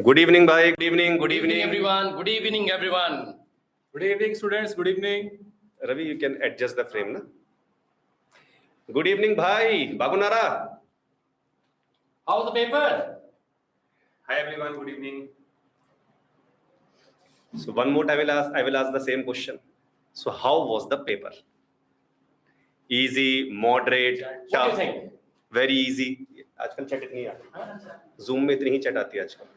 Good evening, bhai. Good evening. Good Good evening, evening. everyone. Good evening, everyone. Good evening, students. Good evening. Ravi, you can adjust the frame, na? Good evening, bhai. Babu Nara. How's the paper? Hi everyone, good evening. So one more I will ask the same question. So how was the paper? Easy, moderate, What tough, do you think? very easy. आजकल chat इतनी आती Zoom में इतनी ही chat आती है आजकल.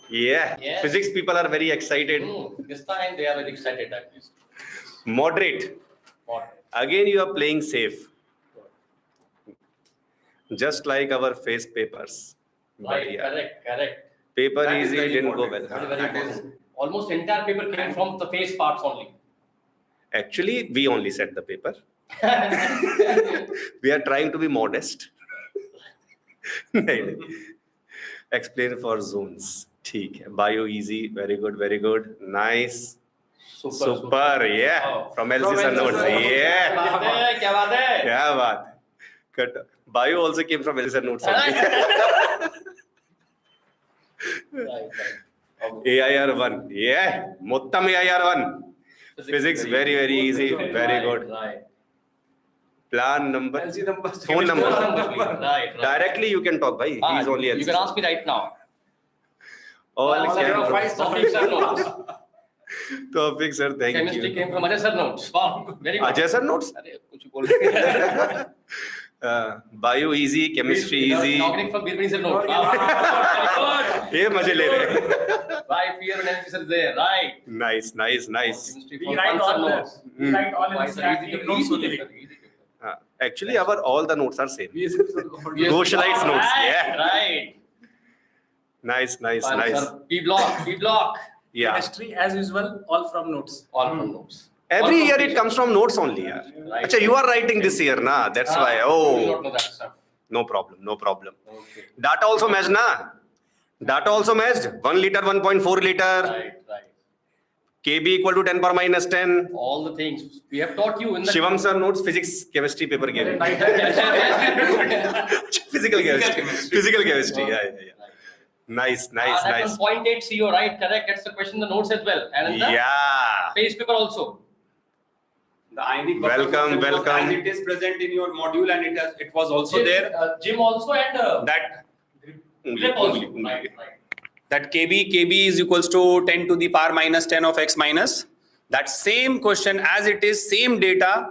Yeah, Yes. physics people are very excited. This time they are very excited at least. Moderate. What? Again, you are playing safe. Just like our face papers. But Right, yeah, correct. paper That is easy very didn't go important. well. Very That is- important. Almost entire paper came from the face parts only. Actually, we only set the paper. We are trying to be modest. नहीं. Explain for zones. ठीक है. Bio easy. Very good. Nice. Super. Yeah. Wow. From LC sir notes. Yeah. क्या बात है? क्या बात. Cut. Bio also came from LC sir notes. only. Right. AIR 1. Yeah. Mottam AIR 1. Physics very easy. Very good. Right. Plan number. LC number. Phone number. Right. Directly you can talk, bhai. He's only You LC. can ask me right now. All All came zero from five. Topic sir notes. topic, sir. Thank Chemistry you. came from Ajay sir notes. Wow, very good. Ajay sir notes. अरे कुछ बोल रहे Bio easy, chemistry easy. Organic from Birbani sir notes. Wow. Very ये मजे ले रहे हैं. good. Right, fear and analysis is there. Right. Nice. Chemistry We from write Pan sir all notes. the. We write all in Why, sir? stack notes only. Easy. Actually, our all the notes are same. Yes. Yes. Gosalites notes. Right, Yeah. Right. Nice. Fine, sir. P block. Yeah. Chemistry as usual, all from notes. All from notes. Every All year from it comes from notes only. Yaar. Right. Achha, you are writing this year, na? That's why. You do Oh, not know that stuff. no problem. Okay. Data also matched, na? Data also matched. 1 liter, 1.4 liter. Right. KB equal to 10 power minus 10. All the things we have taught you in the Shivam sir notes physics chemistry paper gave. Physical chemistry. Yeah. Nice. That's on point 8 CO, right? Correct. That's the question in the notes as well. And in the Yeah. face paper also. The ionic buffer Welcome. concept was as it is present in your module and it was also there. Gym also and That grip also. Right. that KB is equals to 10 to the power minus 10 of x minus. That same question as it is, same data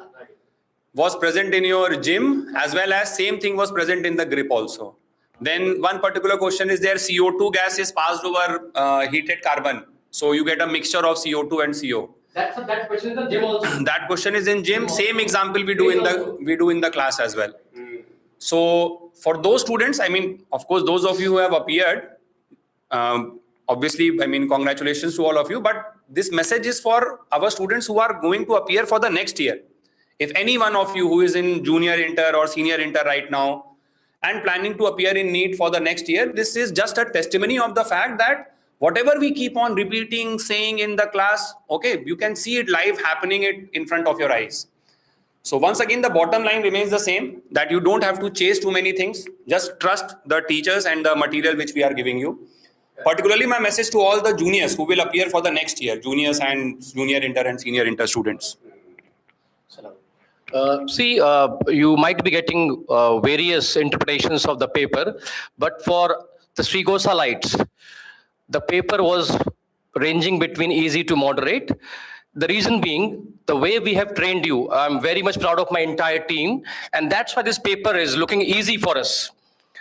was present in your gym as well as same thing was present in the grip also. Then one particular question is there, CO2 gas is passed over heated carbon. So you get a mixture of CO2 and CO. That question in the gym also. That question is in gym. Same example we do in the class as well. So for those students, I mean, of course, those of you who have appeared, obviously, I mean, congratulations to all of you. But this message is for our students who are going to appear for the next year. If any one of you who is in junior inter or senior inter right now and planning to appear in NEET for the next year, this is just a testimony of the fact that whatever we keep on repeating, saying in the class, okay, you can see it live happening it in front of your eyes. So once again, the bottom line remains the same, that you don't have to chase too many things. Just trust the teachers and the material which we are giving you. Particularly my message to all the juniors who will appear for the next year, juniors and junior inter and senior inter students. You might be getting various interpretations of the paper, but for the Sri Gosalites, the paper was ranging between easy to moderate. The reason being, the way we have trained you, I'm very much proud of my entire team, and that's why this paper is looking easy for us.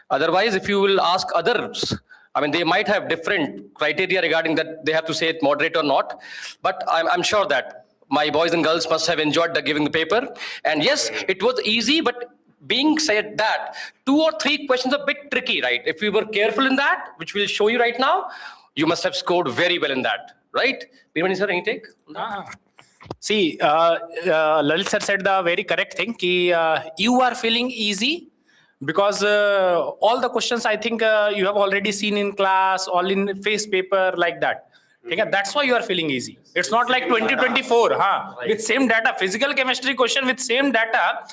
Otherwise, if you will ask others, I mean, they might have different criteria regarding that they have to say it moderate or not, but I'm sure that my boys and girls must have enjoyed giving the paper. And yes, it was easy, but being said that, 2 or 3 questions are a bit tricky, right? If we were careful in that, which we'll show you right now, you must have scored very well in that, right? Birbani sir, any take? See, Lalit sir said the very correct thing. You are feeling easy because all the questions I think you have already seen in class, all in face paper like that. Okay, that's why you are feeling easy. It's not like 2024, with same data, physical chemistry question with same data.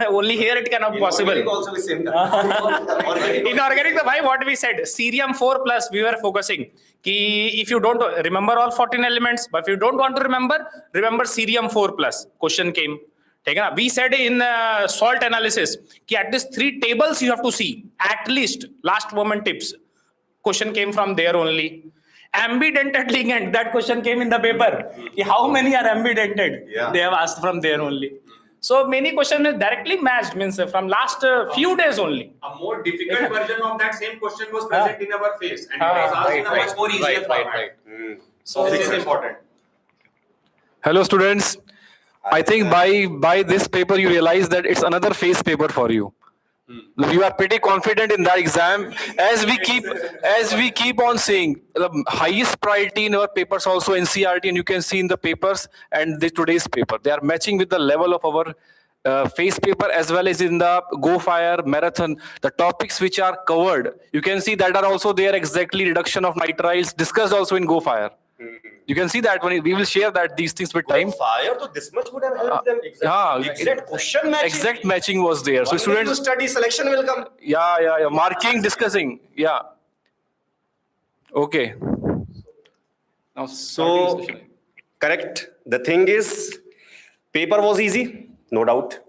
Only here it cannot be possible. Also the same data. Inorganic, the why what we said, cerium 4 plus we were focusing. Ki if you don't remember all 14 elements, but if you don't want to remember cerium 4 plus. Question came. We said in salt analysis, ki at least 3 tables you have to see. At least last moment tips. Question came from there only. Ambidentate ligand, that question came in the paper. Ki how many are ambidentate? Yeah. They have asked from there only. So many questions are directly matched, means from last few days only. A more difficult version of that same question was present in our face, and it was asked in a much more easier format. So this is important. Hello students, I think by this paper you realize that it's another phase paper for you. You are pretty confident in that exam. As we keep on saying, the highest priority in our papers also NCERT, and you can see in the papers and today's paper, they are matching with the level of our phase paper as well as in the Go Fire marathon. The topics which are covered, you can see that are also there exactly. Reduction of nitriles discussed also in Go Fire. You can see that when we will share that these things with time. Fire, so this much would have helped them. Exact question matching. Exact matching was there. So Only students, to study selection will come. yeah, marking, discussing, yeah. Okay. Now, So, correct. The thing is, paper was easy, no doubt.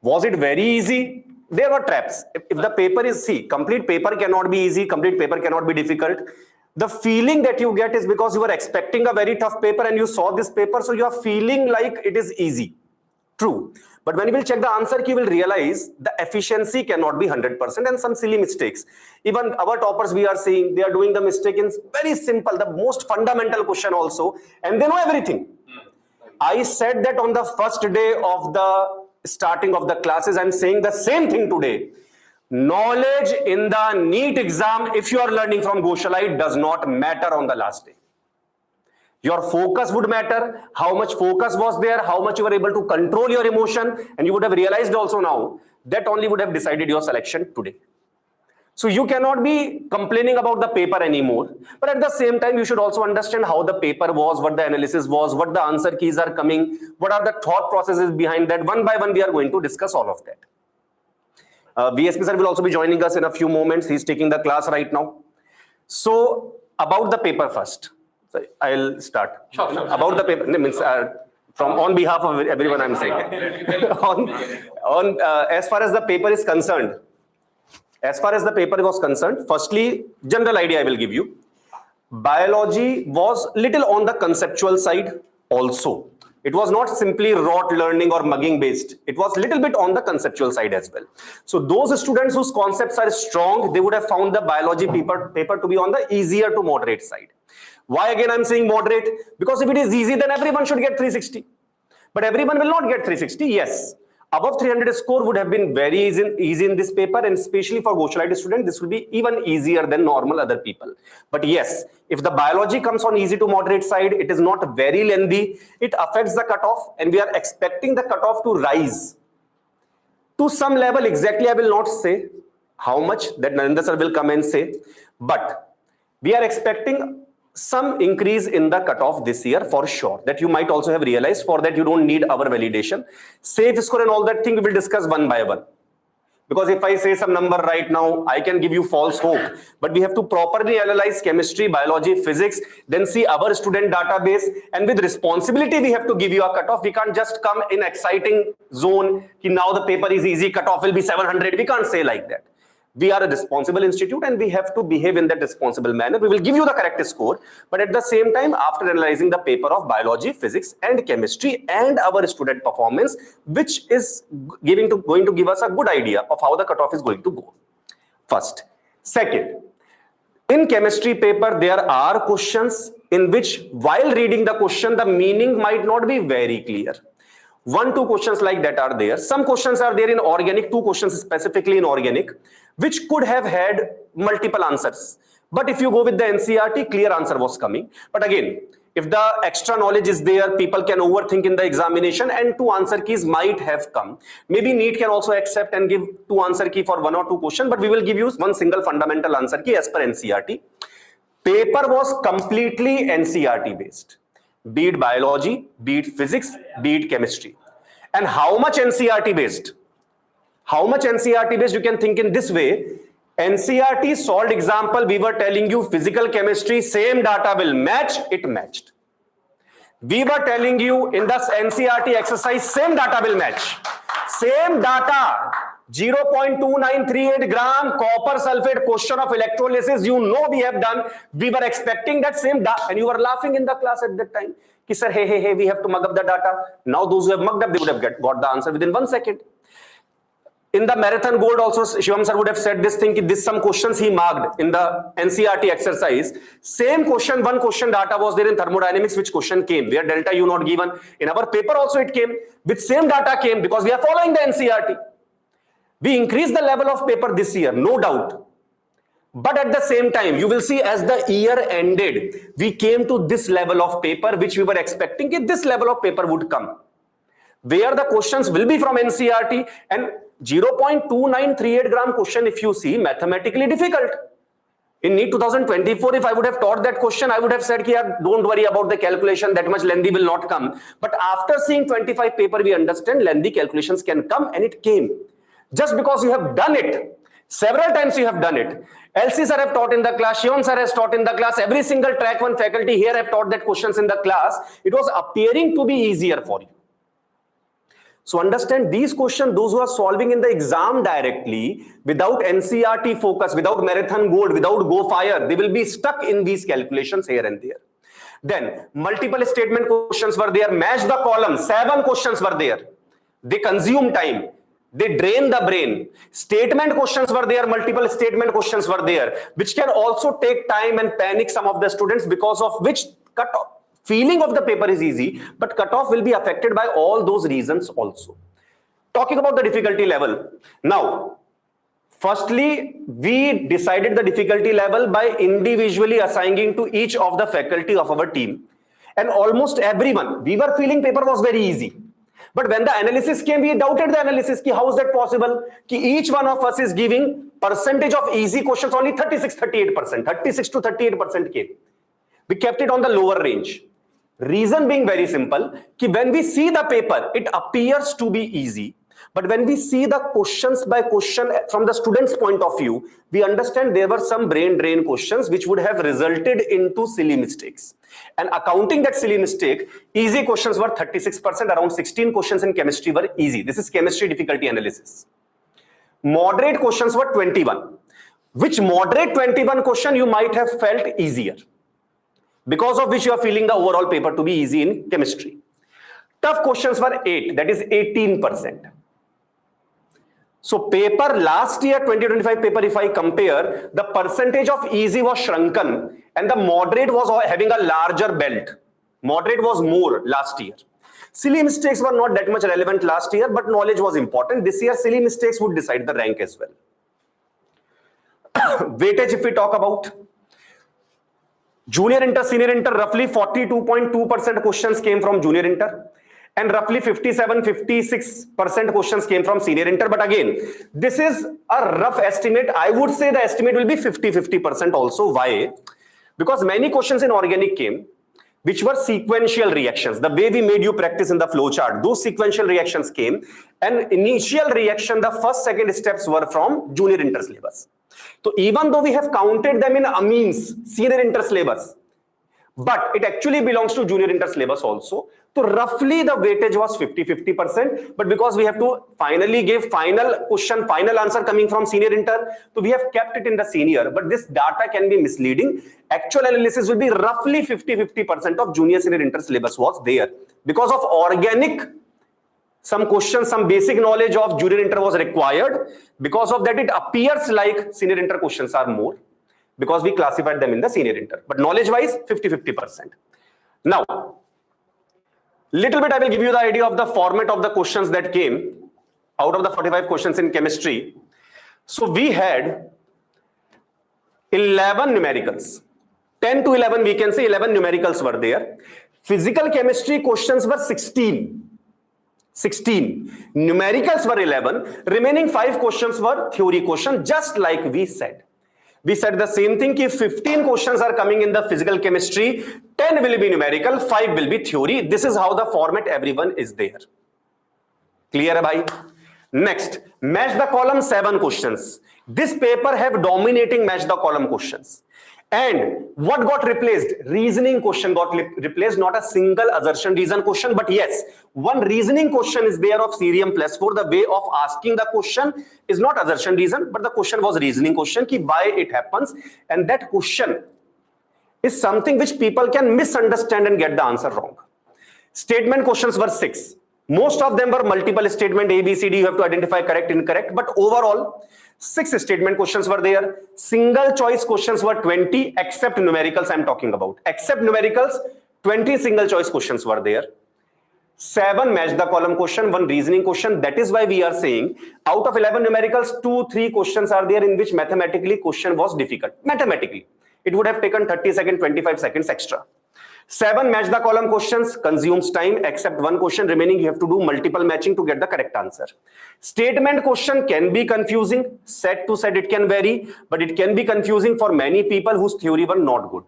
Was it very easy? There were traps. If the paper is, complete paper cannot be easy, complete paper cannot be difficult. The feeling that you get is because you were expecting a very tough paper and you saw this paper, so you are feeling like it is easy. True. But when you will check the answer key, you will realize the efficiency cannot be 100% and some silly mistakes. Even our toppers we are seeing, they are doing the mistake in very simple, the most fundamental question also, and they know everything. I said that on the first day of the starting of the classes, I'm saying the same thing today. Knowledge in the NEET exam, if you are learning from Goshalite, does not matter on the last day. Your focus would matter, how much focus was there, how much you were able to control your emotion, and you would have realized also now that only would have decided your selection today. So you cannot be complaining about the paper anymore, but at the same time, you should also understand how the paper was, what the analysis was, what the answer keys are coming, what are the thought processes behind that. One by one, we are going to discuss all of that. VSP sir will also be joining us in a few moments. He's taking the class right now. So about the paper first. So I'll start. Sure. About the paper, means from on behalf of everyone I'm saying. As far as the paper is concerned, firstly, general idea I will give you. Biology was little on the conceptual side also. It was not simply rote learning or mugging based. It was little bit on the conceptual side as well. So those students whose concepts are strong, they would have found the biology paper to be on the easier to moderate side. Why again I'm saying moderate? Because if it is easy, then everyone should get 360. But everyone will not get 360, yes. Above 300 score would have been very easy in this paper, and especially for Goshalite student, this will be even easier than normal other people. But yes, if the biology comes on easy to moderate side, it is not very lengthy, it affects the cutoff, and we are expecting the cutoff to rise to some level. Exactly, I will not say how much, that Narendra sir will come and say, but we are expecting some increase in the cutoff this year for sure. That you might also have realized. For that you don't need our validation. Safe score and all that thing we will discuss one by one. Because if I say some number right now, I can give you false hope. But we have to properly analyze chemistry, biology, physics, then see our student database, and with responsibility we have to give you a cutoff. We can't just come in exciting zone, now the paper is easy, cutoff will be 700. We can't say like that. We are a responsible institute and we have to behave in that responsible manner. We will give you the correct score, but at the same time, after analyzing the paper of biology, physics and chemistry and our student performance, which is going to give us a good idea of how the cutoff is going to go. First. Second, in chemistry paper, there are questions in which while reading the question, the meaning might not be very clear. 1-2 questions like that are there. Some questions are there in organic, 2 questions specifically in organic, which could have had multiple answers. But if you go with the NCERT, clear answer was coming. But again, if the extra knowledge is there, people can overthink in the examination and 2 answer keys might have come. Maybe NEET can also accept and give 2 answer key for 1 or 2 questions, but we will give you 1 single fundamental answer key as per NCERT. Paper was completely NCERT based, be it biology, be it physics, be it chemistry. And how much NCERT based? How much NCERT based? You can think in this way. NCERT solved example, we were telling you physical chemistry, same data will match, it matched. We were telling you in the NCERT exercise, same data will match. Same data, 0.2938 gram copper sulfate question of electrolysis, you know we have done. We were expecting that same data, and you were laughing in the class at that time. Ki, sir, hey, we have to mug up the data. Now those who have mugged up, they would have got the answer within 1 second. In the marathon gold also, Shivam sir would have said this thing, this some questions he marked in the NCERT exercise. Same question, one question data was there in thermodynamics, which question came, where delta U not given. In our paper also it came, with same data came, because we are following the NCERT. We increased the level of paper this year, no doubt. But at the same time, you will see as the year ended, we came to this level of paper, which we were expecting that this level of paper would come, where the questions will be from NCERT, and 0.2938 gram question, if you see, mathematically difficult. In NEET 2024, if I would have taught that question, I would have said, don't worry about the calculation, that much lengthy will not come. But after seeing 25 paper, we understand lengthy calculations can come, and it came. Just because you have done it, several times you have done it. LC sir have taught in the class, Shivam sir has taught in the class, every single track 1 faculty here have taught that questions in the class. It was appearing to be easier for you. So understand these questions, those who are solving in the exam directly, without NCERT focus, without marathon gold, without go fire, they will be stuck in these calculations here and there. Then multiple statement questions were there, match the column, 7 questions were there. They consume time, they drain the brain. Statement questions were there, multiple statement questions were there, which can also take time and panic some of the students, because of which cutoff. Feeling of the paper is easy, but cutoff will be affected by all those reasons also. Talking about the difficulty level. Now, firstly, we decided the difficulty level by individually assigning to each of the faculty of our team. And almost everyone, we were feeling paper was very easy. But when the analysis came, we doubted the analysis. Ki how is that possible? Ki each one of us is giving percentage of easy questions only 36-38%. 36 to 38% came. We kept it on the lower range. Reason being very simple, ki when we see the paper, it appears to be easy. But when we see the questions by question from the student's point of view, we understand there were some brain drain questions which would have resulted into silly mistakes. And accounting that silly mistake, easy questions were 36%, around 16 questions in chemistry were easy. This is chemistry difficulty analysis. Moderate questions were 21, which moderate 21 question you might have felt easier, because of which you are feeling the overall paper to be easy in chemistry. Tough questions were 8, that is 18%. So paper last year, 2025 paper, if I compare, the percentage of easy was shrunken and the moderate was having a larger belt. Moderate was more last year. Silly mistakes were not that much relevant last year, but knowledge was important. This year, silly mistakes would decide the rank as well. Weightage, if we talk about, junior inter, senior inter, roughly 42.2% questions came from junior inter, and roughly 57-56% questions came from senior inter. But again, this is a rough estimate. I would say the estimate will be 50-50% also. Why? Because many questions in organic came, which were sequential reactions. The way we made you practice in the flow chart, those sequential reactions came, and initial reaction, the first, second steps were from junior inter syllabus. So even though we have counted them in amines, senior inter syllabus, but it actually belongs to junior inter syllabus also. So roughly the weightage was 50-50%, but because we have to finally give final question, final answer coming from senior inter, so we have kept it in the senior, but this data can be misleading. Actual analysis will be roughly 50-50% of junior senior inter syllabus was there. Because of organic, some questions, some basic knowledge of junior inter was required. Because of that, it appears like senior inter questions are more, because we classified them in the senior inter. But knowledge wise, 50-50%. Now, little bit I will give you the idea of the format of the questions that came out of the 45 questions in chemistry. So we had 11 numericals. 10 to 11, we can say 11 numericals were there. Physical chemistry questions were 16. Numericals were 11. Remaining 5 questions were theory questions, just like we said. We said the same thing, if 15 questions are coming in the physical chemistry, 10 will be numerical, 5 will be theory. This is how the format everyone is there. Clear, bhai? Next, match the column 7 questions. This paper have dominating match the column questions. And what got replaced? Reasoning question got replaced, not a single assertion reason question, but yes, one reasoning question is there of Cerium plus 4. The way of asking the question is not assertion reason, but the question was reasoning question, ki why it happens. And that question is something which people can misunderstand and get the answer wrong. Statement questions were 6. Most of them were multiple statement, A, B, C, D. You have to identify correct, incorrect. But overall, 6 statement questions were there. Single choice questions were 20, except numericals I'm talking about. Except numericals, 20 single choice questions were there. 7 match the column question, 1 reasoning question. That is why we are saying out of 11 numericals, 2-3 questions are there in which mathematically question was difficult. Mathematically, it would have taken 30 seconds, 25 seconds extra. 7 match the column questions, consumes time, except 1 question remaining. You have to do multiple matching to get the correct answer. Statement question can be confusing. Set to set it can vary, but it can be confusing for many people whose theory were not good.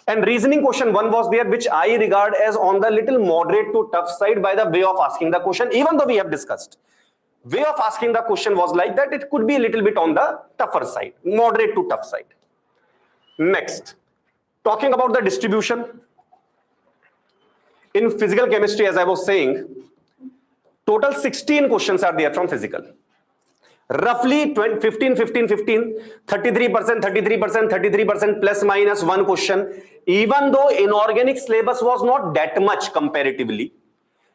And reasoning question 1 was there, which I regard as on the little moderate to tough side by the way of asking the question, even though we have discussed. Way of asking the question was like that, it could be a little bit on the tougher side, moderate to tough side. Next, talking about the distribution. In physical chemistry, as I was saying, total 16 questions are there from physical. Roughly 15, 15, 15, 33%, 33%, 33% plus minus 1 question. Even though inorganic syllabus was not that much comparatively,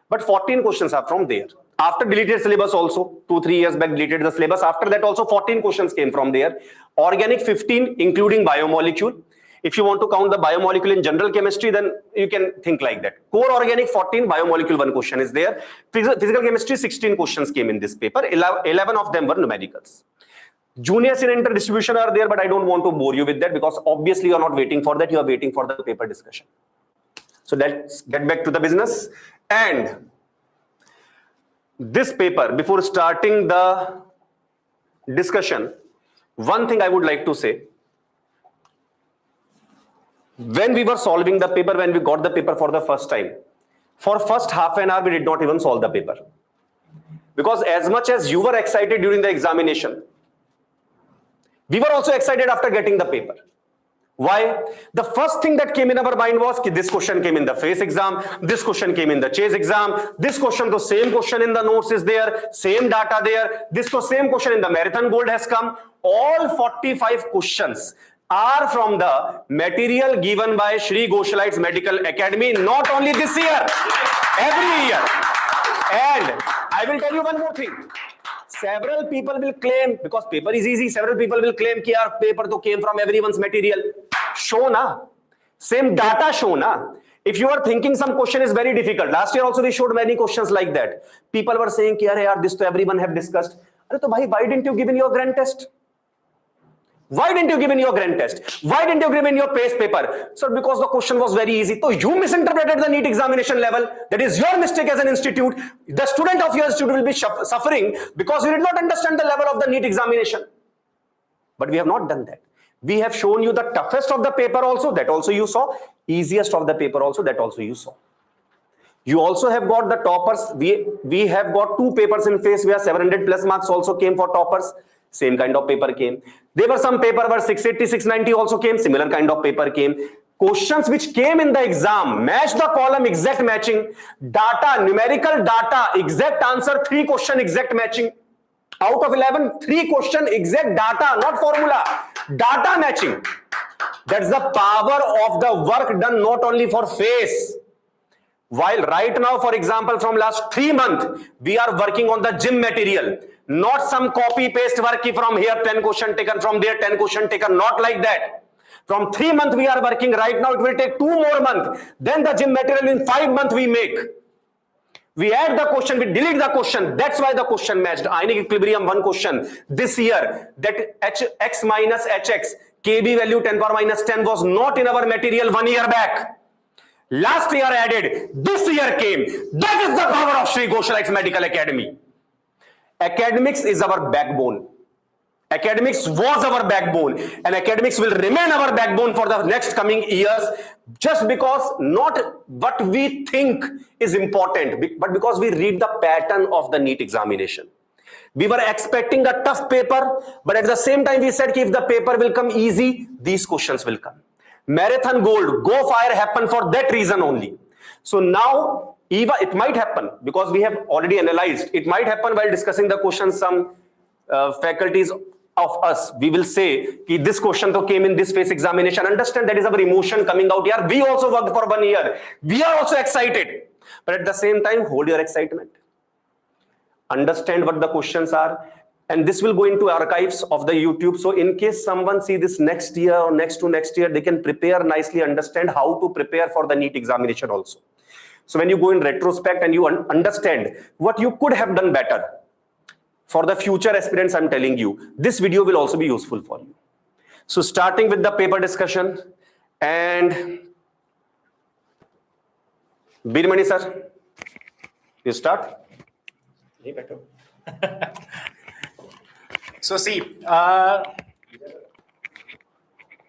but 14 questions are from there. After deleted syllabus also, 2-3 years back deleted the syllabus. After that also 14 questions came from there. Organic 15, including biomolecule. If you want to count the biomolecule in general chemistry, then you can think like that. Core organic 14, biomolecule 1 question is there. Physical chemistry 16 questions came in this paper. 11 of them were numericals. Junior senior distribution are there, but I don't want to bore you with that because obviously you are not waiting for that. You are waiting for the paper discussion. So let's get back to the business. And this paper, before starting the discussion, one thing I would like to say. When we were solving the paper, when we got the paper for the first time, for first half an hour, we did not even solve the paper. Because as much as you were excited during the examination, we were also excited after getting the paper. Why? The first thing that came in our mind was that this question came in the face exam, this question came in the chase exam, this question, the same question in the notes is there, same data there, this same question in the marathon gold has come. All 45 questions are from the material given by Shri Gosalites Medical Academy, not only this year, every year. And I will tell you one more thing. Several people will claim, because paper is easy, several people will claim that our paper to came from everyone's material. Show na. Same data show na. If you are thinking some question is very difficult, last year also we showed many questions like that. People were saying, yaar, this to everyone have discussed. Why didn't you give in your grand test? Why didn't you give in your grand test? Why didn't you give in your pace paper? Sir, because the question was very easy. So you misinterpreted the NEET examination level. That is your mistake as an institute. The student of your institute will be suffering because you did not understand the level of the NEET examination. But we have not done that. We have shown you the toughest of the paper also, that also you saw. Easiest of the paper also, that also you saw. You also have got the toppers. We have got 2 papers in face where 700 plus marks also came for toppers. Same kind of paper came. There were some paper where 680, 690 also came. Similar kind of paper came. Questions which came in the exam, match the column, exact matching. Data, numerical data, exact answer, 3 question, exact matching. Out of 11, 3 question, exact data, not formula. Data matching. That's the power of the work done not only for face. While right now, for example, from last 3 months, we are working on the gym material. Not some copy paste work from here 10 question taken, from there 10 question taken, not like that. From 3 months we are working right now, it will take 2 more months. Then the gym material in 5 months we make. We add the question, we delete the question. That's why the question matched. Ionic equilibrium 1 question this year, that x minus hx, kb value 10 power minus 10 was not in our material 1 year back. Last year added, this year came. That is the power of Shri Gosalites Medical Academy. Academics is our backbone. Academics was our backbone, and academics will remain our backbone for the next coming years, just because not what we think is important, but because we read the pattern of the NEET examination. We were expecting a tough paper, but at the same time we said if the paper will come easy, these questions will come. Marathon gold, go fire happened for that reason only. So now, it might happen, because we have already analyzed, it might happen while discussing the questions, some faculties of us, we will say, this question though came in this phase examination. Understand that is our emotion coming out here. We also worked for 1 year. We are also excited. But at the same time, hold your excitement. Understand what the questions are. And this will go into archives of the YouTube. So in case someone see this next year or next to next year, they can prepare nicely, understand how to prepare for the NEET examination also. So when you go in retrospect and you understand what you could have done better, for the future aspirants, I'm telling you, this video will also be useful for you. So starting with the paper discussion, and Birmani sir, you start. So see,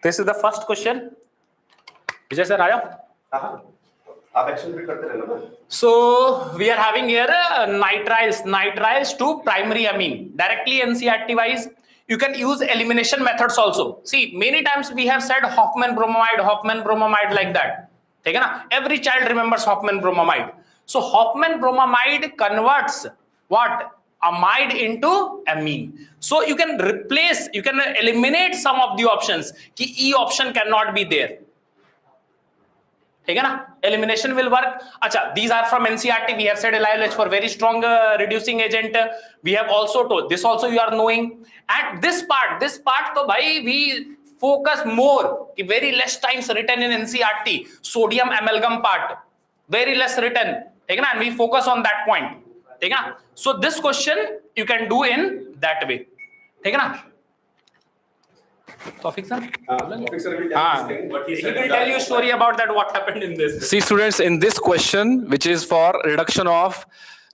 this is the first question. Vijay sir, aaya? So we are having here nitriles to primary amine. Directly NCERT wise, you can use elimination methods also. See, many times we have said Hoffman bromamide like that. Every child remembers Hoffman bromamide. So Hoffman bromamide converts what? Amide into amine. So you can replace, you can eliminate some of the options. Ki E option cannot be there. Elimination will work. Acha, these are from NCERT. We have said LILH for very strong reducing agent. We have also told this also you are knowing. And this part, to bhai, we focus more. Very less times written in NCERT. Sodium amalgam part, very less written. And we focus on that point. So this question you can do in that way. Tawfiq sir? He will tell you a story about that, what happened in this. See students, in this question, which is for reduction of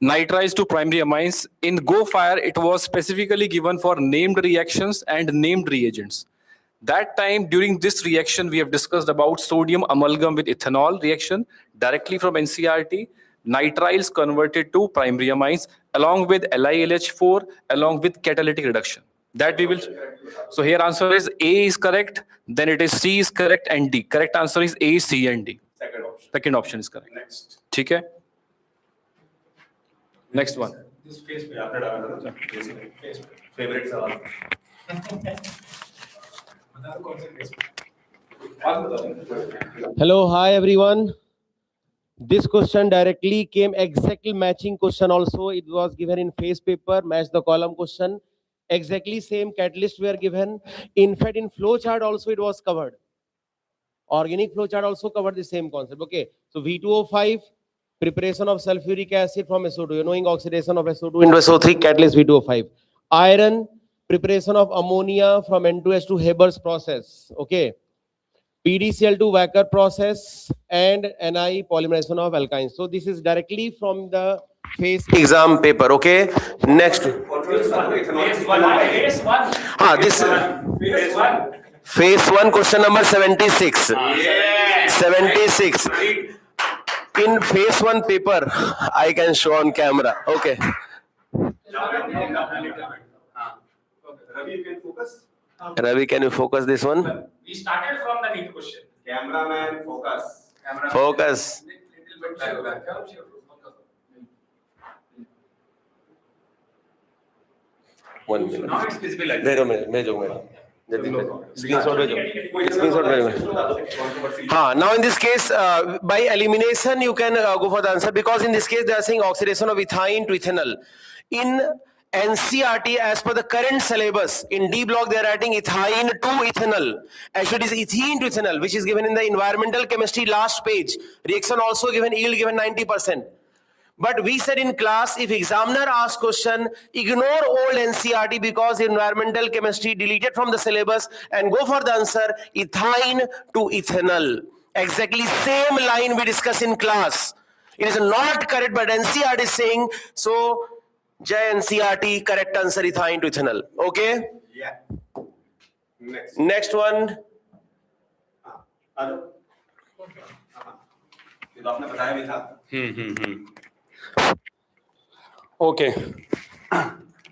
nitriles to primary amines, in GoFire, it was specifically given for named reactions and named reagents. That time, during this reaction, we have discussed about sodium amalgam with ethanol reaction directly from NCERT, nitriles converted to primary amines, along with LiLH4, along with catalytic reduction. That we will. So here answer is A is correct, then it is C is correct, and D. Correct answer is A, C, and D. Second option is correct. Next. Okay. Next one. This face Favorites are. Hello, hi everyone. This question directly came exactly matching question also. It was given in face paper, match the column question. Exactly same catalyst were given. In fact, in flow chart also it was covered. Organic flow chart also covered the same concept. Okay, so V2O5, preparation of sulfuric acid from SO2. You're knowing oxidation of SO2 into SO3, catalyst V2O5. Iron, preparation of ammonia from N2H2 Haber's process. Okay. PDCl2 Wacker process and Ni polymerization of alkynes. So this is directly from the phase exam paper. Okay. Next. Phase 1 question number 76. 76. In phase 1 paper, I can show on camera. Okay. Ravi, can you focus this one? We started from the NEET question. Cameraman, focus. Focus. One minute. Now it's visible like दे दो मेरे Screenshot now in this case, by elimination, you can go for the answer, because in this case, they are saying oxidation of ethyne to ethanol. In NCERT, as per the current syllabus, in D block, they are writing ethyne to ethanol. Actually, it is ethene to ethanol, which is given in the environmental chemistry last page. Reaction also given, yield given 90%. But we said in class, if examiner asks question, ignore old NCERT because environmental chemistry deleted from the syllabus and go for the answer, ethyne to ethanol. Exactly same line we discussed in class. It is not correct, but NCERT is saying, so Jai NCERT, correct answer, ethyne to ethanol. Okay? Yeah. Next. Next one. आ जाओ। ये तो आपने बताया भी था। Okay.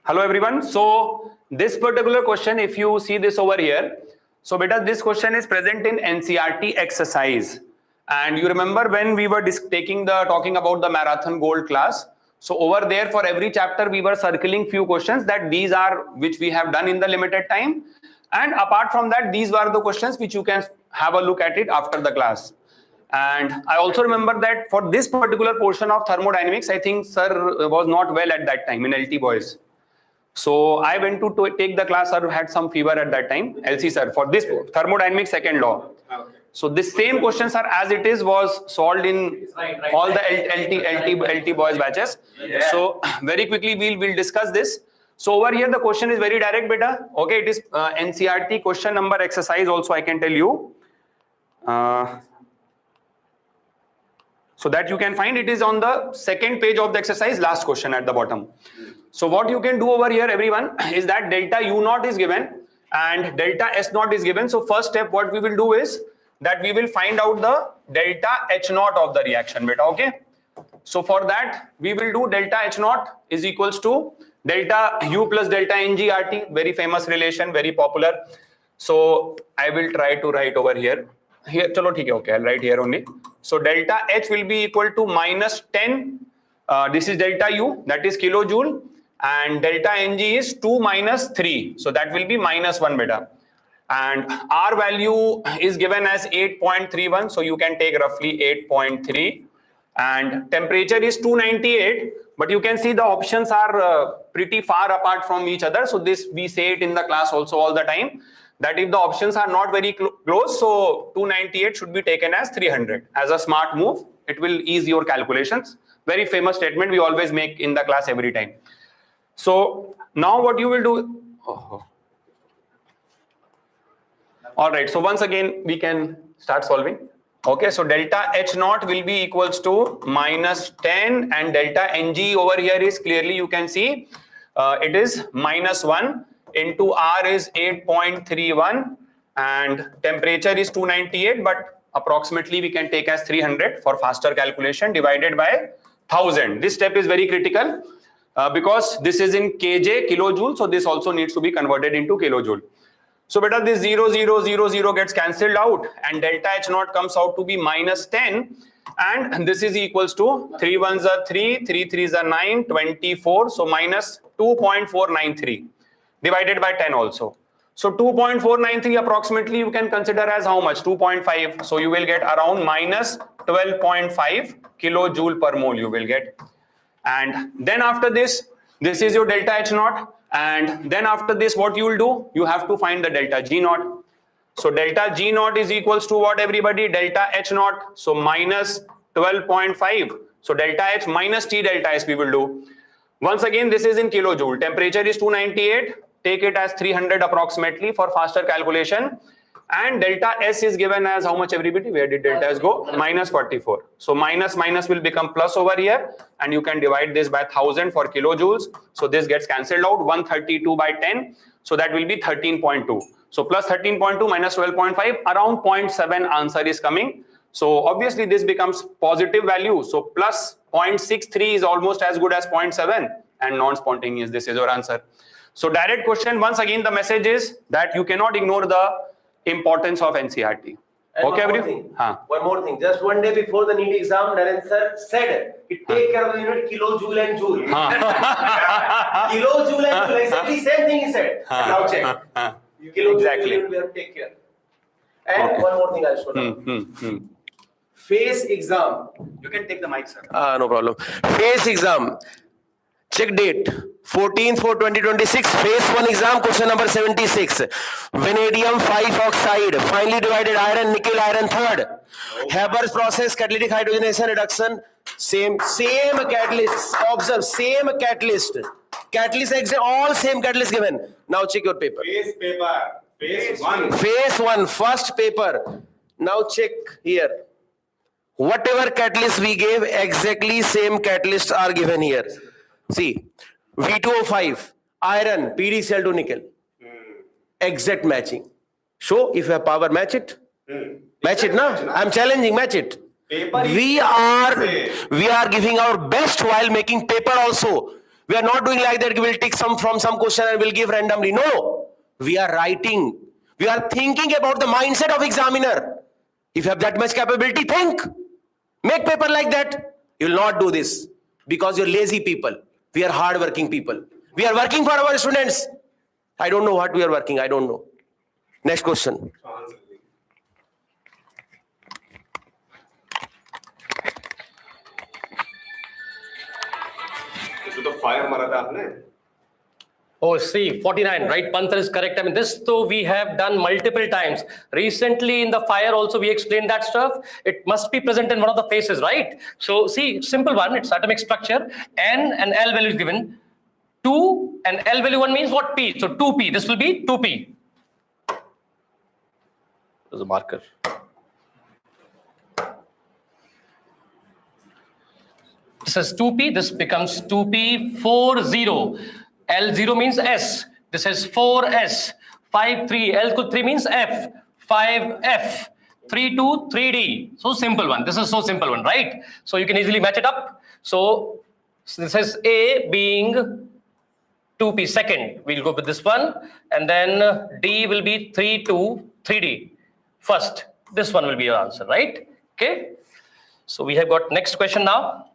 Hello everyone. So this particular question, if you see this over here, so beta, this question is present in NCERT exercise. And you remember when we were talking about the marathon gold class. So over there, for every chapter, we were circling few questions that these are which we have done in the limited time. And apart from that, these were the questions which you can have a look at it after the class. And I also remember that for this particular portion of thermodynamics, I think sir was not well at that time in LT boys. So I went to take the class. Sir had some fever at that time. LC sir for this thermodynamics second law. Okay. So this same questions are as it is was solved in all the LT boys batches. Yeah. So very quickly we'll discuss this. So over here the question is very direct, beta. Okay, it is NCERT question number exercise. Also I can tell you. So that you can find it is on the second page of the exercise, last question at the bottom. So what you can do over here, everyone, is that delta U naught is given and delta S naught is given. So first step, what we will do is that we will find out the delta H naught of the reaction, beta. Okay. So for that, we will do delta H naught is equals to delta U plus delta Ng RT, very famous relation, very popular. So I will try to write over here. Here, chalo, theek hai, okay, I'll write here only. So delta H will be equal to minus 10. This is delta U, that is kilojoule, and delta Ng is 2 minus 3. So that will be minus 1 beta. And R value is given as 8.31. So you can take roughly 8.3. And temperature is 298. But you can see the options are pretty far apart from each other. So this we say it in the class also all the time, that if the options are not very close, so 298 should be taken as 300. As a smart move, it will ease your calculations. Very famous statement we always make in the class every time. So now what you will do, all right, so once again we can start solving. Okay, so delta H naught will be equals to minus 10 and delta Ng over here is clearly you can see it is minus 1 into R is 8.31 and temperature is 298, but approximately we can take as 300 for faster calculation divided by 1000. This step is very critical because this is in kJ, kilojoule, so this also needs to be converted into kilojoule. So beta, this 0, 0, 0, 0 gets cancelled out and delta H naught comes out to be minus 10 and this is equals to 3 1s are 3, 3 3s are 9, 24, so minus 2.493 divided by 10 also. So 2.493 approximately you can consider as how much? 2.5. So you will get around minus 12.5 kilojoule per mole you will get. And then after this is your delta H naught. And then after this, what you will do? You have to find the delta G naught. So delta G naught is equals to what, everybody? Delta H naught. So minus 12.5. So delta H minus T delta S we will do. Once again, this is in kilojoule. Temperature is 298. Take it as 300 approximately for faster calculation. And delta S is given as how much, everybody? Where did delta S go? Minus 44. So minus minus will become plus over here. And you can divide this by 1000 for kilojoules. So this gets cancelled out. 132 by 10. So that will be 13.2. So plus 13.2 minus 12.5. Around 0.7 answer is coming. So obviously this becomes positive value. So plus 0.63 is almost as good as 0.7. And non-spontaneous, this is your answer. So direct question, once again, the message is that you cannot ignore the importance of NCERT. And Okay, one more everyone? thing. Haan. One more thing. Just one day before the NEET exam, Naren sir said, it take care of the unit kilojoule and joule. Kilojoule and joule. Exactly same thing he said. Now check. Kilojoule Exactly. we have to take care. And Okay. one more thing I'll show now. Face exam. You can take the mic, sir. No problem. Face exam. Check date. 14/4/2026. Phase 1 exam, question number 76. Vanadium 5 oxide, finely divided iron, nickel iron third. Haber's process, catalytic hydrogenation reduction. Same catalyst. Observe, same catalyst. Catalyst, all same catalyst given. Now check your paper. Phase paper. Phase 1. Phase 1, first paper. Now check here. Whatever catalyst we gave, exactly same catalysts are given here. See, V2O5, iron, PDCl2 nickel. exact matching. Show if you have power, match it. Match it, na? I'm challenging, match it. We are giving our best while making paper also. We are not doing like that. We will take some from some question and we'll give randomly. No, we are writing. We are thinking about the mindset of examiner. If you have that much capability, think. Make paper like that. You will not do this because you're lazy people. We are hardworking people. We are working for our students. I don't know what we are working. I don't know. Next question. तो fire मारा था आपने. Oh, see, 49, right? Panthar is correct. I mean, this though we have done multiple times. Recently in the fire also we explained that stuff. It must be present in one of the phases, right? So see, simple one, it's atomic structure. N and L value is given. 2 and L value 1 means what? P. So 2P, this will be 2P. There's a marker. This is 2P, this becomes 2P 40. L0 means S. This is 4S. 5, 3. L 3 means F. 5F. 3, 2, 3D. So simple one. This is so simple one, right? So you can easily match it up. So this is A being 2P second. We'll go with this one. And then D will be 3, 2, 3D. First, this one will be your answer, right? Okay. So we have got next question now.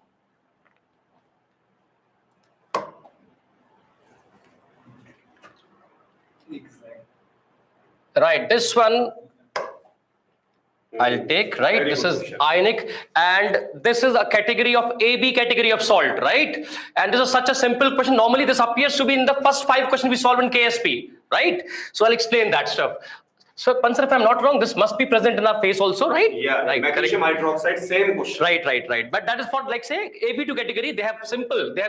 Right, this one I'll take, right? This is ionic, and this is a category of AB category of salt, right? And this is such a simple question. Normally, this appears to be in the first 5 questions we solve in KSP, right? So I'll explain that stuff. So, Pansar, if I'm not wrong, this must be present in our face also, right? Yeah, right, magnesium hydroxide, same question. Right. But that is for, like, say, AB2 category. They have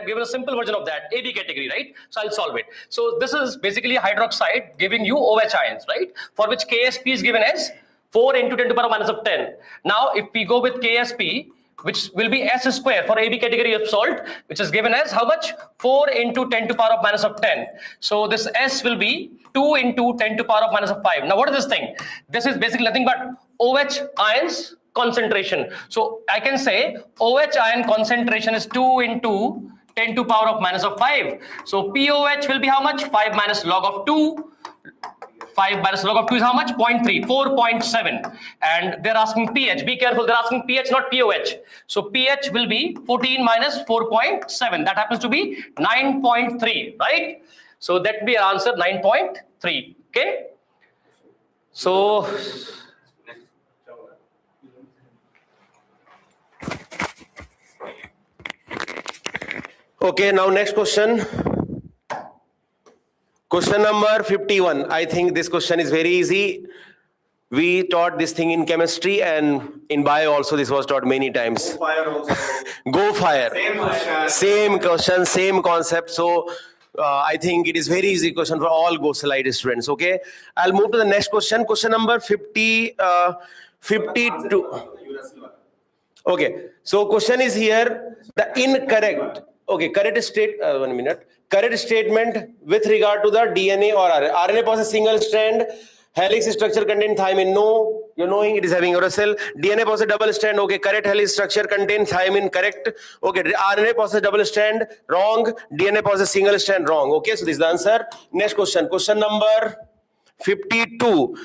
given a simple version of that, AB category, right? So I'll solve it. So this is basically a hydroxide giving you OH ions, right? For which KSP is given as 4 into 10 to the power minus of 10. Now, if we go with KSP, which will be S square for AB category of salt, which is given as how much? 4 into 10 to the power of minus of 10. So this S will be 2 into 10 to the power of minus of 5. Now what is this thing? This is basically nothing but OH ions concentration. So I can say OH ion concentration is 2 into 10 to the power of minus of 5. So POH will be how much? 5 minus log of 2. 5 minus log of 2 is how much? 0.3, 4.7. And they're asking pH. Be careful, they're asking pH, not POH. So pH will be 14 minus 4.7. That happens to be 9.3, right? So that will be our answer, 9.3. Okay? So Okay, now next question. Question number 51. I think this question is very easy. We taught this thing in chemistry, and in bio also this was taught many times. Fire also. Go fire. Same question. Same question, same concept. So I think it is very easy question for all Gosalite students. Okay, I'll move to the next question. Question number 52. Okay, so question is here, the incorrect. Okay, correct state. 1 minute. Correct statement with regard to the DNA or RNA. RNA possesses single strand. Helix structure contain thymine. No, you're knowing it is having uracil. DNA possesses double strand. Okay, correct. Helix structure contain thymine. Correct. Okay, RNA possesses double strand. Wrong. DNA possesses single strand. Wrong. Okay, so this is the answer. Next question. Question number 52.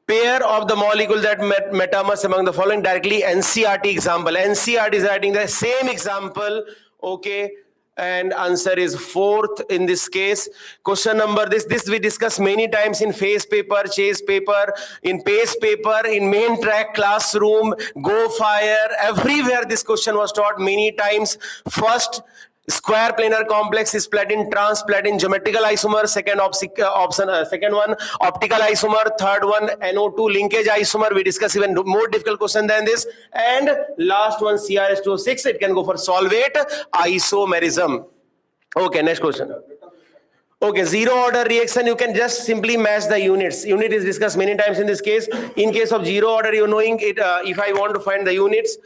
Pair of the molecule that metamers among the following directly. NCERT example. NCERT is writing the same example. Okay. And answer is 4th in this case. Question number this we discussed many times in phase paper, chase paper, in pace paper, in main track classroom, go fire, everywhere this question was taught many times. First, square planar complex is platin trans-platin geometrical isomer. Second second one optical isomer. Third one NO2 linkage isomer. We discuss even more difficult question than this. And last one CRS206. It can go for solvate isomerism. Okay, next question. Okay, zero order reaction, you can just simply match the units. Unit is discussed many times in this case. In case of zero order, you're knowing it. If I want to find the units,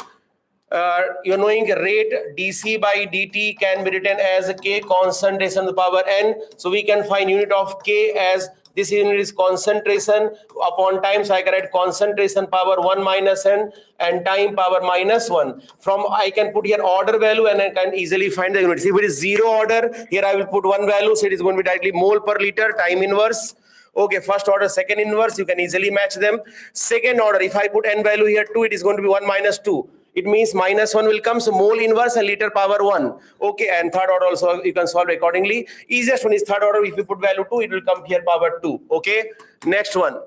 you're knowing rate dc by dt can be written as k concentration to the power n. So we can find unit of k as This unit is concentration upon time. So I can write concentration power 1 minus n and time power minus 1. From I can put here order value and I can easily find the units. If it is 0 order, here I will put one value. So it is going to be directly mole per liter, time inverse. Okay, first order, second inverse, you can easily match them. Second order, if I put n value here 2, it is going to be 1 minus 2. It means minus 1 will come, so mole inverse and liter power 1. Okay, and third order also you can solve accordingly. Easiest one is third order. If you put value 2, it will come here power 2. Okay, next one.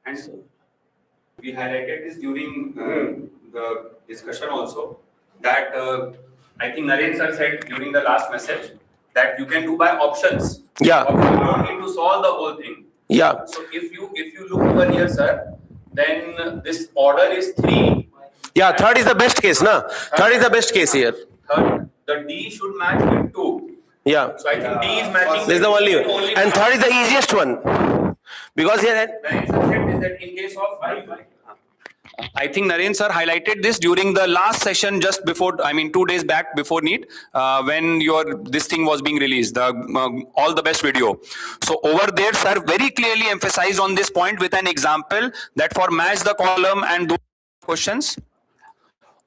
And we highlighted this during the discussion also, that I think Naren sir said during the last message that you can do by options. Yeah. You don't need to solve the whole thing. Yeah. So if you look over here, sir, then this order is 3. Yeah, third is the best case, na? Third is the best case here. Third, the D should match with 2. Yeah. So I think D is matching. This is the only one. And third is the easiest one. Because here, Naren sir said is that in case of I think Naren sir highlighted this during the last session just before, 2 days back before NEET, when this thing was being released, the all the best video. So over there, sir very clearly emphasized on this point with an example that for match the column and those questions,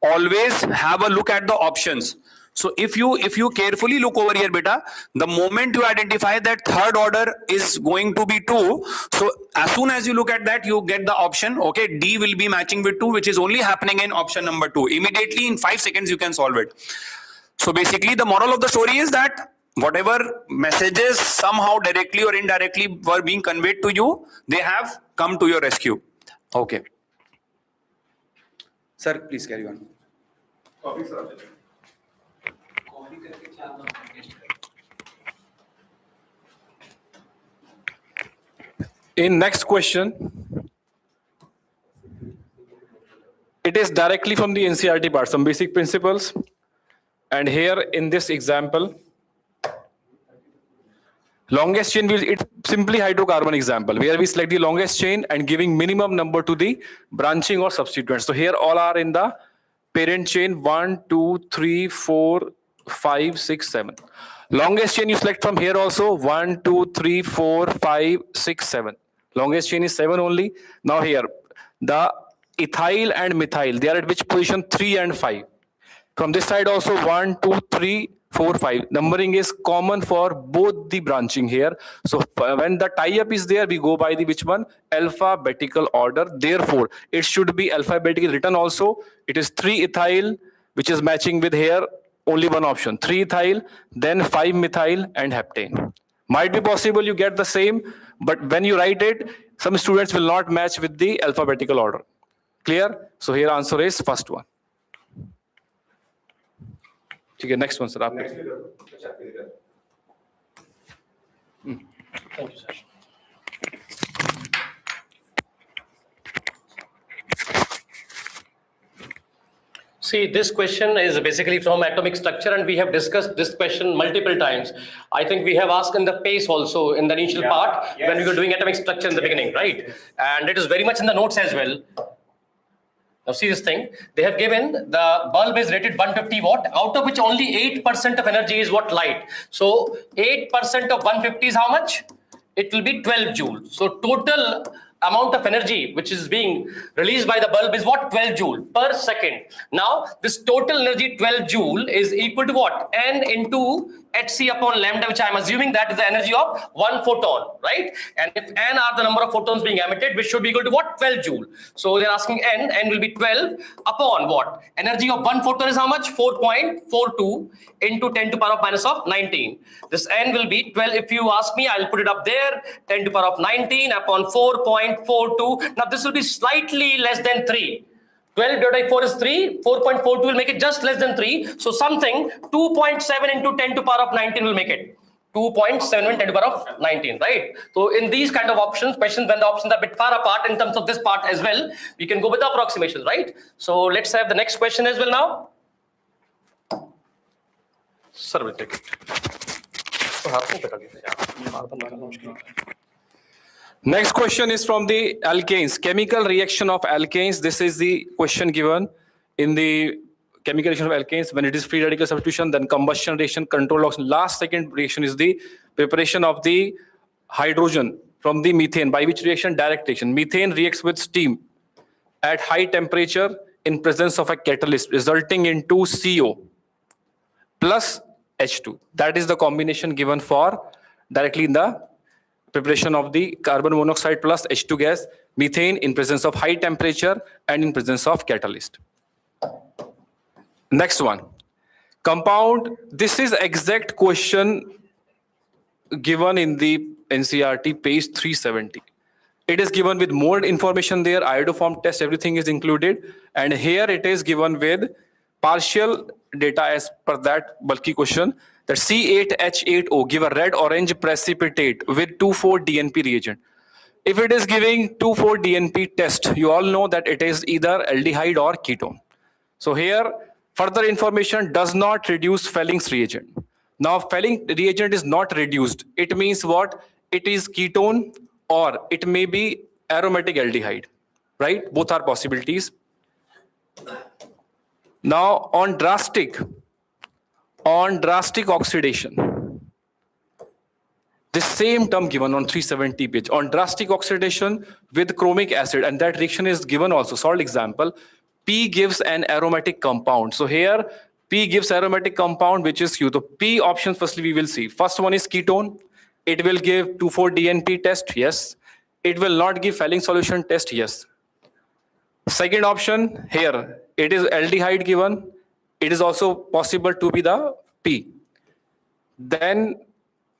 always have a look at the options. So if you carefully look over here, beta, the moment you identify that third order is going to be 2, so as soon as you look at that, you get the option, okay, D will be matching with 2, which is only happening in option number 2. Immediately in 5 seconds, you can solve it. So basically, the moral of the story is that whatever messages somehow directly or indirectly were being conveyed to you, they have come to your rescue. Okay. Sir, please carry on. In next question, it is directly from the NCERT part, some basic principles. And here in this example, longest chain, it's simply hydrocarbon example, where we select the longest chain and giving minimum number to the branching or substituents. So here all are in the parent chain 1, 2, 3, 4, 5, 6, 7. Longest chain you select from here also 1, 2, 3, 4, 5, 6, 7. Longest chain is 7 only. Now here, the ethyl and methyl, they are at which position? 3 and 5. From this side also 1, 2, 3, 4, 5. Numbering is common for both the branching here. So when the tie-up is there, we go by the which one? Alphabetical order. Therefore, it should be alphabetically written also. It is 3 ethyl, which is matching with here only one option. 3 ethyl, then 5 methyl and heptane. Might be possible you get the same, but when you write it, some students will not match with the alphabetical order. Clear? So here answer is first one. Okay, next one, sir. Thank you, sir. See, this question is basically from atomic structure, and we have discussed this question multiple times. I think we have asked in the PACE also in the initial part when we were doing atomic structure in the beginning, right? And it is very much in the notes as well. Now see this thing, they have given the bulb is rated 150 watt, out of which only 8% of energy is what? Light. So 8% of 150 is how much? It will be 12 joule. So total amount of energy which is being released by the bulb is what? 12 joule per second. Now this total energy 12 joule is equal to what? N into Hc upon lambda, which I am assuming that is the energy of 1 photon, right? And if N are the number of photons being emitted, which should be equal to what? 12 joule. So they're asking N will be 12 upon what? Energy of 1 photon is how much? 4.42 into 10 to the power of minus of 19. This N will be 12. If you ask me, I'll put it up there. 10 to the power of 19 upon 4.42. Now this will be slightly less than 3. 12 divided by 4 is 3, 4.42 will make it just less than 3. So something 2.7 into 10 to the power of 19 will make it. 2.7 10 to the power of 19, right? So in these kind of options, questions when the options are a bit far apart in terms of this part as well, we can go with the approximations, right? So let's have the next question as well now. Sir, we'll take it. Next question is from the alkanes. Chemical reaction of alkanes. This is the question given in the chemical reaction of alkanes. When it is free radical substitution, then combustion reaction, control oxidation. Last second reaction is the preparation of the hydrogen from the methane, by which reaction? Direct reaction. Methane reacts with steam at high temperature in presence of a catalyst, resulting into CO plus H2. That is the combination given for directly in the preparation of the carbon monoxide plus H2 gas, methane in presence of high temperature and in presence of catalyst. Next one, compound. This is exact question given in the NCERT page 370. It is given with more information there, iodoform test, everything is included. And here it is given with partial data as per that bulky question, that C8H8O give a red orange precipitate with 2,4-DNP reagent. If it is giving 2,4-DNP test, you all know that it is either aldehyde or ketone. So here further information does not reduce Felling's reagent. Now Felling reagent is not reduced. It means what? It is ketone or it may be aromatic aldehyde, right? Both are possibilities. Now on drastic oxidation, the same term given on 370 page, on drastic oxidation with chromic acid, and that reaction is given also. Solid example, P gives an aromatic compound. So here P gives aromatic compound which is Q. So P options firstly we will see. First one is ketone. It will give 2,4-DNP test, yes. It will not give Felling solution test, yes. Second option here, it is aldehyde given. It is also possible to be the P. Then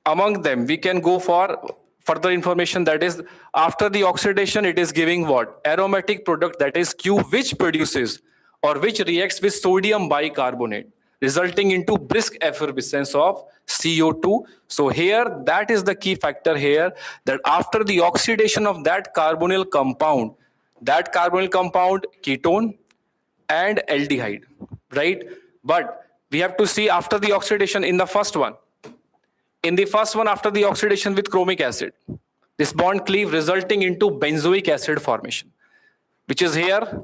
among them, we can go for further information, that is after the oxidation, it is giving what? Aromatic product, that is Q, which produces or which reacts with sodium bicarbonate, resulting into brisk effervescence of CO2. So here, that is the key factor here, that after the oxidation of that carbonyl compound, ketone and aldehyde, right? But we have to see after the oxidation in the first one. In the first one, after the oxidation with chromic acid, this bond cleave resulting into benzoic acid formation, which is here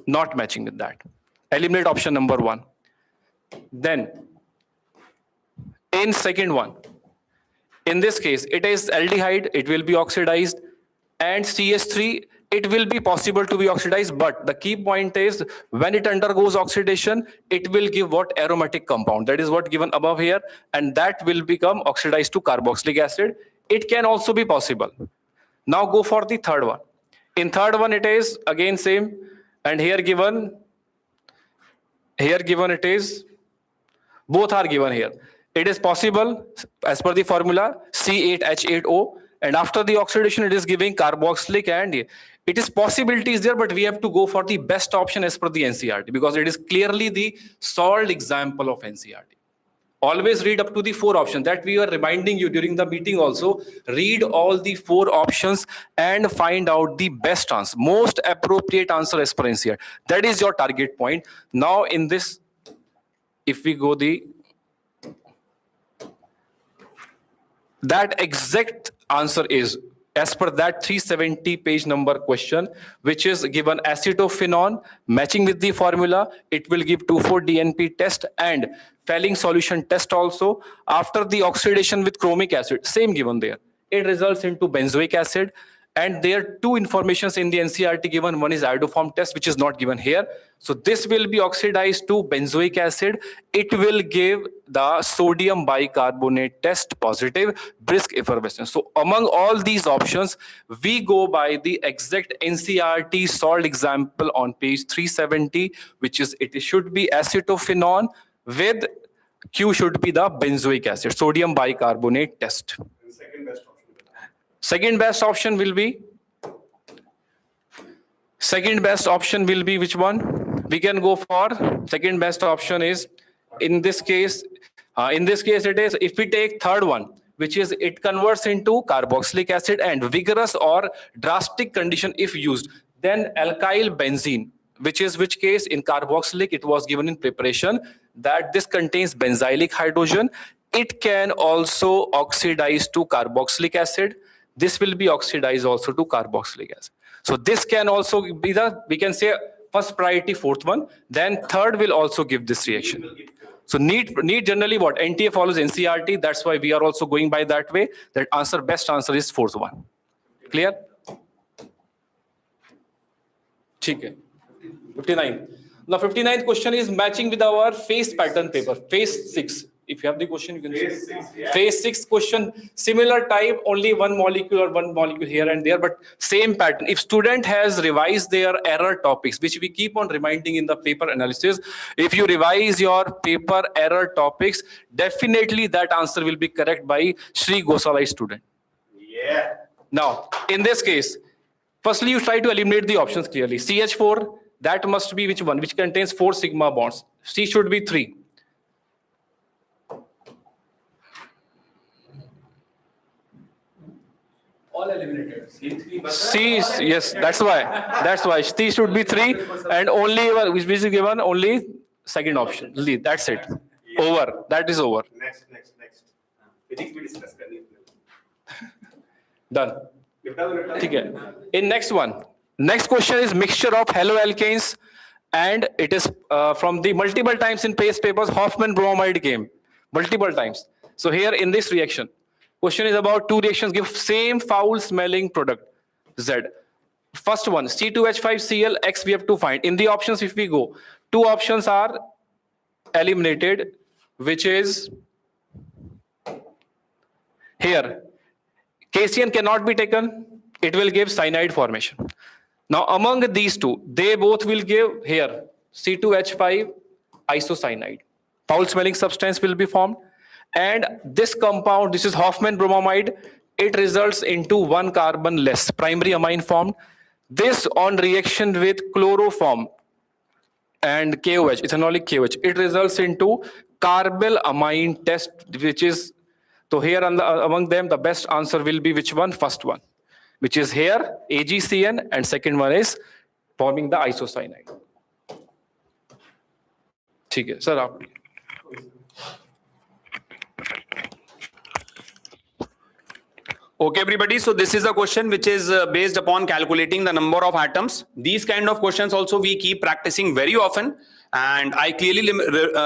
not matching with that. Eliminate option number 1. Then in second one, in this case, it is aldehyde, it will be oxidized, and CH3, it will be possible to be oxidized, but the key point is when it undergoes oxidation, it will give what? Aromatic compound. That is what given above here, and that will become oxidized to carboxylic acid. It can also be possible. Now go for the third one. In third one, it is again same, and here given it is, both are given here. It is possible as per the formula C8H8O, and after the oxidation it is giving carboxylic, and it is possibilities there, but we have to go for the best option as per the NCERT because it is clearly the solved example of NCERT. Always read up to the 4 options that we are reminding you during the meeting also. Read all the 4 options and find out the best answer, most appropriate answer as per NCERT. That is your target point. Now in this, if we go that exact answer is as per that 370 page number question, which is given acetophenone matching with the formula. It will give 2,4-DNP test and Felling solution test also. After the oxidation with chromic acid, same given there. It results into benzoic acid. And there are 2 informations in the NCERT given. One is iodoform test, which is not given here. So this will be oxidized to benzoic acid. It will give the sodium bicarbonate test positive, brisk effervescence. So among all these options, we go by the exact NCERT solved example on page 370, which is it should be acetophenone with Q should be the benzoic acid, sodium bicarbonate test. Second best option will be which one? We can go for second best option is in this case it is, if we take third one, which is it converts into carboxylic acid and vigorous or drastic condition if used, then alkyl benzene, which is which case in carboxylic it was given in preparation that this contains benzylic hydrogen. It can also oxidize to carboxylic acid. This will be oxidized also to carboxylic acid. So this can also be the, we can say first priority, fourth one, then third will also give this reaction. So NEET generally what? NTA follows NCRT. That's why we are also going by that way. That best answer is fourth one. Clear? Okay. 59. Now 59th question is matching with our phase pattern paper. Phase 6. If you have the question, you can see. Phase 6 question, similar type, only one molecule or one molecule here and there, but same pattern. If student has revised their error topics, which we keep on reminding in the paper analysis, if you revise your paper error topics, definitely that answer will be correct by Sri Gosalite student. Yeah. Now, in this case, firstly, you try to eliminate the options clearly. CH4, that must be which one? Which contains 4 sigma bonds. C should be 3. All eliminated. C is, yes, that's why. That's why. C should be 3 and only one, which is given only second option. That's it. Over. That is over. Next. Physics we discuss. Done. Okay. In next one. Next question is mixture of haloalkanes, and it is from the multiple times in PACE papers, Hoffman bromide came. Multiple times. So here in this reaction, question is about 2 reactions give same foul smelling product, Z. First one, C2H5Cl, X we have to find. In the options, if we go, 2 options are eliminated, which is here. KCN cannot be taken. It will give cyanide formation. Now, among these 2, they both will give here C2H5 isocyanide. Foul smelling substance will be formed. And this compound, this is Hoffman bromide, it results into 1 carbon less, primary amine formed. This on reaction with chloroform and KOH, ethanolic KOH, it results into carbonyl amine test, which is, so here among them, the best answer will be which one? First one, which is here, AgCN, and second one is forming the isocyanide. ठीक है, sir, आप. Okay, everybody. So this is a question which is based upon calculating the number of atoms. These kind of questions also we keep practicing very often. And I clearly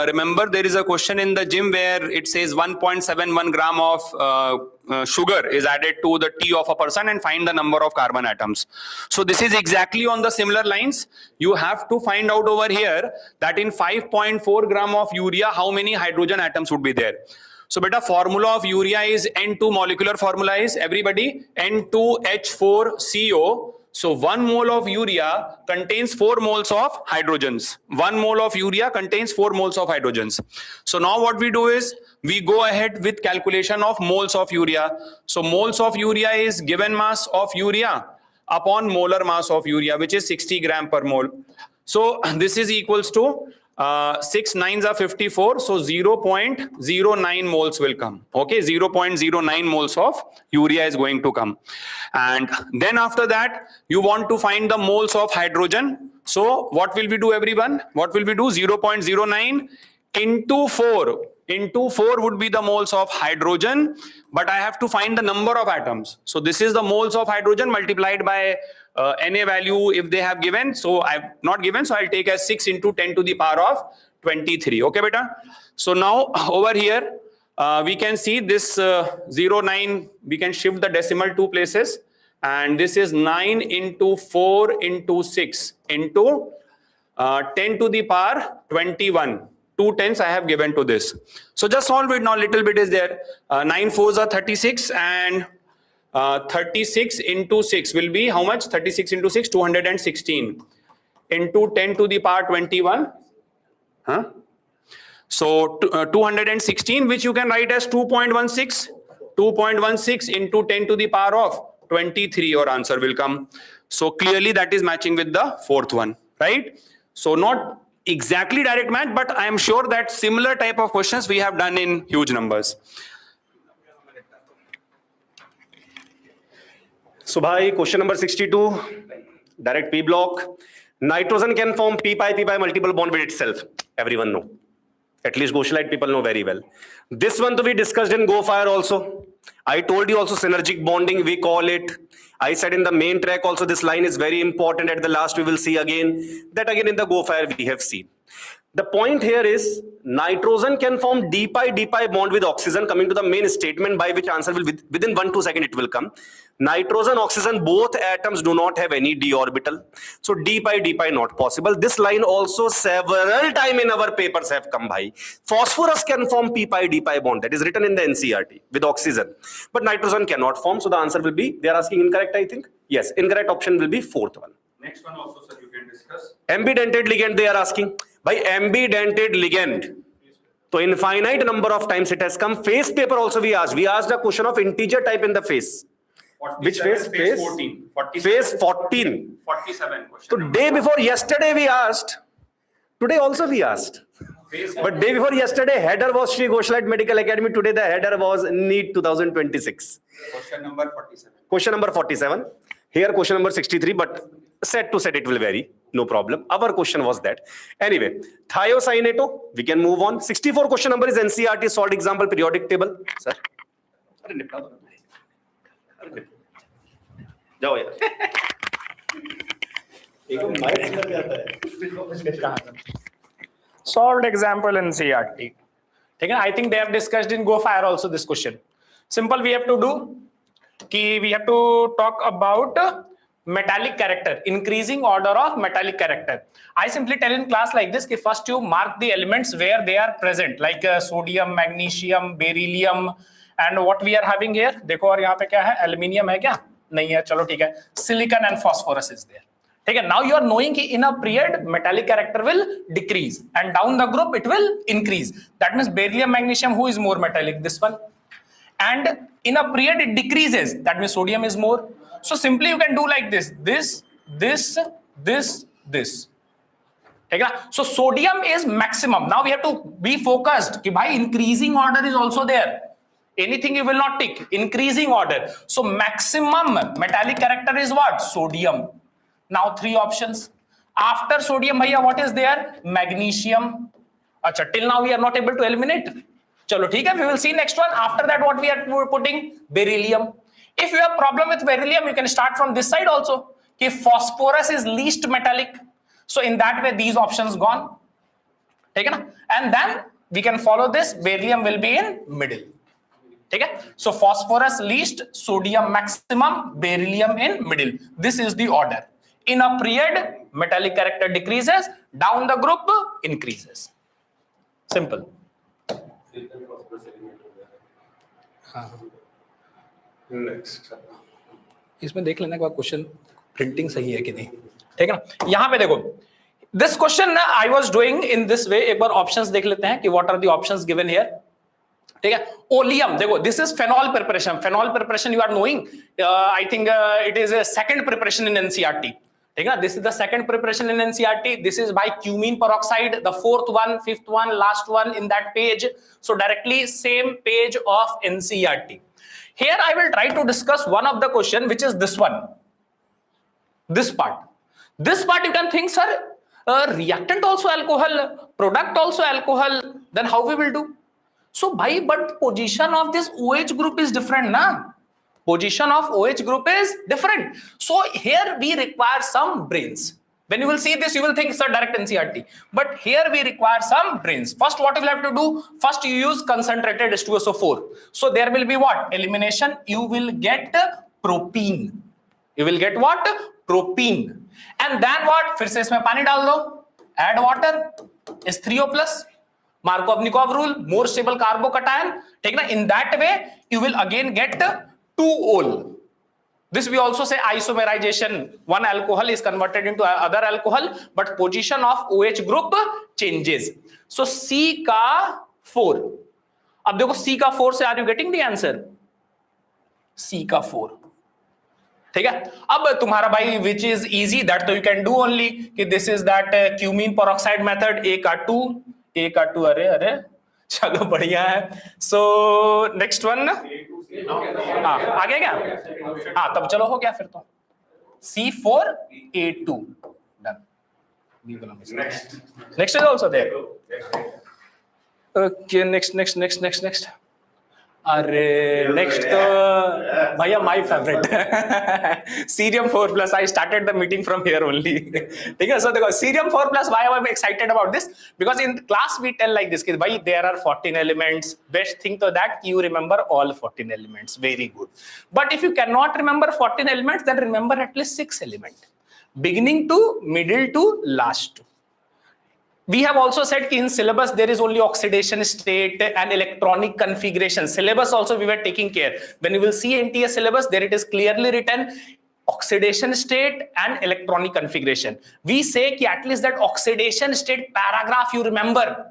remember there is a question in the gym where it says 1.71 gram of sugar is added to the tea of a person and find the number of carbon atoms. So this is exactly on the similar lines. You have to find out over here that in 5.4 gram of urea, how many hydrogen atoms would be there. So beta, formula of urea is N2, molecular formula is everybody N2H4CO. So 1 mole of urea contains 4 moles of hydrogens. 1 mole of urea contains 4 moles of hydrogens. So now what we do is we go ahead with calculation of moles of urea. So moles of urea is given mass of urea upon molar mass of urea, which is 60 gram per mole. So this is equals to 6 9s are 54, so 0.09 moles will come. Okay, 0.09 moles of urea is going to come. And then after that, you want to find the moles of hydrogen. So what will we do, everyone? What will we do? 0.09 into 4. Into 4 would be the moles of hydrogen, but I have to find the number of atoms. So this is the moles of hydrogen multiplied by Na value if they have given. So I've not given, so I'll take as 6 into 10 to the power of 23. Okay, beta? So now over here, we can see this 09, we can shift the decimal 2 places. And this is 9 into 4 into 6 into 10 to the power 21. 2 tens I have given to this. So just solve it now, little bit is there. 9 4s are 36 and 36 into 6 will be how much? 36 into 6, 216 into 10 to the power 21. Huh? So 216, which you can write as 2.16. 2.16 into 10 to the power of 23, your answer will come. So clearly that is matching with the fourth one, right? So not exactly direct match, but I am sure that similar type of questions we have done in huge numbers. So bhai, question number 62, direct P block. Nitrogen can form P pi multiple bond with itself. Everyone know. At least Goshalite people know very well. This one to be discussed in Go Fire also. I told you also synergic bonding, we call it. I said in the main track also this line is very important. At the last we will see again. That again in the GoFire we have seen. The point here is nitrogen can form d pi bond with oxygen. Coming to the main statement by which answer will within 1-2 seconds it will come. Nitrogen, oxygen, both atoms do not have any d orbital. So d pi not possible. This line also several times in our papers have come by. Phosphorus can form p pi d pi bond. That is written in the NCERT with oxygen. But nitrogen cannot form. So the answer will be, they are asking incorrect I think. Yes, incorrect option will be fourth one. Next one also, sir, you can discuss. Ambidentate ligand they are asking. By ambidentate ligand. So infinite number of times it has come. Phase paper also we asked. We asked a question of integer type in the phase. Which phase? Phase 14. 47. Phase 14. 47 question. So day before yesterday we asked. Today also we asked. But day before yesterday header was Sri Goshalite Medical Academy. Today the header was NEET 2026. Question number 47. Question number 47. Here question number 63, but set to set it will vary. No problem. Our question was that. Anyway, thiocyaneto, we can move on. 64 question number is NCERT solved example periodic table. Sir. जाओ यार. Solved example in CRT. I think they have discussed in GoFire also this question. Simple we have to do. We have to talk about metallic character, increasing order of metallic character. I simply tell in class like this, first you mark the elements where they are present, like sodium, magnesium, beryllium, and what we are having here. देखो और यहाँ पे क्या है? Aluminium है क्या? नहीं है, चलो ठीक है. Silicon and phosphorus is there. Okay, now you are knowing that in a period metallic character will decrease and down the group it will increase. That means beryllium, magnesium, who is more metallic? This one. And in a period it decreases. That means sodium is more. So simply you can do like this. This. Okay? So sodium is maximum. Now we have to be focused. By increasing order is also there. Anything you will not tick. Increasing order. So maximum metallic character is what? Sodium. Now 3 options. After sodium, bhaiya, what is there? Magnesium. Achha, till now we are not able to eliminate. Chalo, theek hai, we will see next one. After that, what we are putting? Beryllium. If you have problem with beryllium, you can start from this side also. Okay, phosphorus is least metallic. So in that way, these options gone. Okay, na? And then we can follow this. Beryllium will be in middle. Okay? So phosphorus least, sodium maximum, beryllium in middle. This is the order. In a period, metallic character decreases, down the group increases. Simple. Next. इसमें देख लेना question printing सही है कि नहीं. ठीक है ना? यहाँ पे देखो. This question I was doing in this way. एक बार options देख लेते हैं कि what are the options given here. ठीक है? Oleum. देखो, this is phenol preparation. Phenol preparation you are knowing. I think it is a second preparation in NCERT. This is the second preparation in NCERT. This is by cumene peroxide, the 4th one, 5th one, last one in that page. So directly same page of NCERT. Here I will try to discuss one of the question, which is this one. This part. This part you can think, sir, reactant also alcohol, product also alcohol, then how we will do? So but position of this OH group is different, na? Position of OH group is different. So here we require some brains. When you will see this, you will think, sir, direct NCERT. But here we require some brains. First, what you will have to do? First, you use concentrated H2SO4. So there will be what? Elimination. You will get propene. You will get what? Propene. And then what? फिर से इसमें पानी डाल दो. Add water. H3O+. Markov-Nikov rule. More stable carbocation. ठीक ना? In that way, you will again get 2-ol. This we also say isomerization. One alcohol is converted into other alcohol, but position of OH group changes. So C का 4. अब देखो C का 4 से are you getting the answer? C का 4. ठीक है? अब तुम्हारा भाई which is easy that you can do only कि this is that cumene peroxide method. A का 2 अरे चलो बढ़िया है. So next one ना? हाँ आ गया क्या? हाँ तब चलो हो गया फिर तो. C4A2 done. Next is also there. Okay, next. Next, bhaiya, my favorite. Cerium 4 plus. I started the meeting from here only. Okay, so Cerium 4 plus, why am I excited about this? Because in class we tell like this, bhai, there are 14 elements. Best thing to that, you remember all 14 elements. Very good. But if you cannot remember 14 elements, then remember at least 6 elements. Beginning to, middle to, last to. We have also said in syllabus there is only oxidation state and electronic configuration. Syllabus also we were taking care. When you will see NTA syllabus, there it is clearly written oxidation state and electronic configuration. We say ki at least that oxidation state paragraph you remember.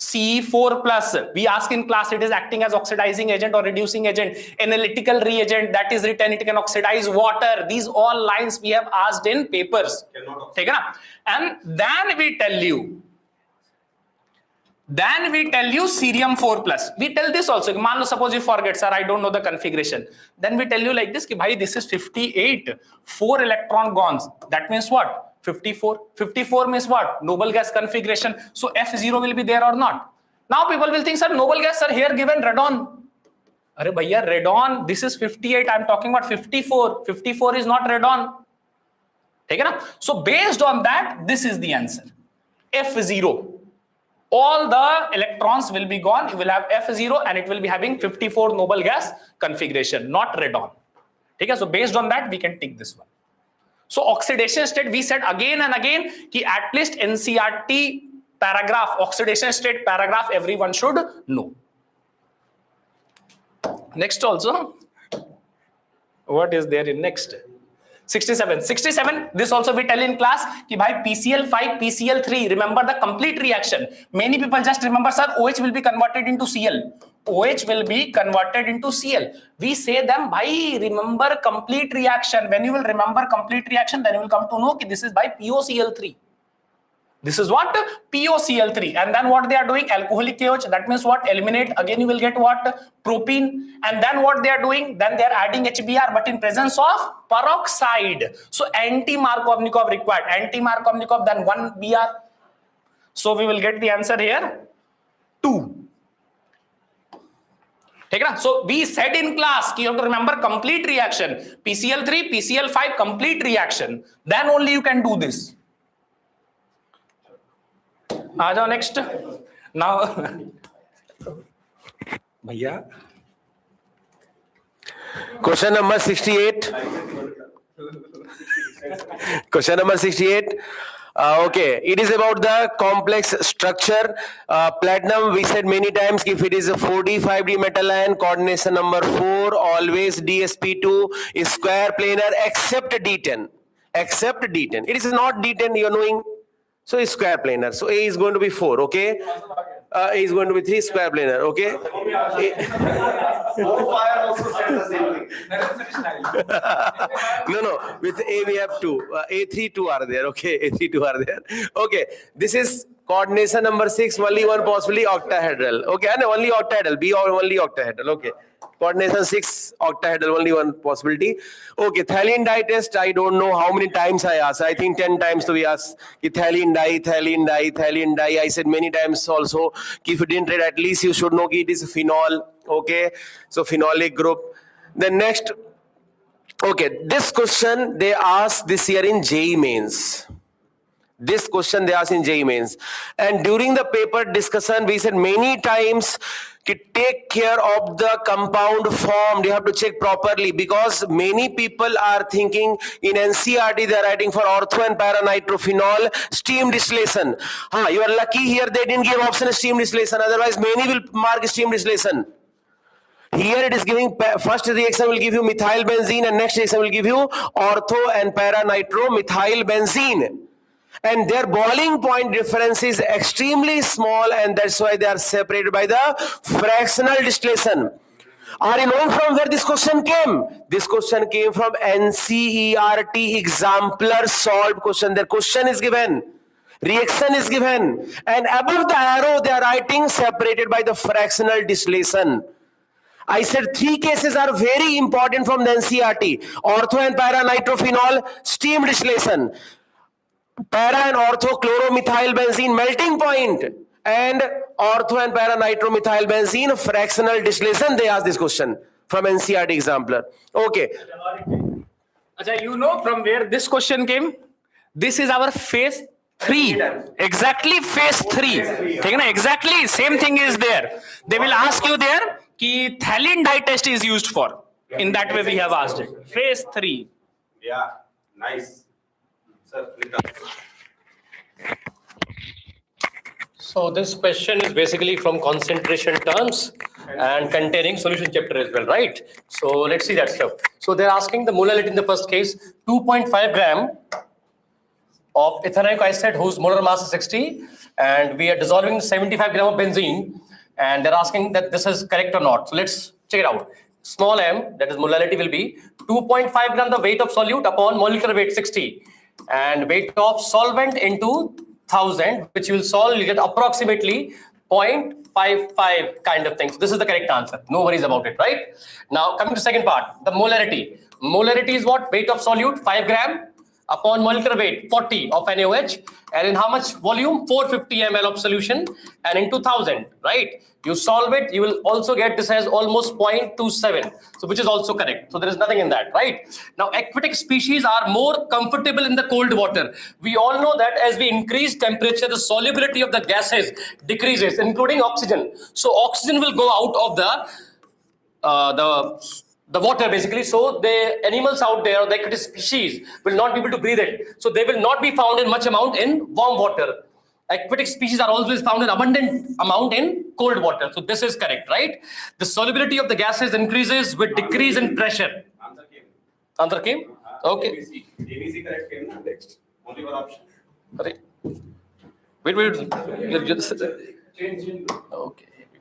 Ce4 plus, we ask in class, it is acting as oxidizing agent or reducing agent. Analytical reagent, that is written, it can oxidize water. These all lines we have asked in papers. Okay, and then we tell you cerium 4 plus. We tell this also. Suppose you forget, sir, I don't know the configuration. Then we tell you like this, ki, bhai, this is 58, 4 electron gons. That means what? 54. 54 means what? Noble gas configuration. So F0 will be there or not? Now people will think, sir, noble gas, sir, here given radon. Arey bhaiya, radon, this is 58. I'm talking about 54. 54 is not radon. Okay, na? So based on that, this is the answer. F0. All the electrons will be gone. You will have F0 and it will be having 54 noble gas configuration, not radon. Okay, so based on that, we can take this one. So oxidation state, we said again and again, ki at least NCERT paragraph, oxidation state paragraph, everyone should know. Next also, what is there in next? 67. 67, this also we tell in class, ki bhai PCl5, PCl3, remember the complete reaction. Many people just remember, sir, OH will be converted into Cl. OH will be converted into Cl. We say them, bhai, remember complete reaction. When you will remember complete reaction, then you will come to know ki this is by POCl3. This is what? POCl3. And then what they are doing? Alcoholic KOH. That means what? Eliminate. Again, you will get what? Propene. And then what they are doing? Then they are adding HBr, but in presence of peroxide. So anti-Markovnikov required. Anti-Markovnikov, then 1 Br. So we will get the answer here. 2. So we said in class, you have to remember complete reaction. PCl3, PCl5, complete reaction. Then only you can do this. Next. Now, Bhaiya. Question number 68. Question number 68. Okay, it is about the complex structure. Platinum, we said many times, if it is a 4D, 5D metal ion, coordination number 4, always DSP2 is square planar except D10. Except D10. It is not D10, you are knowing. So it's square planar. So A is going to be 4, okay? A is going to be 3 square planar, okay? Fire also said the same thing. No, with A we have 2. A3, 2 are there, okay? A3, 2 are there. Okay, this is coordination number 6, only one possibly octahedral. Okay, and only octahedral, B or only octahedral, okay. Coordination 6, octahedral, only one possibility. Okay, thallium dye test, I don't know how many times I asked. I think 10 times to be asked. Thallium dye, thallium dye, thallium dye. I said many times also, if you didn't read, at least you should know it is phenol. Okay, so phenolic group. Then next, okay, this question they asked this year in JEE mains. This question they asked in JEE mains. And during the paper discussion, we said many times, take care of the compound form. You have to check properly because many people are thinking in NCERT they are writing for ortho and para-nitrophenol steam distillation. You are lucky here they didn't give option steam distillation. Otherwise, many will mark steam distillation. Here it is giving first reaction will give you methyl benzene and next reaction will give you ortho and para-nitro-methyl benzene. And their boiling point difference is extremely small and that's why they are separated by the fractional distillation. Are you knowing from where this question came? This question came from NCERT exemplar solved question. Their question is given. Reaction is given. And above the arrow they are writing separated by the fractional distillation. I said 3 cases are very important from the NCERT. Ortho and para-nitrophenol steam distillation. Para and ortho chloromethyl benzene melting point and ortho and para nitromethylbenzene fractional distillation. They asked this question from NCERT examiner. Okay. Acha, you know from where this question came? This is our phase 3. Exactly phase 3. Okay, na? Exactly same thing is there. They will ask you there ki phthalate dye test is used for. In that way we have asked it. Phase 3. Yeah, nice. Sir, So this question is basically from concentration terms and containing solution chapter as well, right? So let's see that stuff. So they're asking the molality in the first case, 2.5 gram of ethanoic acid whose molar mass is 60, and we are dissolving 75 gram of benzene, and they're asking that this is correct or not. So let's check it out. Small m, that is molality, will be 2.5 gram the weight of solute upon molecular weight 60, and weight of solvent into 1000, which you will solve, you get approximately 0.55 kind of things. This is the correct answer. No worries about it, right? Now coming to second part, the molarity. Molarity is what? Weight of solute 5 gram upon molecular weight 40 of NaOH, and in how much volume? 450 ml of solution, and into 1000, right? You solve it, you will also get this as almost 0.27, so which is also correct. So there is nothing in that, right? Now aquatic species are more comfortable in the cold water. We all know that as we increase temperature, the solubility of the gases decreases, including oxygen. So oxygen will go out of the water basically, so the animals out there, the aquatic species, will not be able to breathe it. So they will not be found in much amount in warm water. Aquatic species are always found in abundant amount in cold water. So this is correct, right? The solubility of the gases increases with decrease in pressure. Answer came? Okay. ABC correct came next. Only one option. Correct. Wait. Okay. Here we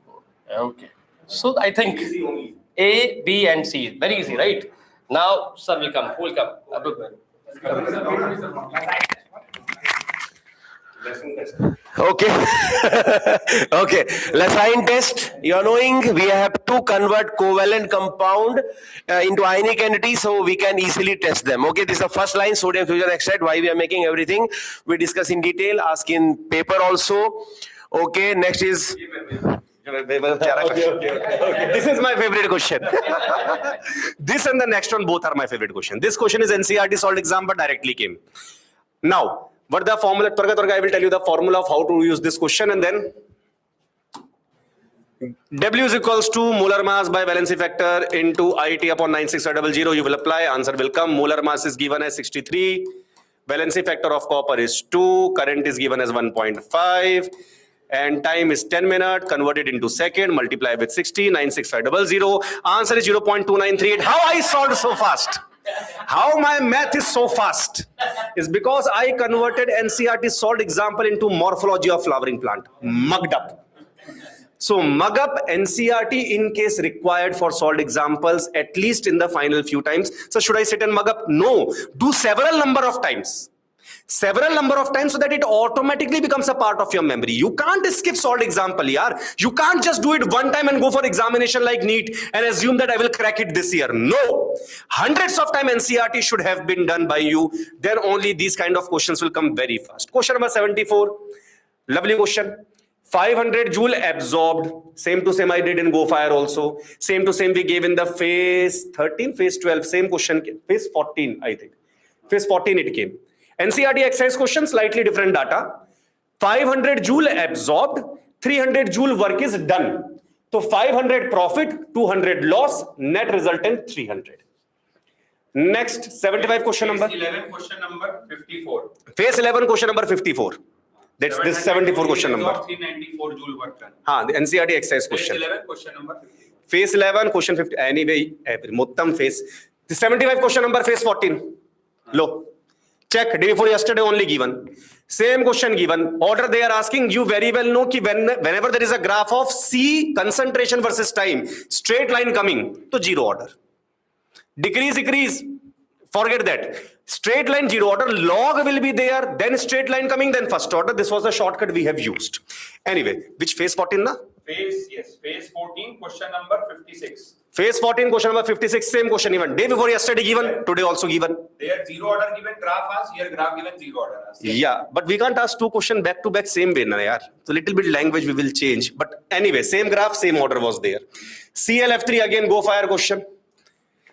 go. Okay. So I think ABC only. A, B, and C. Very easy, right? Now, sir will come. Who will come? Okay. Okay. Lassine test. You are knowing we have to convert covalent compound into ionic entity, so we can easily test them. Okay. This is the first line, sodium fusion extract. Why we are making everything. We discuss in detail. Ask in paper also. Okay. Next is. Okay. This is my favorite question. This and the next one both are my favorite question. This question is NCERT solved exam, but directly came. Now, what the formula? I will tell you the formula of how to use this question, and then W is equals to molar mass by valency factor into IT upon 96500. You will apply. Answer will come. Molar mass is given as 63. Valency factor of copper is 2. Current is given as 1.5. And time is 10 minutes, converted into second, multiply with 60, 96500. Answer is 0.2938. How I solved so fast? How my math is so fast? Is because I converted NCERT solved example into morphology of flowering plant. Mugged up. So mug up NCERT in case required for solved examples, at least in the final few times. So should I sit and mug up? No. Do several number of times. Several number of times so that it automatically becomes a part of your memory. You can't skip solved example, yaar. You can't just do it one time and go for examination like NEET and assume that I will crack it this year. No. Hundreds of times NCERT should have been done by you. Then only these kind of questions will come very fast. Question number 74. Lovely question. 500 joule absorbed. Same to same I did in GoFire also. Same to same we gave in the phase 13, phase 12. Same question. Phase 14, I think. Phase 14 it came. NCERT exercise question, slightly different data. 500 joule absorbed, 300 joule work is done. So 500 profit, 200 loss, net resultant 300. Next, 75 question number. Phase 11 question number 54. Phase 11 question number 54. That's this 74 question number. 394 joule work done. The NCERT exercise question. Phase 11 question number 54. Phase 11 question 50. Anyway, Muttam phase. The 75 question number phase 14. Low. Check, day before yesterday only given. Same question given. Order they are asking, you very well know ki whenever there is a graph of C concentration versus time, straight line coming, to zero order. Decrease, forget that. Straight line, zero order, log will be there, then straight line coming, then first order. This was the shortcut we have used. Anyway, which phase 14 na? Phase 14, question number 56. Phase 14, question number 56, same question even. Day before yesterday given, today also given. There zero order given graph asked, here graph given zero order asked. Yeah, but we can't ask two questions back to back same way, na yaar. So little bit language we will change. But anyway, same graph, same order was there. CLF3 again, go fire question.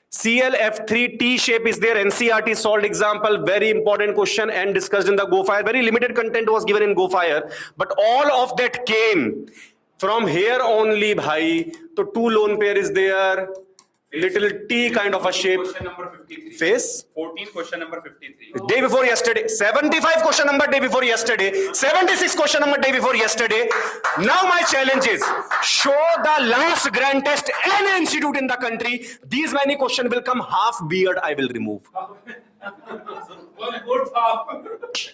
CLF3 T shape is there. NCRT solved example, very important question and discussed in the Go Fire. Very limited content was given in Go Fire, but all of that came from here only, bhai. So two lone pair is there. Little T kind of a shape. Question number 53. Face. 14, question number 53. Day before yesterday. 75 question number day before yesterday. 76 question number day before yesterday. Now my challenge is, show the last grand test any institute in the country. These many questions will come, half beard I will remove.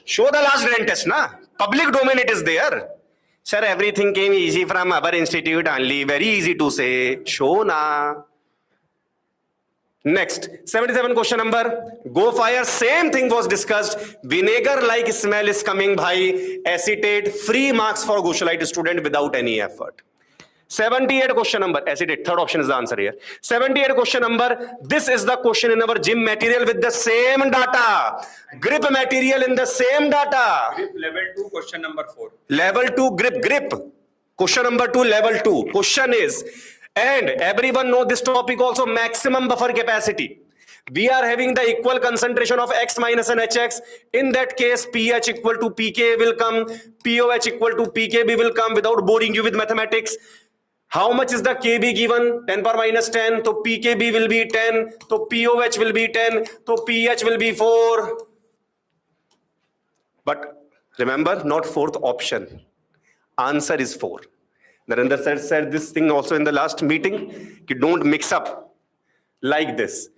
Show the last grand test, na? Public domain it is there. Sir, everything came easy from our institute only. Very easy to say. Show na. Next, 77 question number. Go fire, same thing was discussed. Vinegar like smell is coming, bhai. Acetate, free marks for Goshalite student without any effort. 78 question number, acetate, third option is the answer here. 78 question number, this is the question in our gym material with the same data. Grip material in the same data. Grip level 2, question number 4. Level 2 grip. Question number 2, level 2. Question is, and everyone know this topic also, maximum buffer capacity. We are having the equal concentration of X minus and HX. In that case, pH equal to pK will come. POH equal to pKb will come without boring you with mathematics. How much is the Kb given? 10 power minus 10. So pKb will be 10. So POH will be 10. So pH will be 4. But remember, not fourth option. Answer is 4. Narendra sir said this thing also in the last meeting. You don't mix up like this.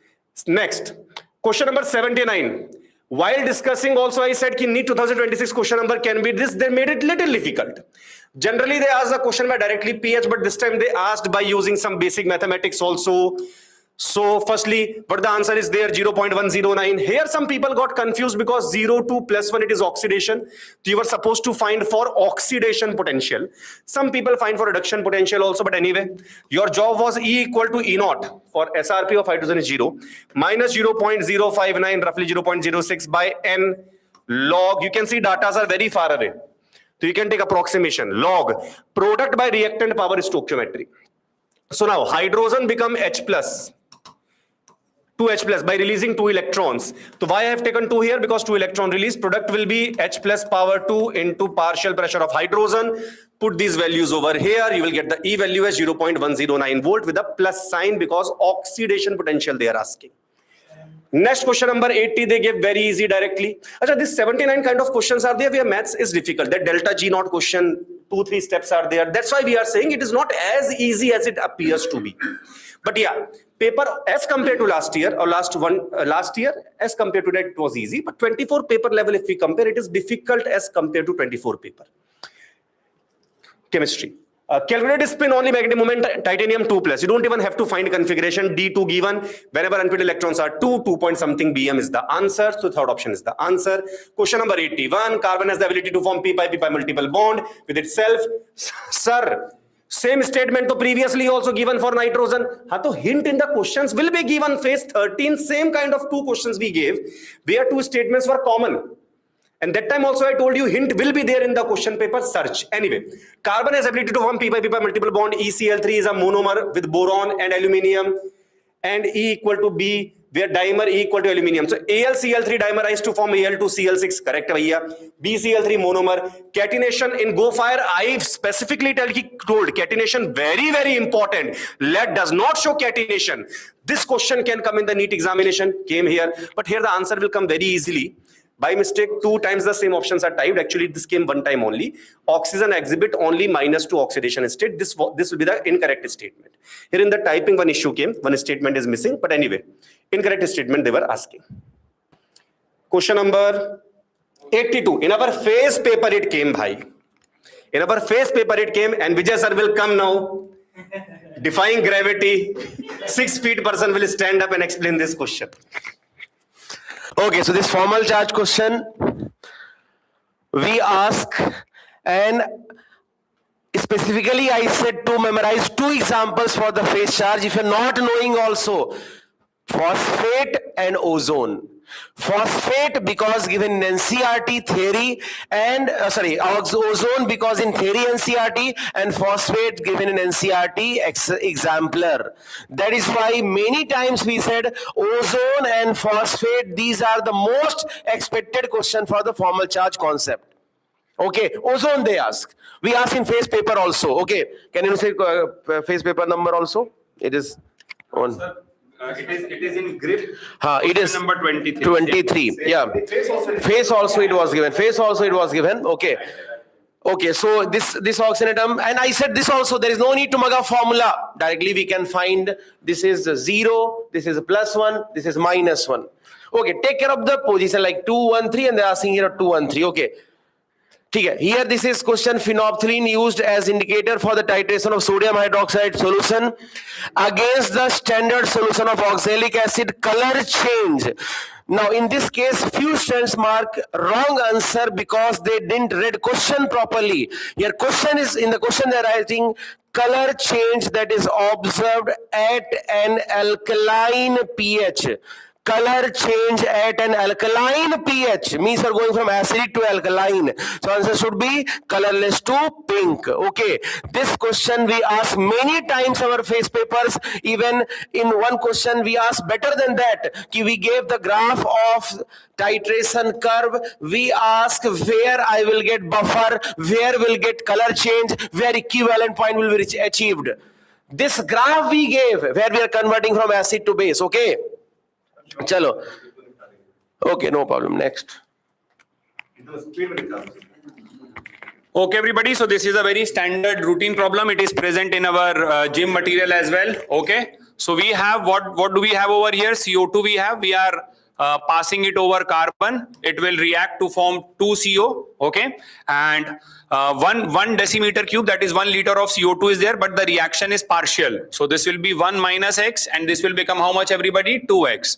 Next, question number 79. While discussing also, I said ki NEET 2026 question number can be this. They made it little difficult. Generally, they ask the question by directly pH, but this time they asked by using some basic mathematics also. So firstly, but the answer is there, 0.109. Here some people got confused because 0 to plus 1 it is oxidation. So you were supposed to find for oxidation potential. Some people find for reduction potential also, but anyway, your job was E equal to E naught for SRP of hydrogen is 0, minus 0.059, roughly 0.06 by N log. You can see datas are very far away. So you can take approximation. Log, product by reactant power stoichiometry. So now hydrogen become H plus. 2H plus by releasing 2 electrons. So why I have taken 2 here? Because 2 electron release, product will be H plus power 2 into partial pressure of hydrogen. Put these values over here, you will get the E value as 0.109 volt with a plus sign because oxidation potential they are asking. Next question number 80, they gave very easy directly. Achha, this 79 kind of questions are there where maths is difficult. That delta G naught question, 2-3 steps are there. That's why we are saying it is not as easy as it appears to be. But yeah, paper as compared to last year or last year as compared to that it was easy. But 24 paper level, if we compare, it is difficult as compared to 24 paper. Chemistry. Calculated spin only magnetic moment titanium 2 plus. You don't even have to find configuration D2 given. Wherever unfilled electrons are 2 point something bm is the answer. So third option is the answer. Question number 81. Carbon has the ability to form p pi multiple bond with itself. Sir, same statement to previously also given for nitrogen. To hint in the questions will be given. Phase 13, same kind of 2 questions we gave where 2 statements were common. And that time also I told you hint will be there in the question paper, search. Anyway, carbon has ability to form p pi multiple bond. ECl3 is a monomer with boron and aluminium, and E equal to B where dimer E equal to aluminium. So AlCl3 dimerized to form Al2Cl6, correct bhaiya. BCl3 monomer. Catenation in Go Fire, I specifically told catenation very important. Lead does not show catenation. This question can come in the NEET examination, came here, but here the answer will come very easily. By mistake, 2 times the same options are typed. Actually, this came 1 time only. Oxygen exhibit only -2 oxidation state. This will be the incorrect statement. Here in the typing, 1 issue came. 1 statement is missing. But anyway, incorrect statement they were asking. Question number 82. In our phase paper it came, bhai. In our phase paper it came, and Vijay sir will come now. Defying gravity. 6 feet person will stand up and explain this question. Okay, so this formal charge question, we ask an Specifically, I said to memorize 2 examples for the phase charge. If you're not knowing also, phosphate and ozone. Phosphate because given in NCERT theory and ozone because in theory NCERT, and phosphate given in NCERT exemplar. That is why many times we said ozone and phosphate, these are the most expected question for the formal charge concept. Okay, ozone they ask. We ask in phase paper also. Okay, can you say phase paper number also? It is on. It is in grip. It is number 23. 23. Yeah. Phase also it was given. Phase also it was given. Okay. Okay, so this oxynatum, and I said this also, there is no need to mug a formula. Directly we can find this is 0, this is +1, this is -1. Okay, take care of the position like 2, 1, 3, and they are asking here 2, 1, 3. Okay. Here this is question, phenolphthalein used as indicator for the titration of sodium hydroxide solution against the standard solution of oxalic acid, color change. Now in this case few students mark wrong answer because they didn't read question properly. Here question is, in the question they are writing color change that is observed at an alkaline pH. Color change at an alkaline pH means you're going from acidic to alkaline. So answer should be colorless to pink. Okay. This question we ask many times our phase papers. Even in one question we ask better than that. We gave the graph of titration curve. We ask where I will get buffer, where will get color change, where equivalent point will be achieved. This graph we gave where we are converting from acid to base. Okay. Chalo. Okay, no problem. Next. Okay, everybody. So this is a very standard routine problem. It is present in our gym material as well. Okay. So we have what do we have over here? CO2 we have. We are passing it over carbon. It will react to form 2 CO. Okay. And one decimeter cube, that is 1 liter of CO2 is there, but the reaction is partial. So this will be 1 minus X, and this will become how much, everybody? 2X.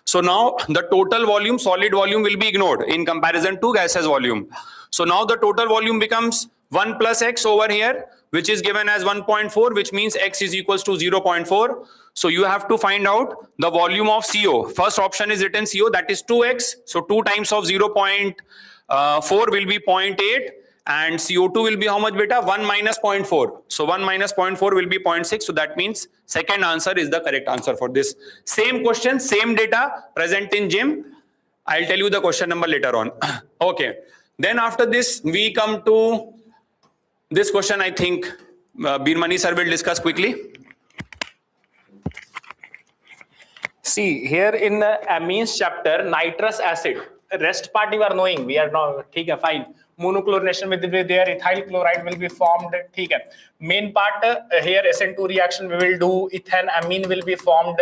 So now the total volume, solid volume, will be ignored in comparison to gaseous volume. So now the total volume becomes 1 plus X over here, which is given as 1.4, which means X is equals to 0.4. So you have to find out the volume of CO. First option is written CO, that is 2X. So 2 times of 0.4 will be 0.8. And CO2 will be how much, beta? 1 minus 0.4. So 1 minus 0.4 will be 0.6. So that means second answer is the correct answer for this. Same question, same data present in gym. I'll tell you the question number later on. Okay. Then after this, we come to this question. I think Birmani sir will discuss quickly. See, here in the amines chapter, nitrous acid, rest part you are knowing, we are now, okay, fine. Monochlorination will be there, ethyl chloride will be formed, okay. Main part here, SN2 reaction we will do, ethane amine will be formed,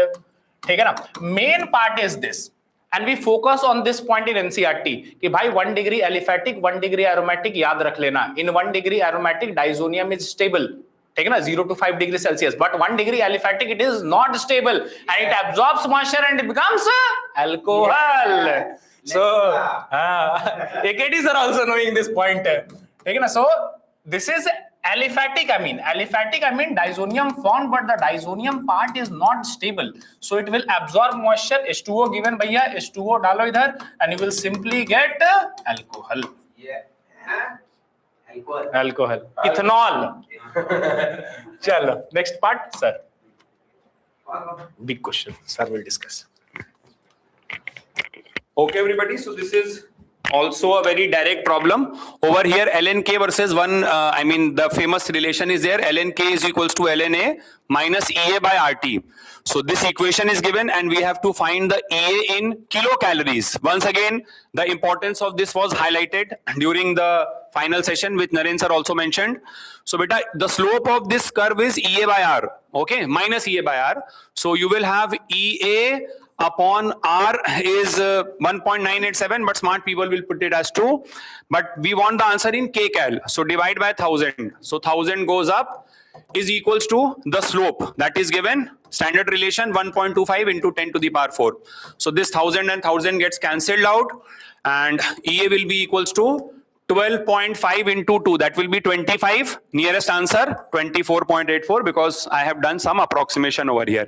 okay. Main part is this, and we focus on this point in NCERT, कि भाई 1 degree aliphatic, 1 degree aromatic याद रख लेना. In 1 degree aromatic, diazonium is stable. 0 to 5 degrees Celsius, but 1 degree aliphatic, it is not stable, and it absorbs moisture and it becomes alcohol. Yeah. So AKTs are also knowing this point. So this is aliphatic amine. Aliphatic amine, diazonium formed, but the diazonium part is not stable, so it will absorb moisture. H2O given bhaiya, H2O dalo idhar, and you will simply get alcohol. Yeah. Alcohol. Ethanol. Chalo. Next part, sir. Big question. Sir will discuss. Okay, everybody. So this is also a very direct problem. Over here, lnk versus 1, the famous relation is there. lnk is equals to lna minus EA by RT. So this equation is given and we have to find the EA in kilocalories. Once again, the importance of this was highlighted during the final session, which Naren sir also mentioned. So beta, the slope of this curve is EA by R, okay, minus EA by R. So you will have EA upon R is 1.987, but smart people will put it as 2. But we want the answer in kcal. So divide by 1000. So 1000 goes up is equals to the slope that is given. Standard relation 1.25 into 10 to the power 4. So this 1000 and 1000 gets cancelled out, and EA will be equals to 12.5 into 2, that will be 25. Nearest answer 24.84, because I have done some approximation over here.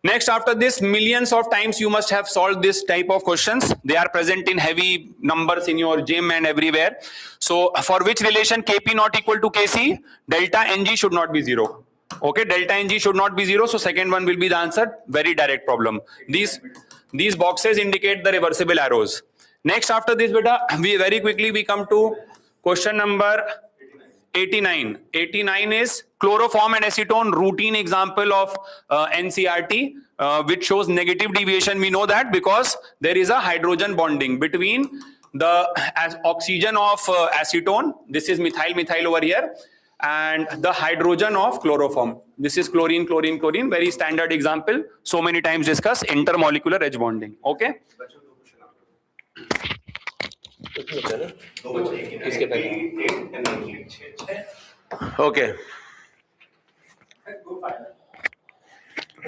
Next, after this, millions of times you must have solved this type of questions. They are present in heavy numbers in your gym and everywhere. So for which relation Kp not equal to Kc, delta Ng should not be 0. Okay, delta Ng should not be 0. So second one will be the answer. Very direct problem. These boxes indicate the reversible arrows. Next, after this, beta, we come to question number 89. 89 is chloroform and acetone, routine example of NCRT, which shows negative deviation. We know that because there is a hydrogen bonding between the oxygen of acetone, this is methyl over here, and the hydrogen of chloroform. This is chlorine, very standard example, so many times discussed, intermolecular edge bonding. Okay. Okay.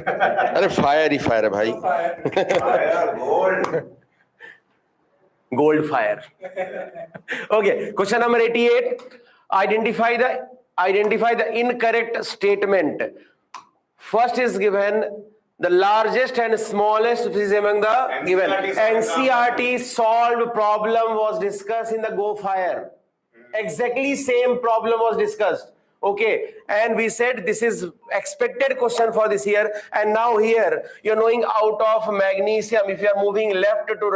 अरे fire ही fire है भाई. Gold fire. Okay, question number 88. Identify the incorrect statement. First is given the largest and smallest species among the given. NCRT solved problem was discussed in the Go Fire. Exactly same problem was discussed. Okay, and we said this is expected question for this year, and now here you're knowing out of magnesium, if you are moving left to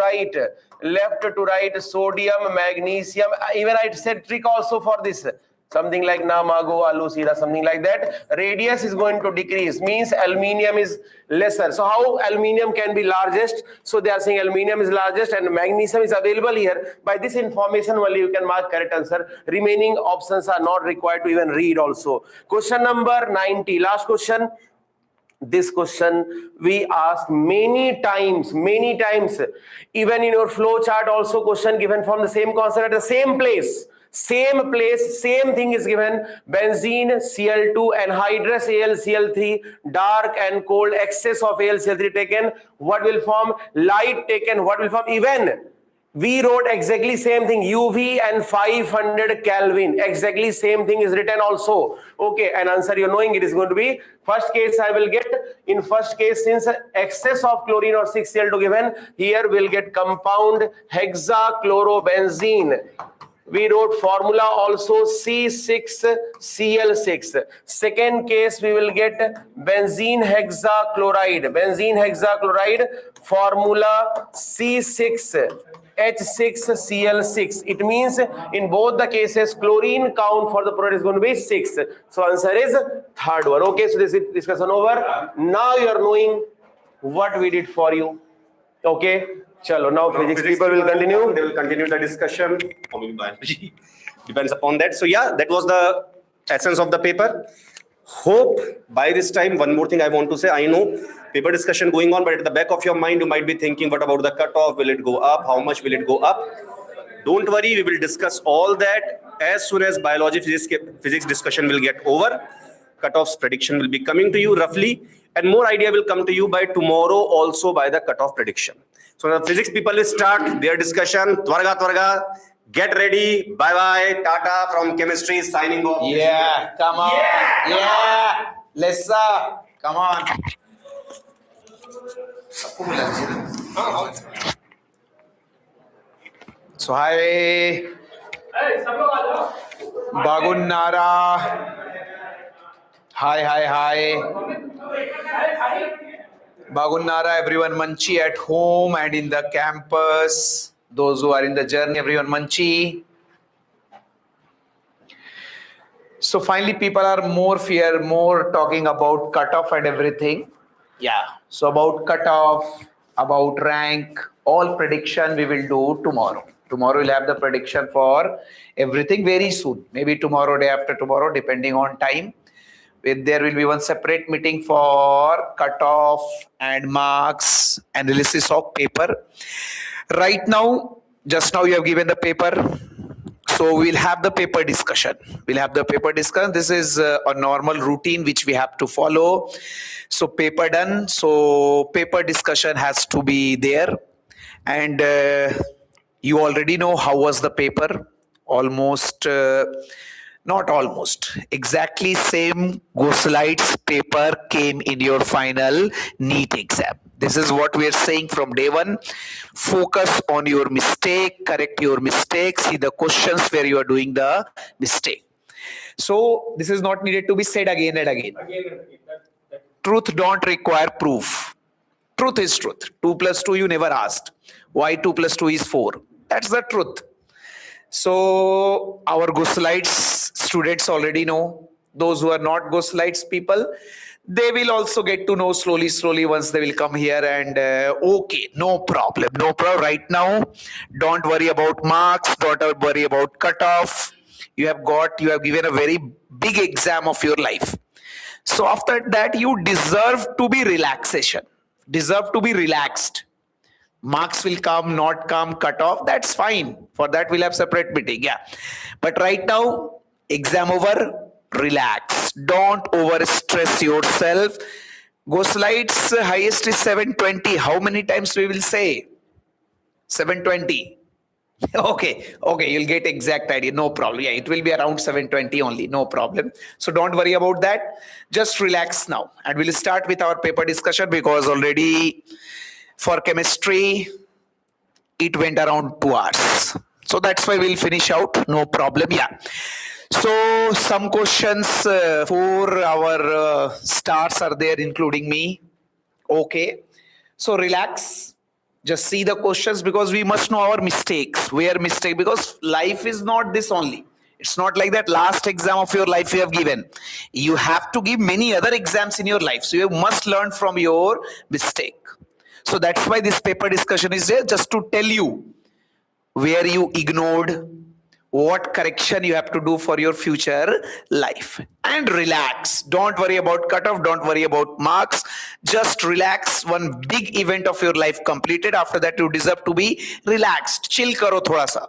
right, sodium, magnesium, even I said trick also for this, something like Namago, Alusira, something like that. Radius is going to decrease, means aluminium is lesser. So how aluminium can be largest? So they are saying aluminium is largest and magnesium is available here. By this information only you can mark correct answer. Remaining options are not required to even read also. Question number 90, last question. This question we ask many times, even in your flow chart also question given from the same concept at the same place, same thing is given. Benzene Cl2 anhydrous AlCl3, dark and cold excess of AlCl3 taken, what will form? Light taken, what will form? Even we wrote exactly same thing, UV and 500 Kelvin, exactly same thing is written also. Okay, and answer you're knowing it is going to be first case. I will get in first case, since excess of chlorine or 6Cl2 given, here we'll get compound hexachlorobenzene. We wrote formula also C6Cl6. Second case we will get benzene hexachloride, formula C6H6Cl6. It means in both the cases chlorine count for the product is going to be 6. So answer is third one. Okay, so this is discussion over. Now you are knowing what we did for you. Okay. Chalo, now physics people will continue. They will continue the discussion. Or maybe biology. Depends upon that. So yeah, that was the essence of the paper. Hope by this time, one more thing I want to say. I know paper discussion going on, but at the back of your mind, you might be thinking, what about the cutoff? Will it go up? How much will it go up? Don't worry, we will discuss all that as soon as biology physics discussion will get over. Cutoff's prediction will be coming to you roughly, and more idea will come to you by tomorrow also by the cutoff prediction. So the physics people will start their discussion. Twarga, get ready. Bye-bye. Tata from chemistry signing off. Yeah, come on. Yeah. Lessa, come on. So hi. Bagunnara. Hi. Bagunnara, everyone Manchi at home and in the campus. Those who are in the journey, everyone Manchi. So finally, people are more talking about cutoff and everything. Yeah. So about cutoff, about rank, all prediction we will do tomorrow. Tomorrow we'll have the prediction for everything very soon. Maybe tomorrow, day after tomorrow, depending on time. There will be one separate meeting for cutoff and marks, analysis of paper. Right now, just now you have given the paper. So we'll have the paper discussion. This is a normal routine which we have to follow. So paper done. So paper discussion has to be there. And you already know how was the paper. almost, not almost, exactly same Gosalites paper came in your final NEET exam. This is what we are saying from day one. Focus on your mistake, correct your mistakes, see the questions where you are doing the mistake. So this is not needed to be said again and again. Truth don't require proof. Truth is truth. 2 plus 2 you never asked. Why 2 plus 2 is 4? That's the truth. So our Gosalites students already know. Those who are not Gosalites people, they will also get to know slowly once they will come here, and okay, no problem. Right now, don't worry about marks, don't worry about cutoff. You have given a very big exam of your life. So after that, you deserve to be relaxation, deserve to be relaxed. Marks will come, not come, cut off, that's fine. For that, we'll have separate meeting, yeah. But right now, exam over, relax. Don't overstress yourself. Gosalites highest is 720. How many times we will say? 720. Okay, you'll get exact idea, no problem. Yeah, it will be around 720 only, no problem. So don't worry about that. Just relax now. And we'll start with our paper discussion, because already for chemistry, it went around 2 hours. So that's why we'll finish out, no problem, yeah. So some questions for our stars are there, including me. Okay, so relax. Just see the questions, because we must know our mistakes, where mistake, because life is not this only. It's not like that last exam of your life you have given. You have to give many other exams in your life. So you must learn from your mistake. So that's why this paper discussion is there, just to tell you where you ignored, what correction you have to do for your future life. And relax. Don't worry about cutoff. Don't worry about marks. Just relax. One big event of your life completed. After that, you deserve to be relaxed. Chill karo thoda sa.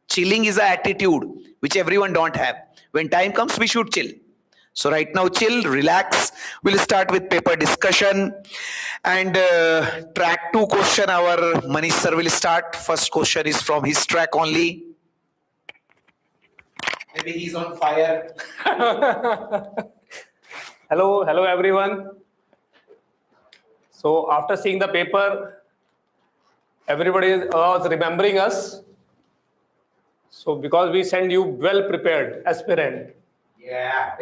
Chilling is an attitude which everyone don't have. When time comes, we should chill. So right now, chill, relax. We'll start with paper discussion. And track 2 question, our Manish sir will start. First question is from his track only. Maybe he's on fire. Hello everyone. So after seeing the paper, everybody was remembering us. So because we send you well prepared aspirant. Yeah,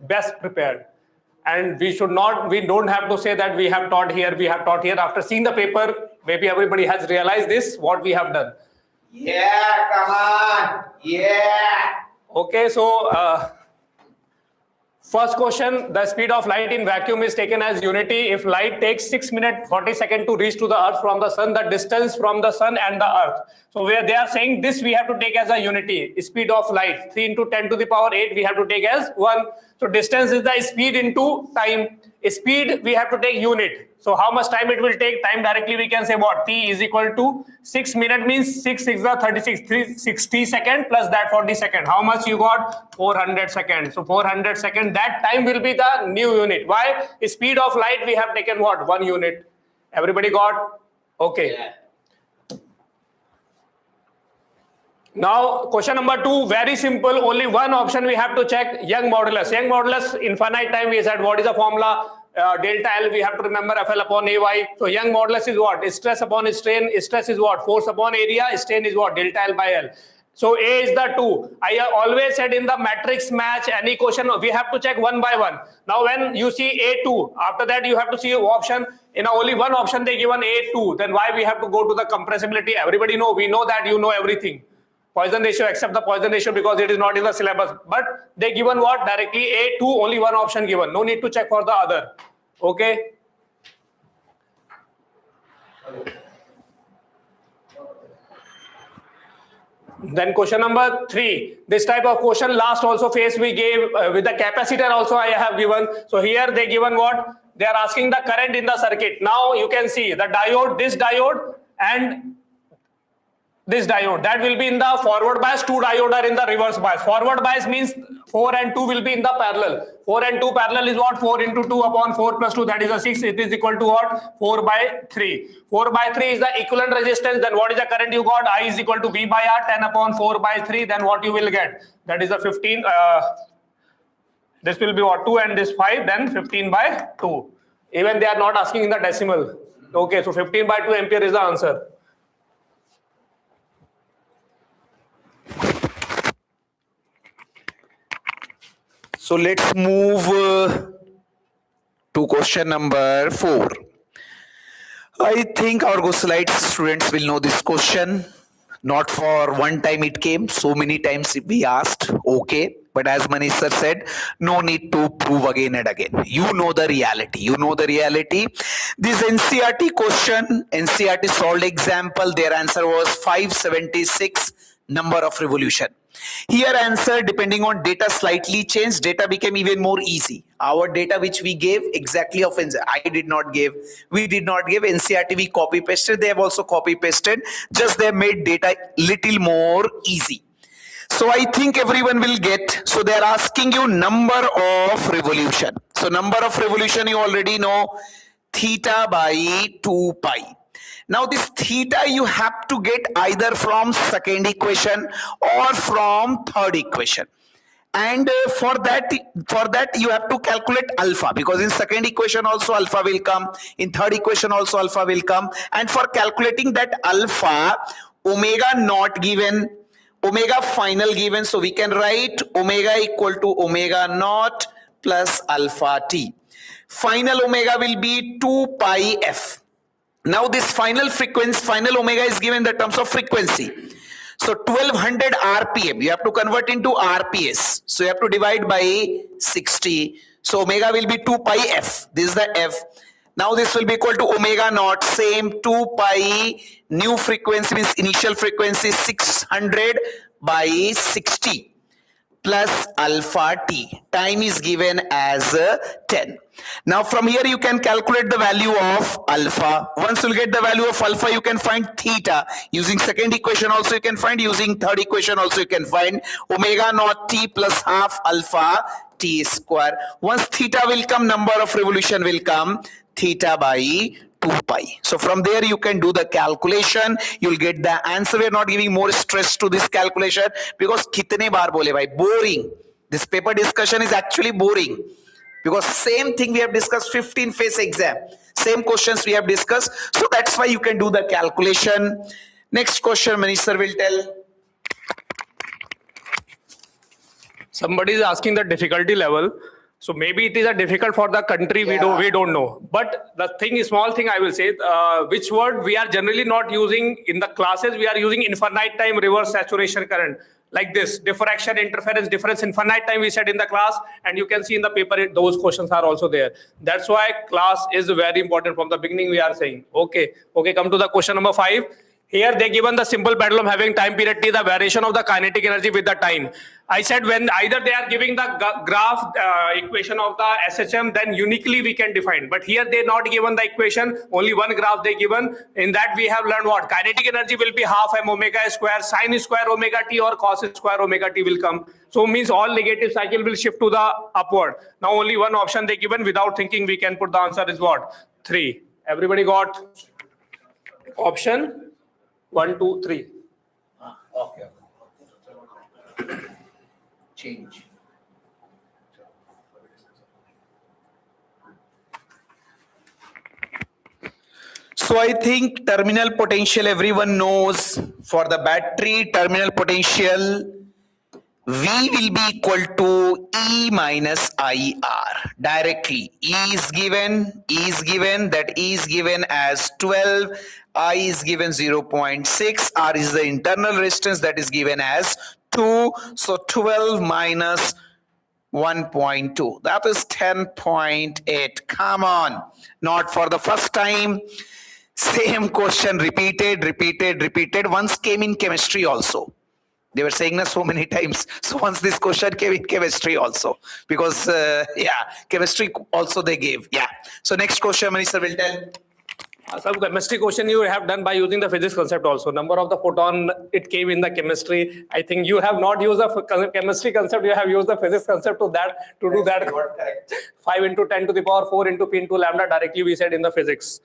Best prepared. And we don't have to say that we have taught here. After seeing the paper, maybe everybody has realized this, what we have done. Yeah, come on. Yeah. Okay, so first question, the speed of light in vacuum is taken as unity. If light takes 6 minutes 40 seconds to reach to the earth from the sun, the distance from the sun and the earth. So where they are saying this, we have to take as a unity. Speed of light, 3 into 10 to the power 8, we have to take as 1. So distance is the speed into time. Speed, we have to take unit. So how much time it will take? Time directly we can say what? T is equal to 6 minutes means 6 6 are 36, 360 seconds plus that 40 seconds. How much you got? 400 seconds. So 400 seconds, that time will be the new unit. Why? Speed of light, we have taken what? 1 unit. Everybody got? Okay. Yeah. Now, question number 2, very simple. Only one option we have to check, Young modulus. Young modulus, infinite time, we said, what is the formula? Delta L, we have to remember FL upon AY. So, Young modulus is what? Stress upon strain. Stress is what? Force upon area. Strain is what? Delta L by L. So, A is the 2. I always said in the matrix match, any question, we have to check one by one. Now, when you see A2, after that, you have to see option. In only one option, they given A2. Then why we have to go to the compressibility? Everybody know, we know that you know everything. Poisson ratio, except the Poisson ratio because it is not in the syllabus. But they given what? Directly A2, only one option given. No need to check for the other. Okay. Then question number 3. This type of question last also phase we gave with the capacitor also I have given. So here they given what? They are asking the current in the circuit. Now you can see the diode, this diode and this diode. That will be in the forward bias, 2 diode are in the reverse bias. Forward bias means 4 and 2 will be in the parallel. 4 and 2 parallel is what? 4 into 2 upon 4 plus 2, that is a 6. It is equal to what? 4 by 3. 4 by 3 is the equivalent resistance. Then what is the current you got? I is equal to V by R, 10 upon 4 by 3. Then what you will get? That is a 15. This will be what? 2 and this 5. Then 15 by 2. Even they are not asking in the decimal. Okay, so 15 by 2 ampere is the answer. So let's move to question number 4. I think our Gosalites students will know this question. Not for one time it came, so many times we asked, okay. But as Manish sir said, no need to prove again and again. You know the reality. You know the reality. This NCERT question, NCERT solved example, their answer was 576 number of revolution. Here answer depending on data slightly changed, data became even more easy. Our data which we gave exactly of I did not give, we did not give, NCERT we copy pasted, they have also copy pasted, just they made data little more easy. So I think everyone will get, so they are asking you number of revolution. So number of revolution you already know, theta by 2 pi. Now this theta you have to get either from second equation or from third equation. And for that you have to calculate alpha, because in second equation also alpha will come, in third equation also alpha will come. And for calculating that alpha, omega not given, omega final given, so we can write omega equal to omega naught plus alpha t. Final omega will be 2 pi f. Now this final frequency, final omega is given in the terms of frequency. So 1200 RPM, you have to convert into RPS. So you have to divide by 60. So omega will be 2 pi f. This is the f. Now this will be equal to omega naught, same 2 pi, new frequency means initial frequency 600 by 60 plus alpha t. Time is given as 10. Now from here you can calculate the value of alpha. Once you get the value of alpha, you can find theta. Using second equation also you can find, using third equation also you can find omega naught t plus half alpha t square. Once theta will come, number of revolution will come, theta by 2 pi. So from there you can do the calculation, you'll get the answer. We are not giving more stress to this calculation because kitne baar bole bhai, boring. This paper discussion is actually boring because same thing we have discussed 15 phase exam, same questions we have discussed. So that's why you can do the calculation. Next question Manish sir will tell. Somebody is asking the difficulty level. So maybe it is a difficult for the country, we don't know. But the thing, small thing I will say, which word we are generally not using in the classes, we are using infinite time reverse saturation current. Like this, diffraction, interference, difference, infinite time we said in the class, and you can see in the paper, those questions are also there. That's why class is very important. From the beginning we are saying. Okay, come to the question number 5. Here they given the simple pendulum having time period t, the variation of the kinetic energy with the time. I said when either they are giving the graph equation of the SHM, then uniquely we can define. But here they not given the equation, only one graph they given. In that we have learned what? Kinetic energy will be half m omega square, sin square omega t or cos square omega t will come. So means all negative cycle will shift to the upward. Now only one option they given, without thinking we can put the answer is what? 3. Everybody got option 1, 2, 3. Okay. Change. So I think terminal potential everyone knows. For the battery, terminal potential V will be equal to E minus IR directly. E is given, that E is given as 12, I is given 0.6, R is the internal resistance that is given as 2. So 12 minus 1.2, that is 10.8. Come on, not for the first time. Same question repeated. Once came in chemistry also. They were saying that so many times. So once this question came in chemistry also, because chemistry also they gave. So next question Manish sir will tell. Some chemistry question you have done by using the physics concept also. Number of the photon, it came in the chemistry. I think you have not used the chemistry concept, you have used the physics concept to do that. 5 into 10 to the power 4 into p into lambda directly we said in the physics.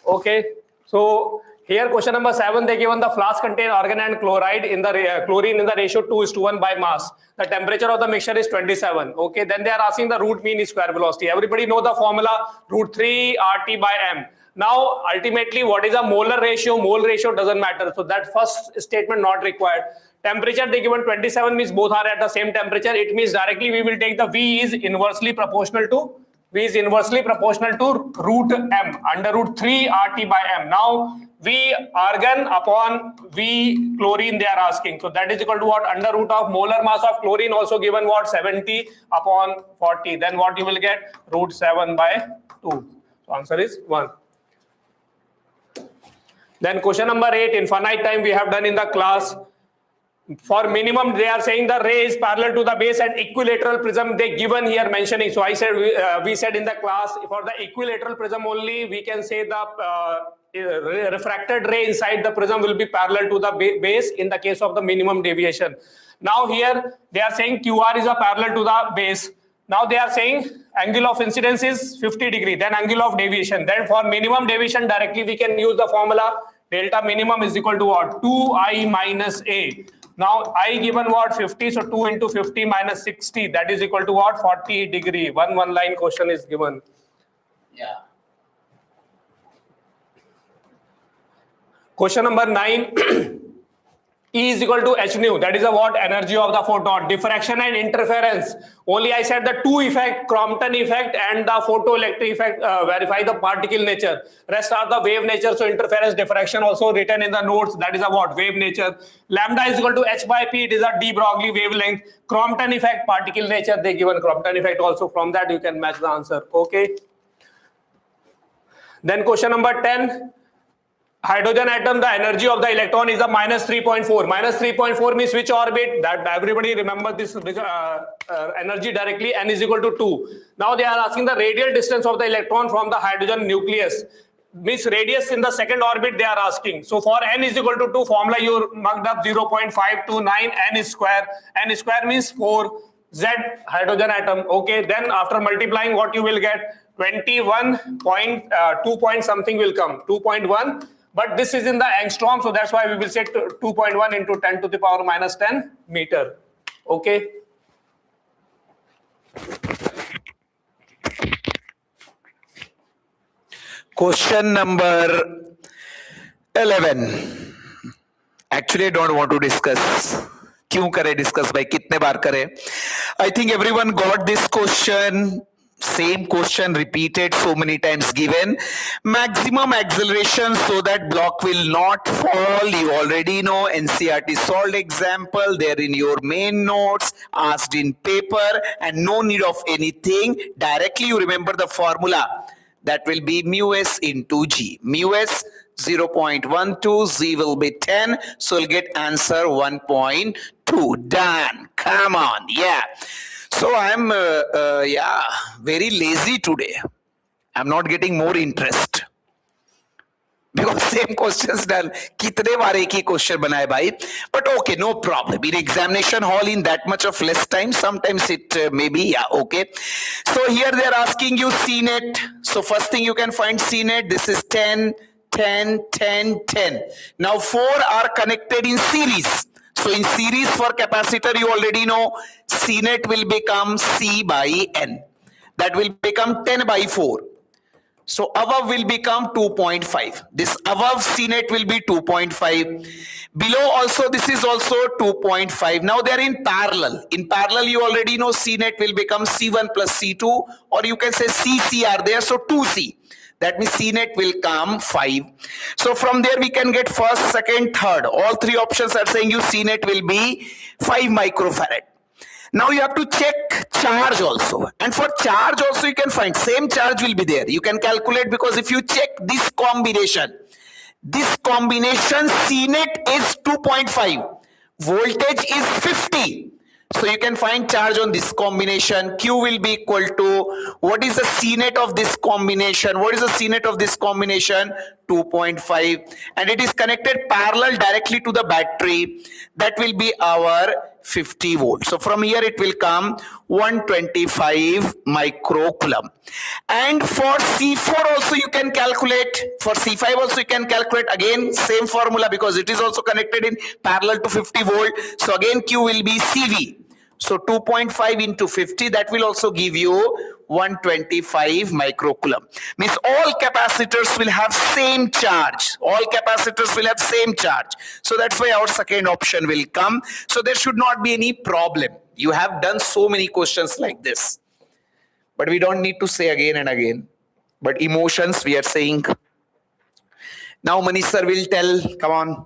Okay, so here question number 7, they given the flask contain argon and chloride in the chlorine in the ratio 2:1 by mass. The temperature of the mixture is 27. Okay, then they are asking the root mean square velocity. Everybody know the formula, √3 RT by m. Now, ultimately, what is a molar ratio? Mole ratio doesn't matter. So that first statement not required. Temperature they given 27 means both are at the same temperature. It means directly we will take the V is inversely proportional to root m under √3 RT by m. Now V argon upon V chlorine they are asking. So that is equal to what? Under root of molar mass of chlorine also given what? 70 upon 40. Then what you will get? √7 by 2. So answer is 1. Then question number 8, infinite time we have done in the class. For minimum, they are saying the ray is parallel to the base and equilateral prism they given here mentioning. So I said we said in the class for the equilateral prism only we can say the refracted ray inside the prism will be parallel to the base in the case of the minimum deviation. Now here they are saying QR is a parallel to the base. Now they are saying angle of incidence is 50 degree, then angle of deviation. Then for minimum deviation directly we can use the formula delta minimum is equal to what? 2I minus A. Now I given what? 50, so 2 into 50 minus 60, that is equal to what? 40 degree. One line question is given. Yeah. Question number 9. E is equal to h nu, that is the what? Energy of the photon. Diffraction and interference. Only I said the two effect, Crompton effect and the photoelectric effect verify the particle nature. Rest are the wave nature. So interference, diffraction also written in the notes. That is a what? Wave nature. Lambda is equal to h by p. It is a de Broglie wavelength. Crompton effect, particle nature. They given Crompton effect also. From that you can match the answer. Okay. Then question number 10. Hydrogen atom, the energy of the electron is a minus 3.4. Minus 3.4 means which orbit? That everybody remember this energy directly. N is equal to 2. Now they are asking the radial distance of the electron from the hydrogen nucleus. Means radius in the second orbit they are asking. So for n is equal to 2, formula you marked up 0.529 n square. N square means 4. Z hydrogen atom. Okay. Then after multiplying what you will get? 21.2 point something will come. 2.1. But this is in the angstrom, so that's why we will say 2.1 into 10 to the power minus 10 meter. Okay. Question number 11. Actually, I don't want to discuss. क्यों करे discuss भाई कितने बार करे? I think everyone got this question. Same question repeated so many times given. Maximum acceleration so that block will not fall. You already know NCERT solved example there in your main notes, asked in paper, and no need of anything. Directly you remember the formula. That will be mu s into g. Mu s 0.12, z will be 10, so you'll get answer 1.2. Done. Come on, yeah. So I'm very lazy today. I'm not getting more interest because same questions done. कितने बार एक ही question बनाए भाई? But okay, no problem. In examination hall, in that much of less time, sometimes it may be okay. So here they are asking you CNET. So first thing you can find CNET. This is 10, 10, 10, 10. Now 4 are connected in series. So in series for capacitor, you already know CNET will become C by N. That will become 10 by 4. So above will become 2.5. This above CNET will be 2.5. Below also, this is also 2.5. Now they are in parallel. In parallel, you already know CNET will become C1 plus C2, or you can say CC are there, so 2C. That means CNET will come 5. So from there we can get first, second, third. All three options are saying you CNET will be 5 microfarad. Now you have to check charge also. And for charge also you can find same charge will be there. You can calculate because if you check this combination CNET is 2.5. Voltage is 50. So you can find charge on this combination. Q will be equal to, what is the C net of this combination? What is the C net of this combination? 2.5. And it is connected parallel directly to the battery. That will be our 50 volts. So from here it will come 125 microcoulomb. And for C4 also you can calculate. For C5 also you can calculate. Again, same formula, because it is also connected in parallel to 50 volt. So again Q will be CV. So 2.5 into 50, that will also give you 125 microcoulomb. Means all capacitors will have same charge. All capacitors will have same charge. So that's why our second option will come. So there should not be any problem. You have done so many questions like this. But we don't need to say again and again. But emotions we are saying. Now Manish sir will tell, come on.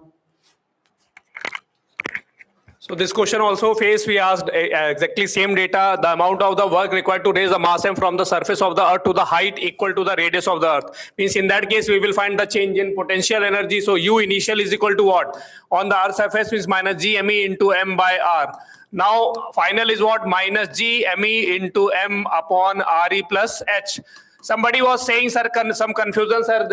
So this question also faced, we asked exactly same data, the amount of the work required to raise the mass m from the surface of the earth to the height equal to the radius of the earth. Means in that case, we will find the change in potential energy. So U initial is equal to what? On the earth surface means minus G ME into M by R. Now final is what? Minus G ME into M upon RE plus H. Somebody was saying, sir, some confusion, sir.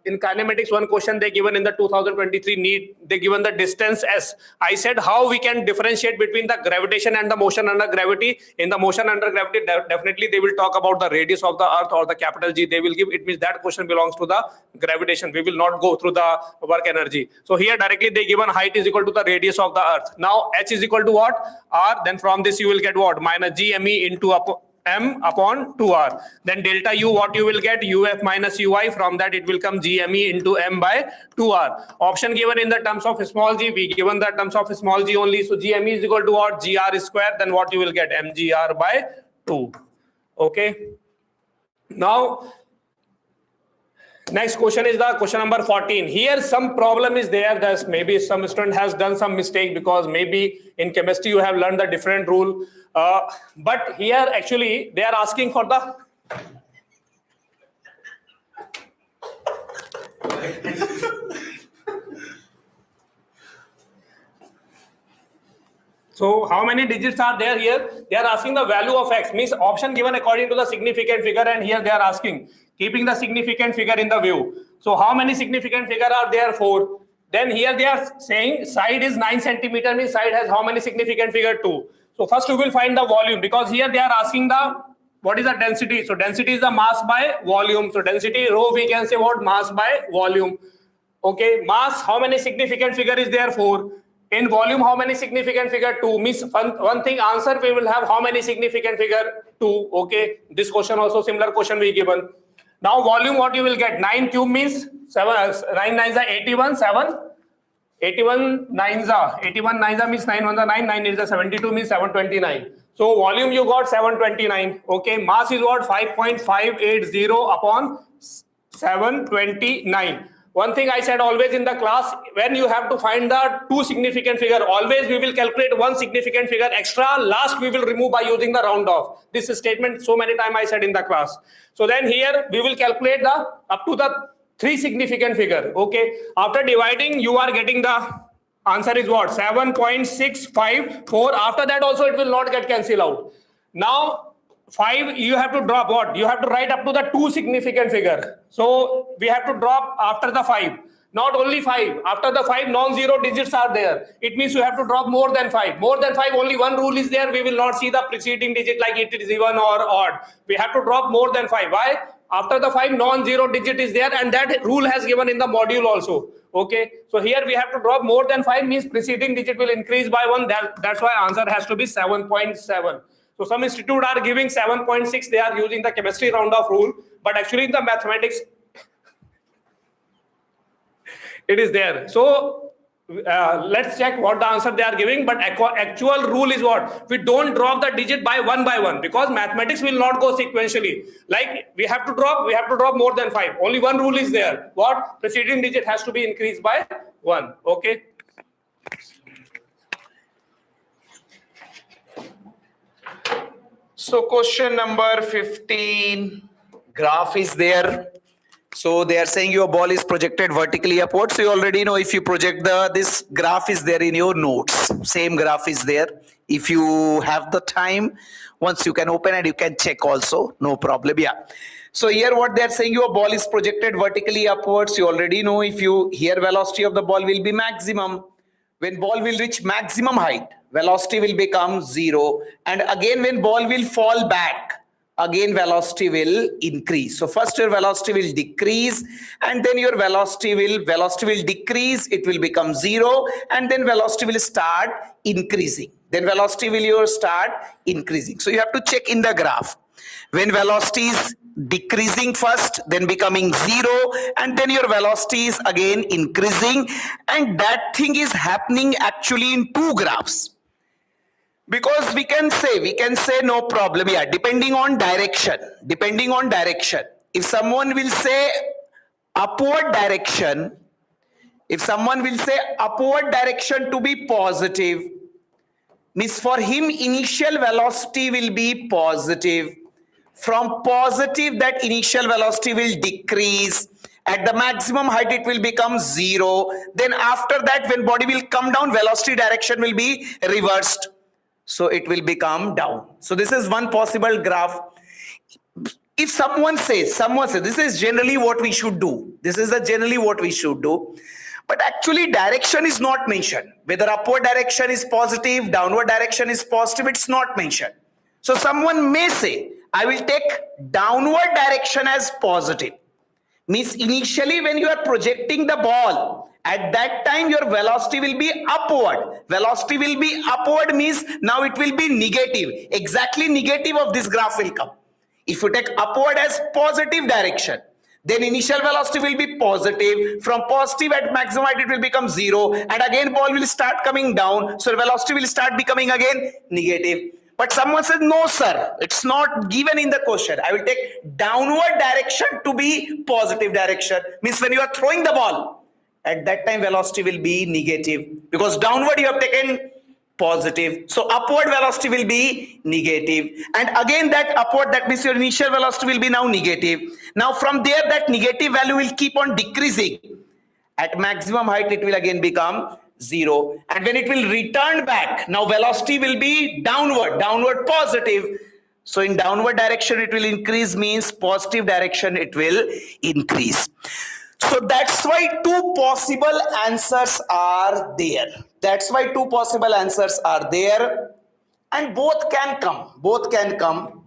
In kinematics, one question they given in the 2023 NEET, they given the distance S. I said how we can differentiate between the gravitation and the motion under gravity. In the motion under gravity, definitely they will talk about the radius of the earth or the capital G they will give. It means that question belongs to the gravitation. We will not go through the work energy. So here directly they given height is equal to the radius of the earth. Now H is equal to what? R. Then from this you will get what? Minus GME into M upon 2R. Then delta U, what you will get? UF minus UI. From that it will come GME into M by 2R. Option given in the terms of small g, we given the terms of small g only. So GME is equal to what? GR square. Then what you will get? MGR by 2. Okay. Now, next question is the question number 14. Here some problem is there, that maybe some student has done some mistake, because maybe in chemistry you have learned the different rule. But here actually they are asking for the so how many digits are there here? They are asking the value of x, means option given according to the significant figure, and here they are asking keeping the significant figure in the view. So how many significant figure are there? 4. Then here they are saying side is 9 centimeter, means side has how many significant figure? 2. So first we will find the volume, because here they are asking the what is the density. So density is the mass by volume. So density rho we can say what? Mass by volume. Okay, mass, how many significant figure is there? 4. In volume, how many significant figure? 2. Means one thing answer we will have how many significant figure? 2. Okay, this question also similar question we given. Now volume, what you will get? 9 cube means 7. 9 nines are 81. 7. 81 nines are 81 nines are means 9 ones are 9. 9 is the 72 means 729. So volume you got 729. Okay, mass is what? 5.580 upon 729. One thing I said always in the class, when you have to find the 2 significant figure, always we will calculate 1 significant figure extra. Last we will remove by using the round off. This statement so many times I said in the class. So then here we will calculate the up to the 3 significant figure. Okay. After dividing, you are getting the answer is what? 7.654. After that also it will not get cancelled out. Now 5 you have to drop what? You have to write up to the 2 significant figure. So we have to drop after the 5. Not only 5. After the 5 non-zero digits are there. It means you have to drop more than 5. More than 5, only one rule is there. We will not see the preceding digit like it is even or odd. We have to drop more than 5. Why? After the 5 non-zero digit is there, and that rule has given in the module also. Okay. So here we have to drop more than 5 means preceding digit will increase by 1. That's why answer has to be 7.7. So some institute are giving 7.6. They are using the chemistry round off rule, but actually in the mathematics it is there. So let's check what the answer they are giving. But actual rule is what? We don't drop the digit by one, because mathematics will not go sequentially. Like we have to drop more than 5. Only one rule is there. What? Preceding digit has to be increased by 1. Okay. So question number 15, graph is there. So they are saying your ball is projected vertically upwards. So you already know if you project this graph is there in your notes. Same graph is there. If you have the time, once you can open and you can check also, no problem. Yeah. So here what they are saying, your ball is projected vertically upwards. You already know if you here velocity of the ball will be maximum. When ball will reach maximum height, velocity will become 0. And again when ball will fall back, again velocity will increase. So first your velocity will decrease, and then your velocity will decrease, it will become 0, and then velocity will start increasing. Then velocity will start increasing. So you have to check in the graph. When velocity is decreasing first, then becoming 0, and then your velocity is again increasing, and that thing is happening actually in two graphs. Because we can say no problem, yeah, depending on direction. If someone will say upward direction, to be positive, means for him initial velocity will be positive. From positive, that initial velocity will decrease. At the maximum height, it will become 0. Then after that, when body will come down, velocity direction will be reversed. So it will become down. So this is one possible graph. If someone says, this is generally what we should do. But actually direction is not mentioned. Whether upward direction is positive, downward direction is positive, it's not mentioned. So someone may say, I will take downward direction as positive. Means initially when you are projecting the ball, at that time your velocity will be upward. Means now it will be negative. Exactly negative of this graph will come. If you take upward as positive direction, then initial velocity will be positive. From positive at maximum height it will become 0, and again ball will start coming down. So velocity will start becoming again negative. But someone says, no sir, it's not given in the question. I will take downward direction to be positive direction. Means when you are throwing the ball, at that time velocity will be negative. Because downward you have taken positive. So upward velocity will be negative. And again that upward, that means your initial velocity will be now negative. Now from there that negative value will keep on decreasing. At maximum height it will again become 0, and when it will return back, now velocity will be downward positive. So in downward direction it will increase, means positive direction it will increase. So that's why two possible answers are there. And both can come.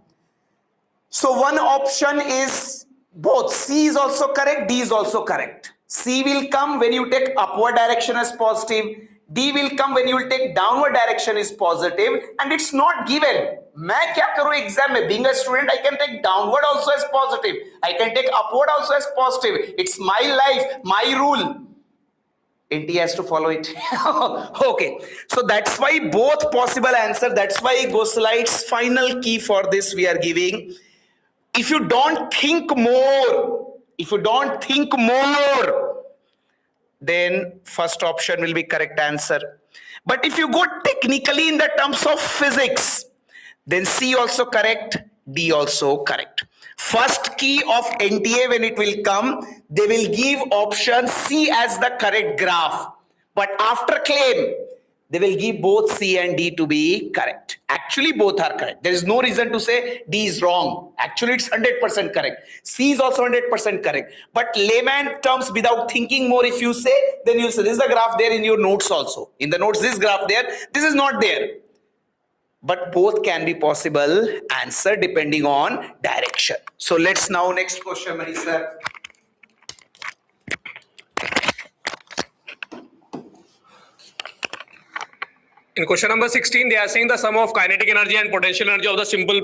So one option is both. C is also correct, D is also correct. C will come when you take upward direction as positive. D will come when you will take downward direction is positive. And it's not given. मैं क्या करूँ exam में? Being a student, I can take downward also as positive. I can take upward also as positive. It's my life, my rule. NT has to follow it. Okay. So that's why both possible answer. That's why Gosalites final key for this we are giving. If you don't think more, then first option will be correct answer. But if you go technically in the terms of physics, then C also correct, D also correct. First key of NTA when it will come, they will give option C as the correct graph. But after claim, they will give both C and D to be correct. Actually, both are correct. There is no reason to say D is wrong. Actually, it's 100% correct. C is also 100% correct. But layman terms, without thinking more, if you say, then you say, this is the graph there in your notes also. In the notes, this graph there, this is not there. But both can be possible answer depending on direction. So let's now next question, Marisa. In question number 16, they are saying the sum of kinetic energy and potential energy of the simple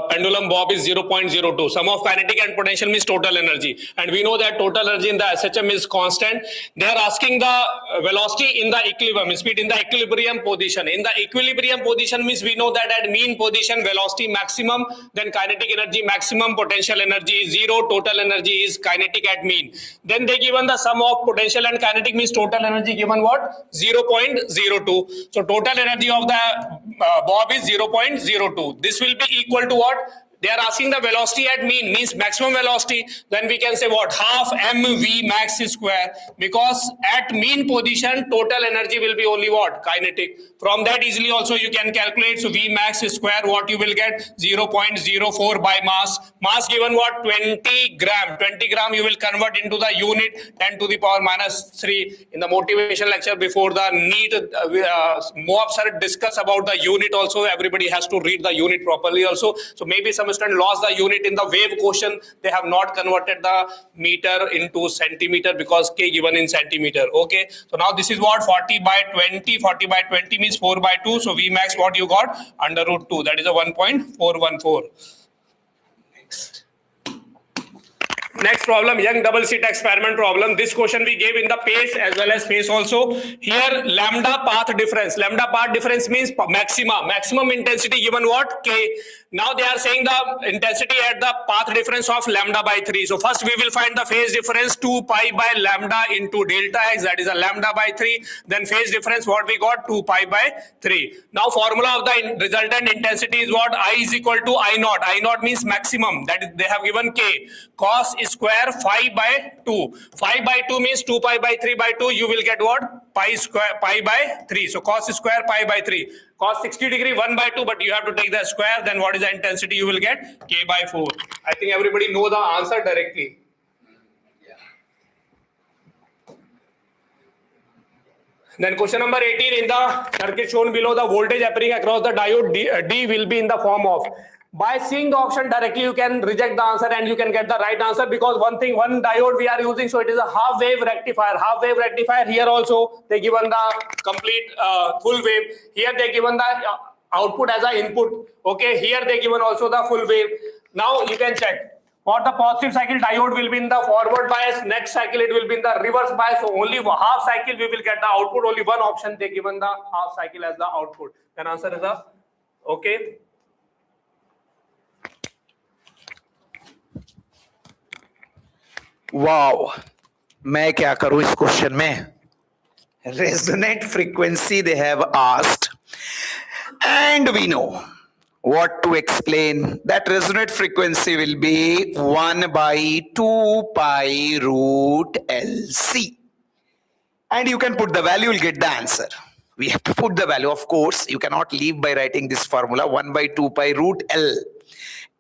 pendulum bob is 0.02. Sum of kinetic and potential means total energy. And we know that total energy in the SHM is constant. They are asking the velocity in the equilibrium, speed in the equilibrium position. In the equilibrium position means we know that at mean position, velocity maximum, then kinetic energy maximum, potential energy is 0, total energy is kinetic at mean. Then they given the sum of potential and kinetic means total energy given what? 0.02. So total energy of the bob is 0.02. This will be equal to what? They are asking the velocity at mean, means maximum velocity. Then we can say what? Half mv max square, because at mean position, total energy will be only what? Kinetic. From that easily also you can calculate. So v max square, what you will get? 0.04 by mass. Mass given what? 20 gram. 20 gram you will convert into the unit 10 to the power minus 3. In the motivation lecture before the NEET, Moab sir discuss about the unit also. Everybody has to read the unit properly also. So maybe some student lost the unit in the wave question. They have not converted the meter into centimeter because K given in centimeter. Okay. So now this is what? 40 by 20. 40 by 20 means 4 by 2. So V max what you got? Under root 2. That is a 1.414. Next problem, young double slit experiment problem. This question we gave in the pace as well as phase also. Here lambda path difference. Lambda path difference means maxima. Maximum intensity given what? K. Now they are saying the intensity at the path difference of lambda by 3. So first we will find the phase difference 2 pi by lambda into delta x. That is a lambda by 3. Then phase difference what we got? 2 pi by 3. Now formula of the resultant intensity is what? I is equal to I naught. I naught means maximum. That is, they have given K. Cos square 5 by 2. 5 by 2 means 2 pi by 3 by 2. You will get what? Pi square, pi by 3. So cos square pi by 3. Cos 60 degree 1 by 2, but you have to take the square. Then what is the intensity you will get? K by 4. I think everybody know the answer directly. Then question number 18, in the circuit shown below, the voltage appearing across the diode D will be in the form of. By seeing the option directly, you can reject the answer and you can get the right answer, because one diode we are using, so it is a half wave rectifier. Half wave rectifier, here also they given the complete full wave. Here they given the output as an input. Okay, here they given also the full wave. Now you can check. For the positive cycle, diode will be in the forward bias. Next cycle, it will be in the reverse bias. So only half cycle we will get the output. Only one option they given the half cycle as the output. Then answer is the okay. Wow, मैं क्या करूं इस question में? Resonant frequency they have asked, and we know what to explain. That resonant frequency will be 1 by 2 pi root LC, and you can put the value, you'll get the answer. We have to put the value, of course. You cannot leave by writing this formula 1 by 2 pi root L.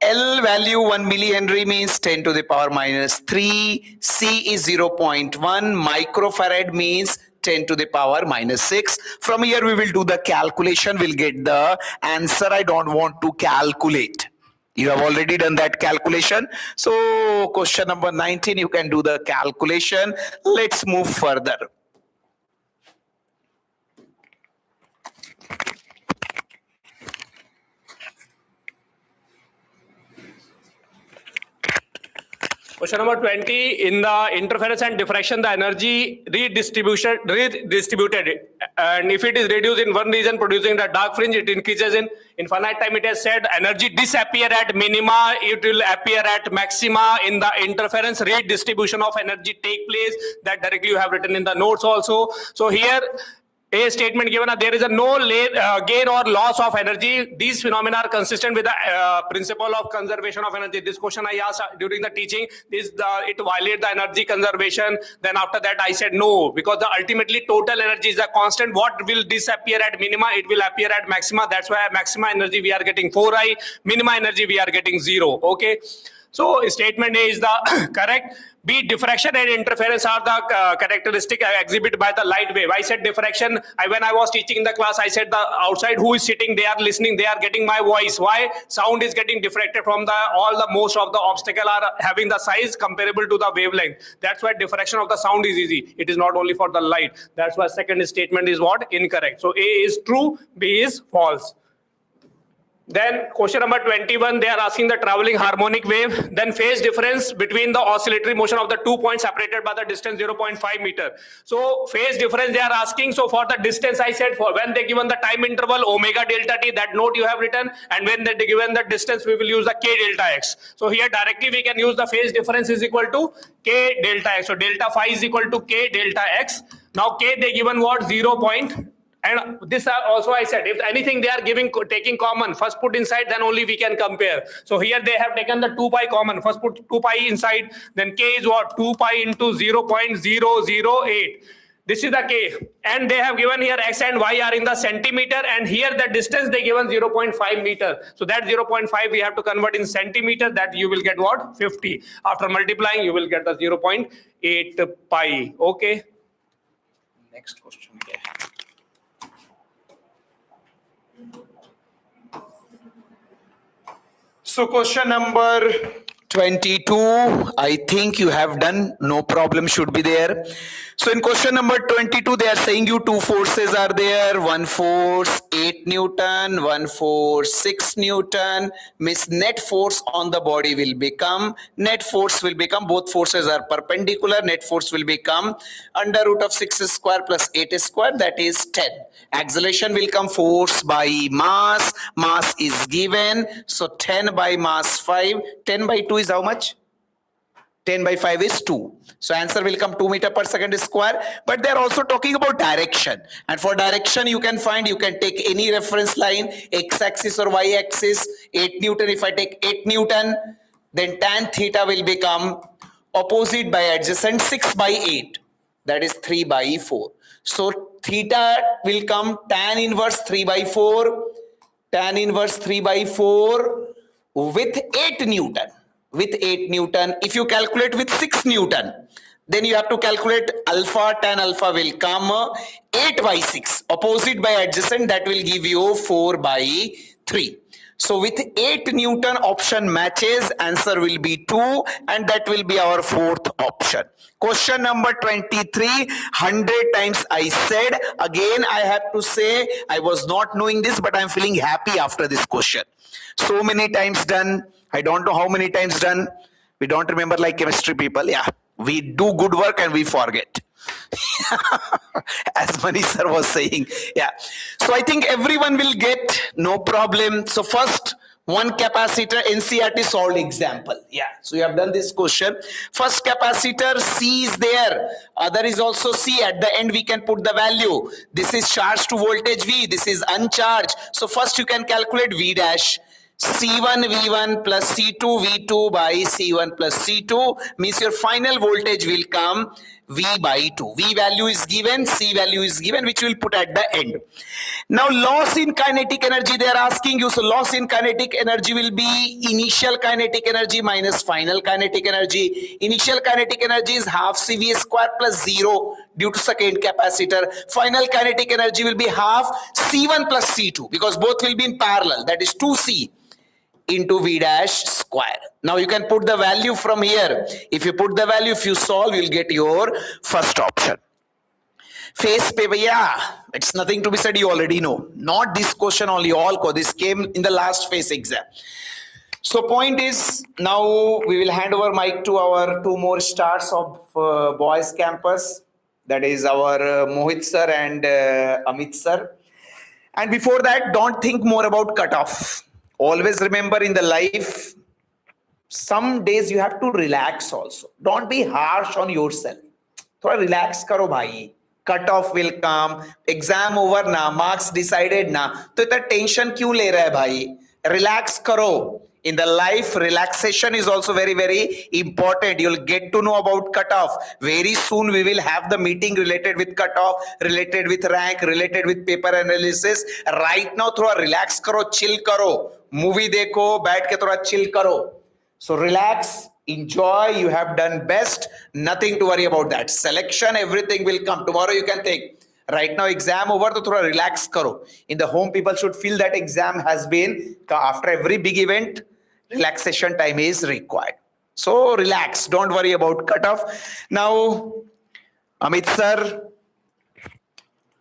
L value 1 millihenry means 10 to the power minus 3. C is 0.1. Microfarad means 10 to the power minus 6. From here we will do the calculation. We'll get the answer. I don't want to calculate. You have already done that calculation. So question number 19, you can do the calculation. Let's move further. Question number 20, in the interference and diffraction, the energy redistributed, and if it is reduced in one region producing the dark fringe, it increases in infinite time. It has said energy disappear at minima, it will appear at maxima. In the interference, redistribution of energy take place. That directly you have written in the notes also. So here a statement given, there is a no gain or loss of energy. These phenomena are consistent with the principle of conservation of energy. This question I asked during the teaching, it violates the energy conservation. Then after that I said no, because the ultimately total energy is a constant. What will disappear at minima, it will appear at maxima. That's why maxima energy we are getting 4i, minima energy we are getting 0. Okay. So statement A is the correct. B, diffraction and interference are the characteristic exhibited by the light wave. I said diffraction. When I was teaching in the class, I said the outside who is sitting, they are listening, they are getting my voice. Why? Sound is getting diffracted from most of the obstacle are having the size comparable to the wavelength. That's why diffraction of the sound is easy. It is not only for the light. That's why second statement is what? Incorrect. So A is true, B is false. Then question number 21, they are asking the traveling harmonic wave. Then phase difference between the oscillatory motion of the 2 points separated by the distance 0.5 meter. So phase difference they are asking. So for the distance, I said for when they given the time interval omega delta t, that note you have written, and when they given the distance, we will use the k delta x. So here directly we can use the phase difference is equal to k delta x. So delta phi is equal to k delta x. Now k they given what? And this also I said, if anything they are taking common, first put inside, then only we can compare. So here they have taken the 2 pi common. First put 2 pi inside, then k is what? 2 pi into 0.008. This is the k. And they have given here x and y are in the centimeter, and here the distance they given 0.5 meter. So that 0.5 we have to convert in centimeter. That you will get what? 50. After multiplying, you will get the 0.8 pi. Okay. Next question. So question number 22, I think you have done, no problem should be there. So in question number 22, they are saying you two forces are there, one force 8 Newton, one force 6 Newton, means net force on the body will become, both forces are perpendicular, net force will become under root of 6 square plus 8 square, that is 10. Acceleration will come force by mass, mass is given, so 10 by mass 5, 10 by 2 is how much? 10 by 5 is 2. So answer will come 2 meter per second square. But they are also talking about direction. And for direction, you can take any reference line, x-axis or y-axis, 8 Newton. If I take 8 Newton, then tan theta will become opposite by adjacent 6 by 8. That is 3 by 4. So theta will come tan inverse 3 by 4. Tan inverse 3 by 4 with 8 Newton. With 8 Newton. If you calculate with 6 Newton, then you have to calculate alpha, tan alpha will come 8 by 6. Opposite by adjacent, that will give you 4 by 3. So with 8 Newton option matches, answer will be 2, and that will be our fourth option. Question number 23, 100 times I said. Again, I have to say, I was not knowing this, but I'm feeling happy after this question. So many times done. I don't know how many times done. We don't remember like chemistry people. Yeah, we do good work and we forget. As Mani sir was saying. Yeah. So I think everyone will get, no problem. So first, one capacitor, NCERT solved example. Yeah. So you have done this question. First capacitor, C is there. Other is also C. At the end, we can put the value. This is charged to voltage V. This is uncharged. So first you can calculate V dash. C1 V1 plus C2 V2 by C1 plus C2 means your final voltage will come V by 2. V value is given, C value is given, which we'll put at the end. Now loss in kinetic energy they are asking you. So loss in kinetic energy will be initial kinetic energy minus final kinetic energy. Initial kinetic energy is half CV square plus 0 due to second capacitor. Final kinetic energy will be half C1 plus C2 because both will be in parallel, that is 2C into V dash square. Now you can put the value from here. If you put the value, if you solve, you'll get your first option. Face paper, yeah, it's nothing to be said, you already know. Not this question only, this came in the last phase exam. So point is, now we will hand over mic to our two more stars of boys campus. That is our Mohit sir and Amit sir. And before that, don't think more about cutoff. Always remember in the life, some days you have to relax also. Don't be harsh on yourself. Thoda relax karo bhai. Cutoff will come. Exam over na. Marks decided na. To ita tension kyun le raha hai bhai? Relax karo. In the life, relaxation is also very, very important. You'll get to know about cutoff. Very soon we will have the meeting related with cutoff, related with rank, related with paper analysis. Right now, thoda relax karo, chill karo. Movie dekho, baith ke thoda chill karo. So relax, enjoy, you have done best. Nothing to worry about that. Selection, everything will come. Tomorrow you can take. Right now exam over, to thoda relax karo. In the home, people should feel that exam has been, after every big event, relaxation time is required. So relax, don't worry about cutoff. Now, Amit sir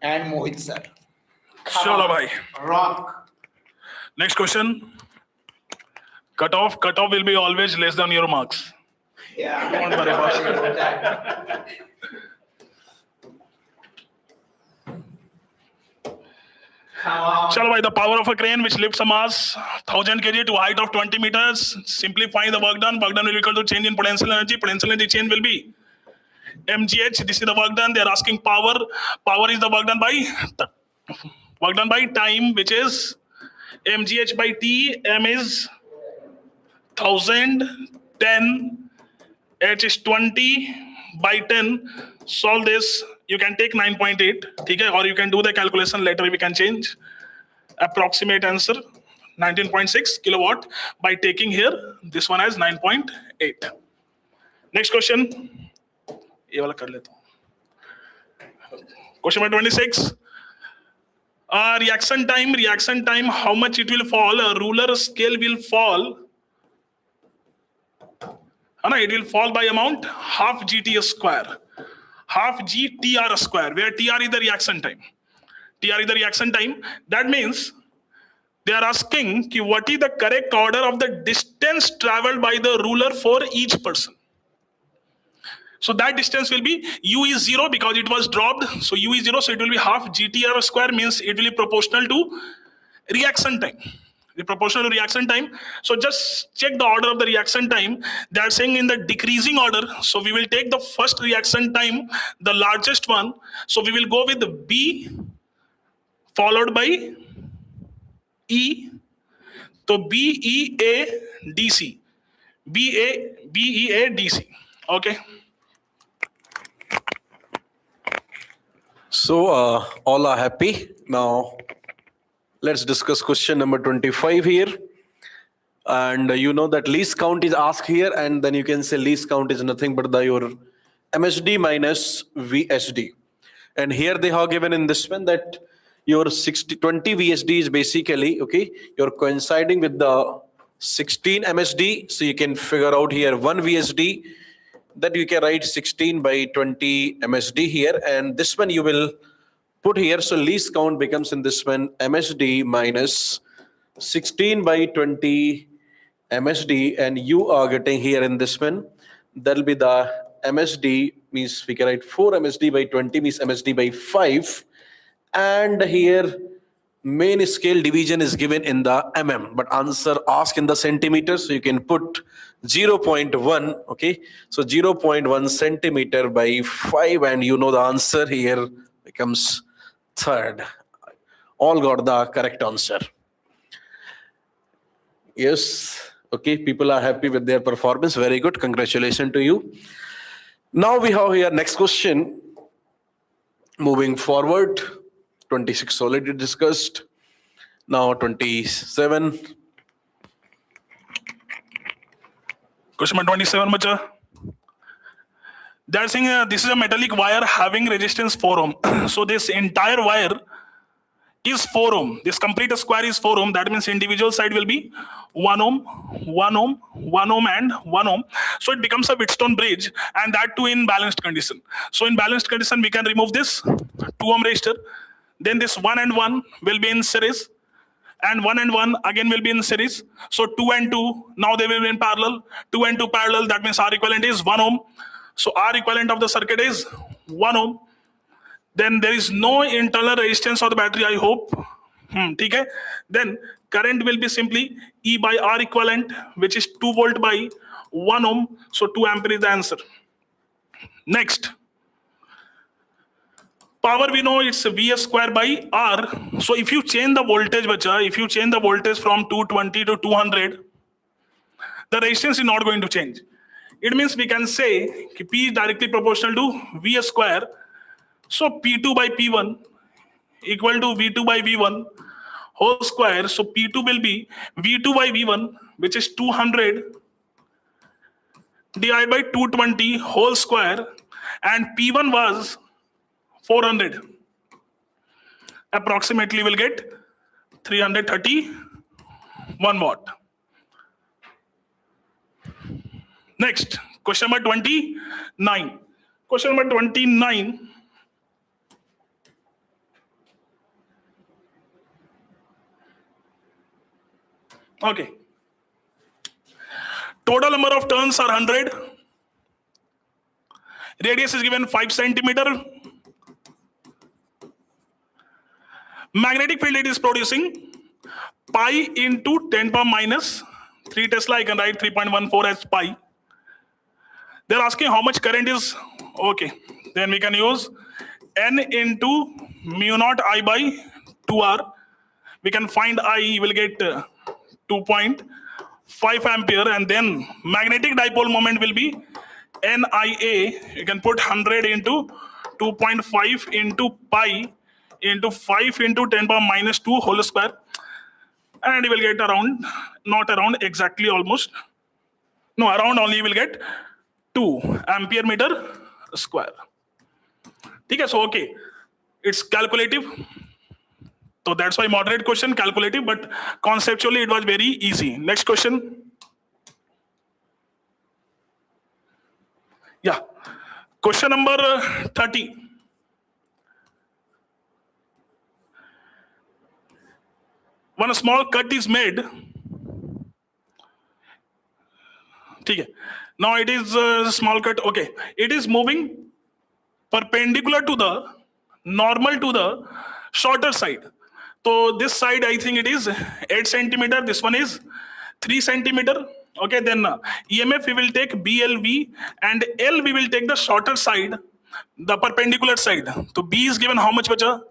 and Mohit sir. Chalo bhai. Rock. Next question. Cutoff will be always less than your marks. Yeah. Don't worry about that. Chalo bhai, the power of a crane which lifts a mass 1000 kg to a height of 20 meters. Simplify the work done. Work done will be equal to change in potential energy. Potential energy change will be mgh. This is the work done. They are asking power. Power is the work done by Work done by time, which is mgh by t. M is 1000, 10, h is 20 by 10. Solve this. You can take 9.8, okay? Or you can do the calculation later. We can change. Approximate answer 19.6 kilowatt by taking here this one as 9.8. Next question. ये वाला कर लेता हूँ. Question number 26. Reaction time, how much it will fall? A ruler scale will fall. It will fall by amount half GT square. Half GTR square, where TR is the reaction time. TR is the reaction time. That means they are asking what is the correct order of the distance traveled by the ruler for each person. So that distance will be U is 0 because it was dropped. So U is 0, so it will be half GTR square, means it will be proportional to reaction time. The proportional to reaction time. So just check the order of the reaction time. They are saying in the decreasing order. So we will take the first reaction time, the largest one. So we will go with B followed by E. So BEA DC. BEA DC. Okay. So all are happy. Now let's discuss question number 25 here. And you know that least count is asked here, and then you can say least count is nothing but your MSD minus VSD. And here they have given in this one that your 20 VSD is basically, okay, you're coinciding with the 16 MSD. So you can figure out here 1 VSD, that you can write 16 by 20 MSD here, and this one you will put here. So least count becomes in this one MSD minus 16 by 20 MSD, and you are getting here in this one, that'll be the MSD, means we can write 4 MSD by 20 means MSD by 5, and here main scale division is given in the mm, but answer asked in the centimeters, so you can put 0.1, okay, so 0.1 centimeter by 5, and you know the answer here becomes third. All got the correct answer. Yes, okay, people are happy with their performance. Very good, congratulations to you. Now we have here next question. Moving forward, 26 already discussed. Now 27. Question number 27, bacha. They are saying this is a metallic wire having resistance 4 ohm. So this entire wire is 4 ohm. This complete square is 4 ohm. That means individual side will be 1 ohm, 1 ohm, 1 ohm, and 1 ohm. So it becomes a Wheatstone bridge, and that too in balanced condition. So in balanced condition, we can remove this 2 ohm resistor. Then this 1 and 1 will be in series, and 1 and 1 again will be in series. So 2 and 2, now they will be in parallel. 2 and 2 parallel, that means R equivalent is 1 ohm. So R equivalent of the circuit is 1 ohm. Then there is no internal resistance of the battery, I hope. Okay? Then current will be simply E by R equivalent, which is 2 volt by 1 ohm. So 2 ampere is the answer. Next. Power we know it's Vs square by R. So if you change the voltage, bacha, if you change the voltage from 220 to 200, the resistance is not going to change. It means we can say P is directly proportional to Vs square. So P2 by P1 equal to V2 by V1 whole square. So P2 will be V2 by V1, which is 200 divided by 220 whole square, and P1 was 400. Approximately will get 331 watt. Next, question number 29. Question number 29. Okay. Total number of turns are 100. Radius is given 5 centimeter. Magnetic field it is producing pi into 10 power minus 3 Tesla. I can write 3.14 as pi. They're asking how much current is. Okay. Then we can use N into mu naught I by 2R. We can find I, you will get 2.5 ampere, and then magnetic dipole moment will be NIA. You can put 100 into 2.5 into pi into 5 into 10 power minus 2 whole square, and you will get around, not around, exactly almost, no, around only you will get 2 ampere meter square. Okay, so okay, it's calculative. So that's why moderate question, calculative, but conceptually it was very easy. Next question. Yeah, question number 30. One small cut is made. Okay. Now it is a small cut. Okay, it is moving perpendicular to the normal to the shorter side. So this side, I think it is 8 centimeter. This one is 3 centimeter. Okay, then EMF we will take BLV, and L we will take the shorter side, the perpendicular side. So B is given how much, bacha?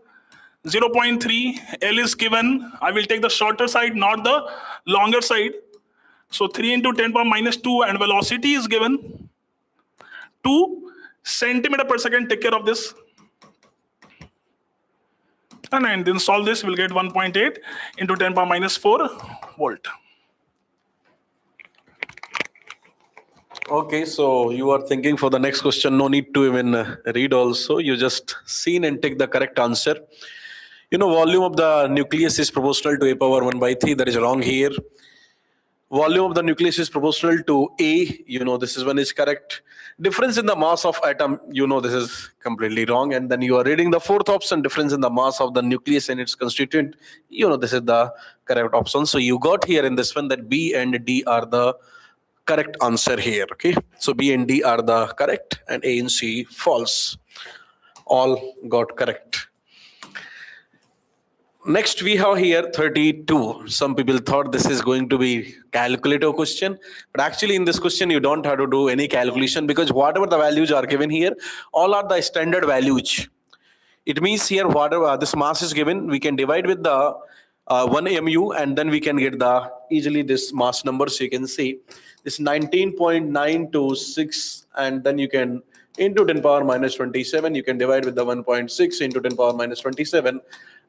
0.3. L is given. I will take the shorter side, not the longer side. So 3 into 10 power minus 2, and velocity is given 2 centimeter per second. Take care of this. And then solve this, we'll get 1.8 into 10 power minus 4 volt. Okay, so you are thinking for the next question, no need to even read also. You just seen and take the correct answer. You know, volume of the nucleus is proportional to a power 1 by 3. That is wrong here. Volume of the nucleus is proportional to A. You know, this is one is correct. Difference in the mass of atom. You know, this is completely wrong. And then you are reading the fourth option, difference in the mass of the nucleus and its constituent. You know, this is the correct option. So you got here in this one that B and D are the correct answer here. Okay, so B and D are the correct, and A and C false. All got correct. Next we have here 32. Some people thought this is going to be calculative question, but actually in this question you don't have to do any calculation, because whatever the values are given here, all are the standard values. It means here whatever this mass is given, we can divide with the 1 mu, and then we can get the easily this mass number. So you can see this 19.926, and then you can into 10 power minus 27, you can divide with the 1.6 into 10 power minus 27,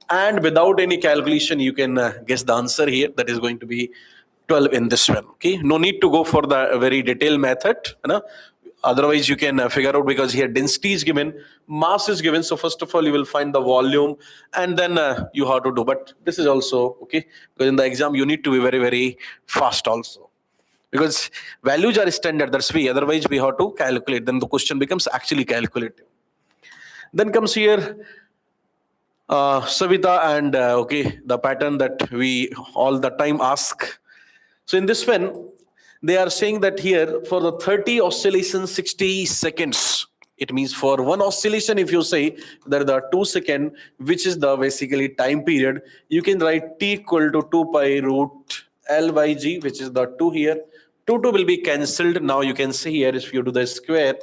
and without any calculation you can guess the answer here. That is going to be 12 in this one. Okay, no need to go for the very detailed method, you know? Otherwise you can figure out, because here density is given, mass is given. So first of all you will find the volume, and then you have to do. But this is also okay, because in the exam you need to be very, very fast also, because values are standard. That's why. Otherwise we have to calculate. Then the question becomes actually calculative. Then comes here Savita and okay, the pattern that we all the time ask. So in this one, they are saying that here for the 30 oscillations, 60 seconds. It means for one oscillation, if you say that the 2 second, which is the basically time period, you can write T equal to 2 pi root L by G, which is the 2 here. 2 will be cancelled. Now you can see here, if you do the square,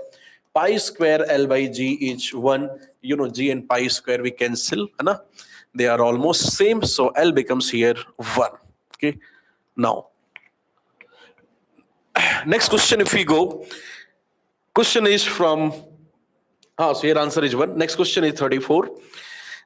pi square L by G each 1, you know, G and pi square we cancel, na? They are almost same. So L becomes here 1. Okay. Now, next question, if we go, question is from, so here answer is 1. Next question is 34.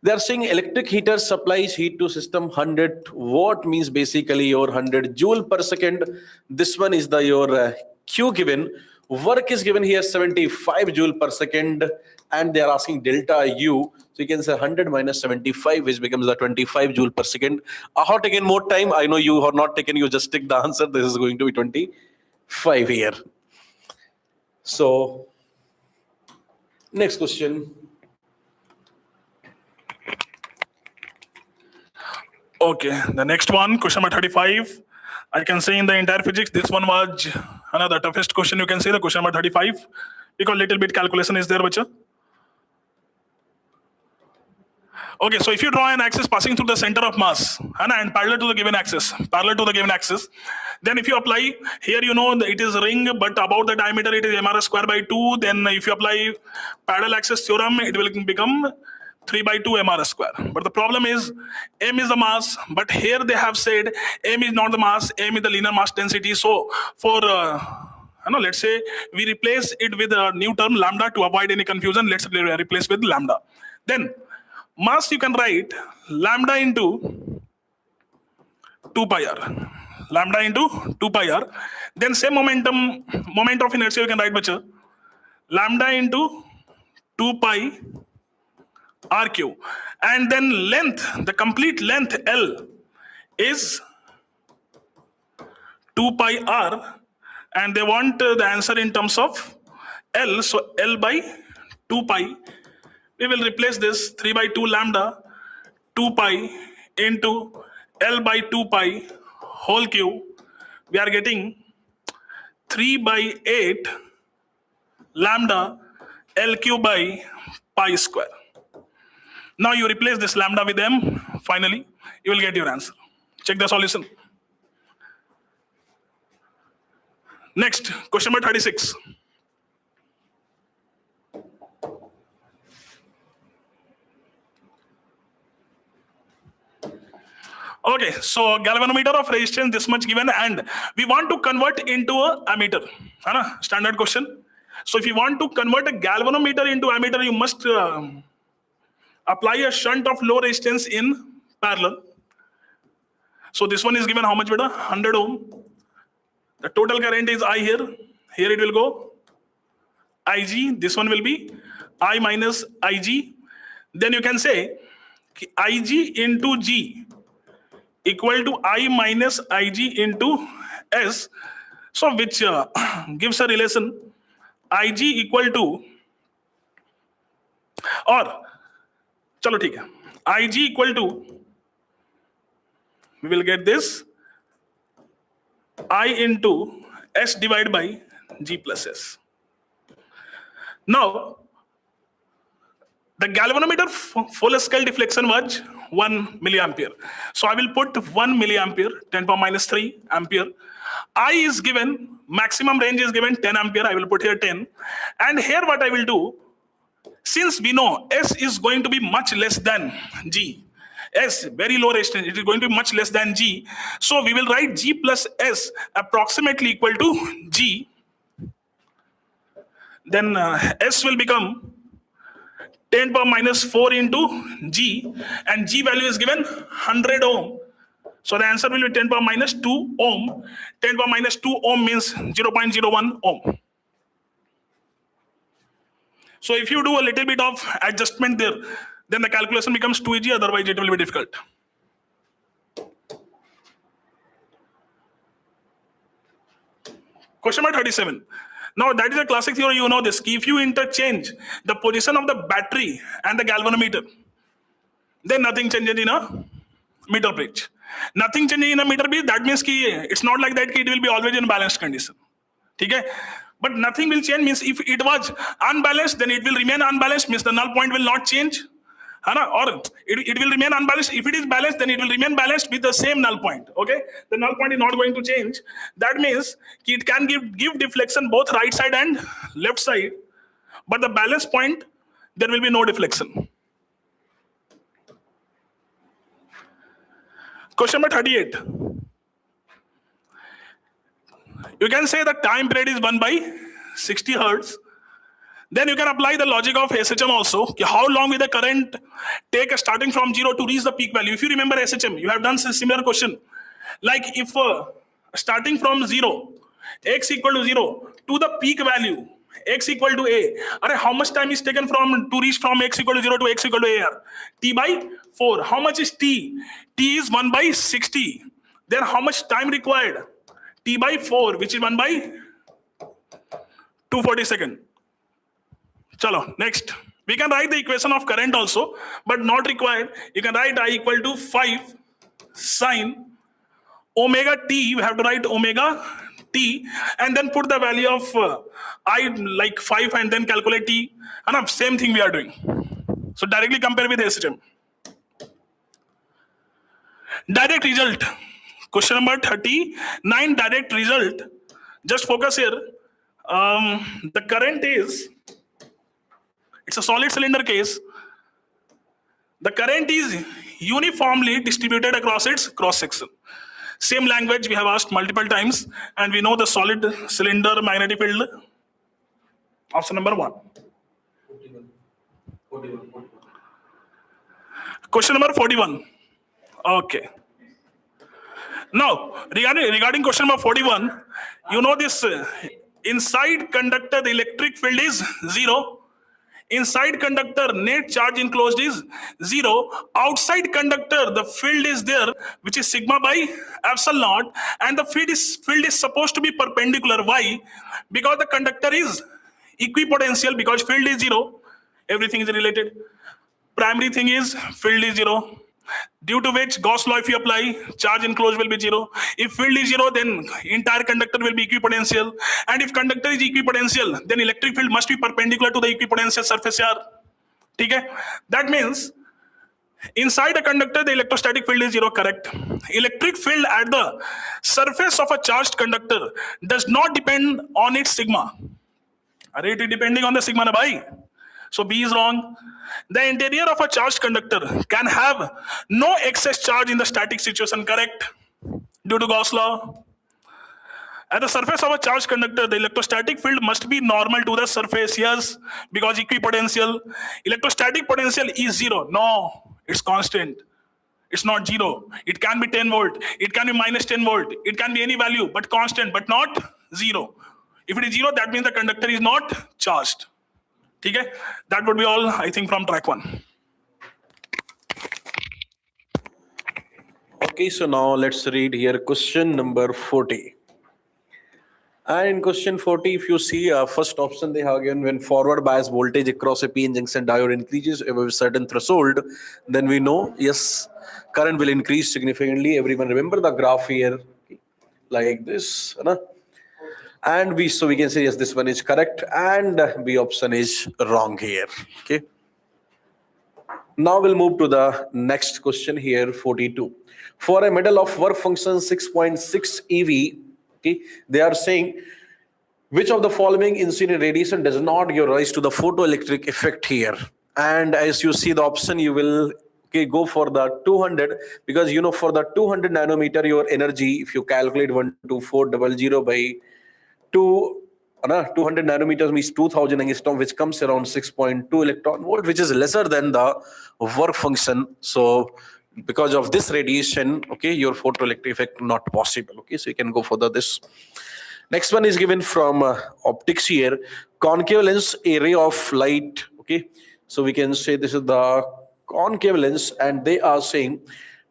They are saying electric heater supplies heat to system 100 watt, means basically your 100 joule per second. This one is the your Q given. Work is given here 75 joule per second, and they are asking delta U. So you can say 100 minus 75, which becomes the 25 joule per second. I have taken more time. I know you have not taken, you just take the answer. This is going to be 25 here. So next question. Okay, the next one, question number 35. I can say in the entire physics, this one was another toughest question. You can say the question number 35, because little bit calculation is there, bacha. Okay, so if you draw an axis passing through the center of mass and parallel to the given axis, then if you apply here, you know it is ring, but about the diameter it is mr square by 2. Then if you apply parallel axis theorem, it will become 3 by 2 mr square. But the problem is m is the mass, but here they have said m is not the mass, m is the linear mass density. So for let's say we replace it with a new term lambda to avoid any confusion. Let's replace with lambda. Then mass you can write lambda into 2 pi r. Lambda into 2 pi r. Then same moment of inertia you can write bacha. Lambda into 2 pi r cube. And then length, the complete length L is 2 pi r. And they want the answer in terms of L. So L by 2 pi. We will replace this 3 by 2 lambda 2 pi into L by 2 pi whole cube. We are getting 3 by 8 lambda L cube by pi square. Now you replace this lambda with m. Finally, you will get your answer. Check the solution. Next, question number 36. Okay, so galvanometer of resistance this much given, and we want to convert into a ammeter. Standard question. So if you want to convert a galvanometer into ammeter, you must apply a shunt of low resistance in parallel. So this one is given how much beta? 100 ohm. The total current is I here. Here it will go Ig. This one will be I minus Ig. Then you can say Ig into G equal to I minus Ig into S. So which gives a relation Ig equal to, or chalo theek hai, Ig equal to, we will get this I into S divided by G plus S. Now, the galvanometer full scale deflection was 1 milliampere. So I will put 1 milliampere, 10 power minus 3 ampere. I is given, maximum range is given 10 ampere. I will put here 10. And here what I will do, since we know S is going to be much less than G, S, very low resistance, it is going to be much less than G. So we will write G plus S approximately equal to G. Then S will become 10 power minus 4 into G, and G value is given 100 ohm. So the answer will be 10 power minus 2 ohm. 10 power minus 2 ohm means 0.01 ohm. So if you do a little bit of adjustment there, then the calculation becomes too easy, otherwise it will be difficult. Question number 37. Now that is a classic theory, you know this. If you interchange the position of the battery and the galvanometer, then nothing changes in a meter bridge. Nothing changes in a meter bridge, that means it's not like that it will be always in balanced condition. Okay? But nothing will change means if it was unbalanced, then it will remain unbalanced, means the null point will not change. Or it will remain unbalanced. If it is balanced, then it will remain balanced with the same null point. Okay, the null point is not going to change. That means it can give deflection both right side and left side, but the balance point there will be no deflection. Question number 38. You can say the time period is 1 by 60 hertz. Then you can apply the logic of SHM also. How long will the current take starting from 0 to reach the peak value? If you remember SHM, you have done a similar question. Like if starting from 0, x equal to 0 to the peak value, x equal to a. How much time is taken to reach from x equal to 0 to x equal to a? T by 4. How much is t? T is 1 by 60. Then how much time required? T by 4, which is 1 by 240 seconds. Chalo, next. We can write the equation of current also, but not required. You can write I equal to 5 sine omega t. You have to write omega t and then put the value of I like 5 and then calculate t. And same thing we are doing. So directly compare with SHM. Direct result. Question number 39, direct result. Just focus here. The current is, it's a solid cylinder case. The current is uniformly distributed across its cross section. Same language we have asked multiple times, and we know the solid cylinder magnetic field. Option number 1. Question number 41. Okay. Now, regarding question number 41, you know this inside conductor, the electric field is 0. Inside conductor, net charge enclosed is 0. Outside conductor, the field is there, which is sigma by epsilon naught, and the field is supposed to be perpendicular. Why? Because the conductor is equipotential, because field is 0. Everything is related. Primary thing is field is 0. Due to which Gauss law, if you apply, charge enclosed will be 0. If field is 0, then entire conductor will be equipotential. And if conductor is equipotential, then electric field must be perpendicular to the equipotential surface. Okay? That means inside a conductor, the electrostatic field is 0, correct. Electric field at the surface of a charged conductor does not depend on its sigma. It is depending on the sigma na bhai. So B is wrong. The interior of a charged conductor can have no excess charge in the static situation, correct? Due to Gauss law. At the surface of a charged conductor, the electrostatic field must be normal to the surface, yes, because equipotential. Electrostatic potential is 0. No, it's constant. It's not 0. It can be 10 volt. It can be minus 10 volt. It can be any value, but constant, but not 0. If it is 0, that means the conductor is not charged. Okay? That would be all, I think, from track 1. Okay, so now let's read here question number 40. And in question 40, if you see first option they have given, when forward bias voltage across a PN junction diode increases above a certain threshold, then we know, yes, current will increase significantly. Everyone remember the graph here, like this. And we can say, yes, this one is correct, and B option is wrong here. Okay. Now we'll move to the next question here, 42. For a medal of work function 6.6 EV, okay, they are saying which of the following incident radiation does not give rise to the photoelectric effect here. And as you see the option, you will go for the 200, because you know for the 200 nanometer your energy, if you calculate 12400 by 200 nanometers means 2000 angstrom, which comes around 6.2 electron volt, which is lesser than the work function. So because of this radiation, okay, your photoelectric effect not possible. Okay, so you can go for this. Next one is given from optics here. Concave lens, a ray of light. Okay, so we can say this is the concave lens, and they are saying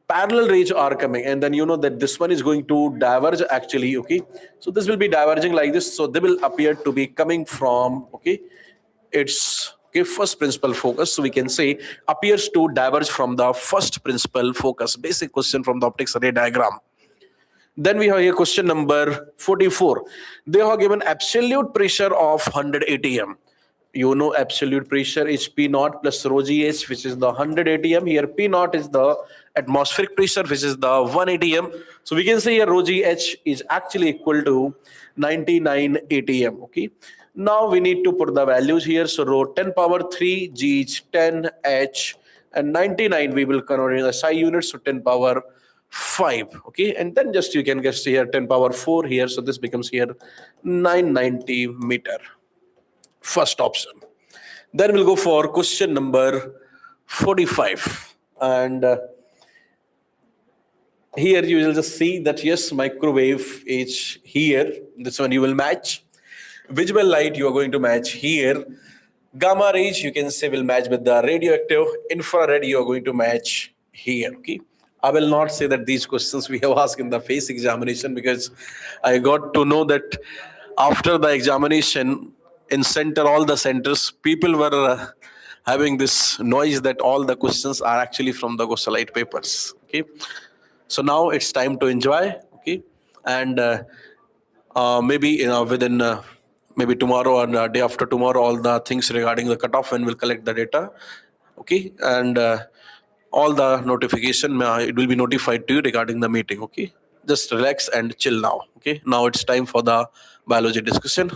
parallel rays are coming, and then you know that this one is going to diverge actually. Okay, so this will be diverging like this, so they will appear to be coming from its first principal focus. So we can say appears to diverge from the first principal focus. Basic question from the optics ray diagram. Then we have here question number 44. They have given absolute pressure of 100 atm. You know absolute pressure is P naught plus rho GH, which is the 100 atm. Here P naught is the atmospheric pressure, which is the 1 atm. So we can say here rho GH is actually equal to 99 atm. Okay. Now we need to put the values here. So rho 10 power 3, GH 10, H, and 99 we will convert in the SI units, so 10 power 5. Okay, and then just you can guess here 10 power 4 here, so this becomes here 990 meter. First option. Then we'll go for question number 45, and here you will just see that yes, microwave is here. This one you will match. Visible light you are going to match here. Gamma rays you can say will match with the radioactive. Infrared you are going to match here. Okay, I will not say that these questions we have asked in the face examination, because I got to know that after the examination in center, all the centers, people were having this noise that all the questions are actually from the Gosalite papers. Okay, so now it's time to enjoy. Okay, and maybe within maybe tomorrow or day after tomorrow, all the things regarding the cutoff, and we'll collect the data. Okay, and all the notification it will be notified to you regarding the meeting. Okay, just relax and chill now. Okay, now it's time for the biology discussion.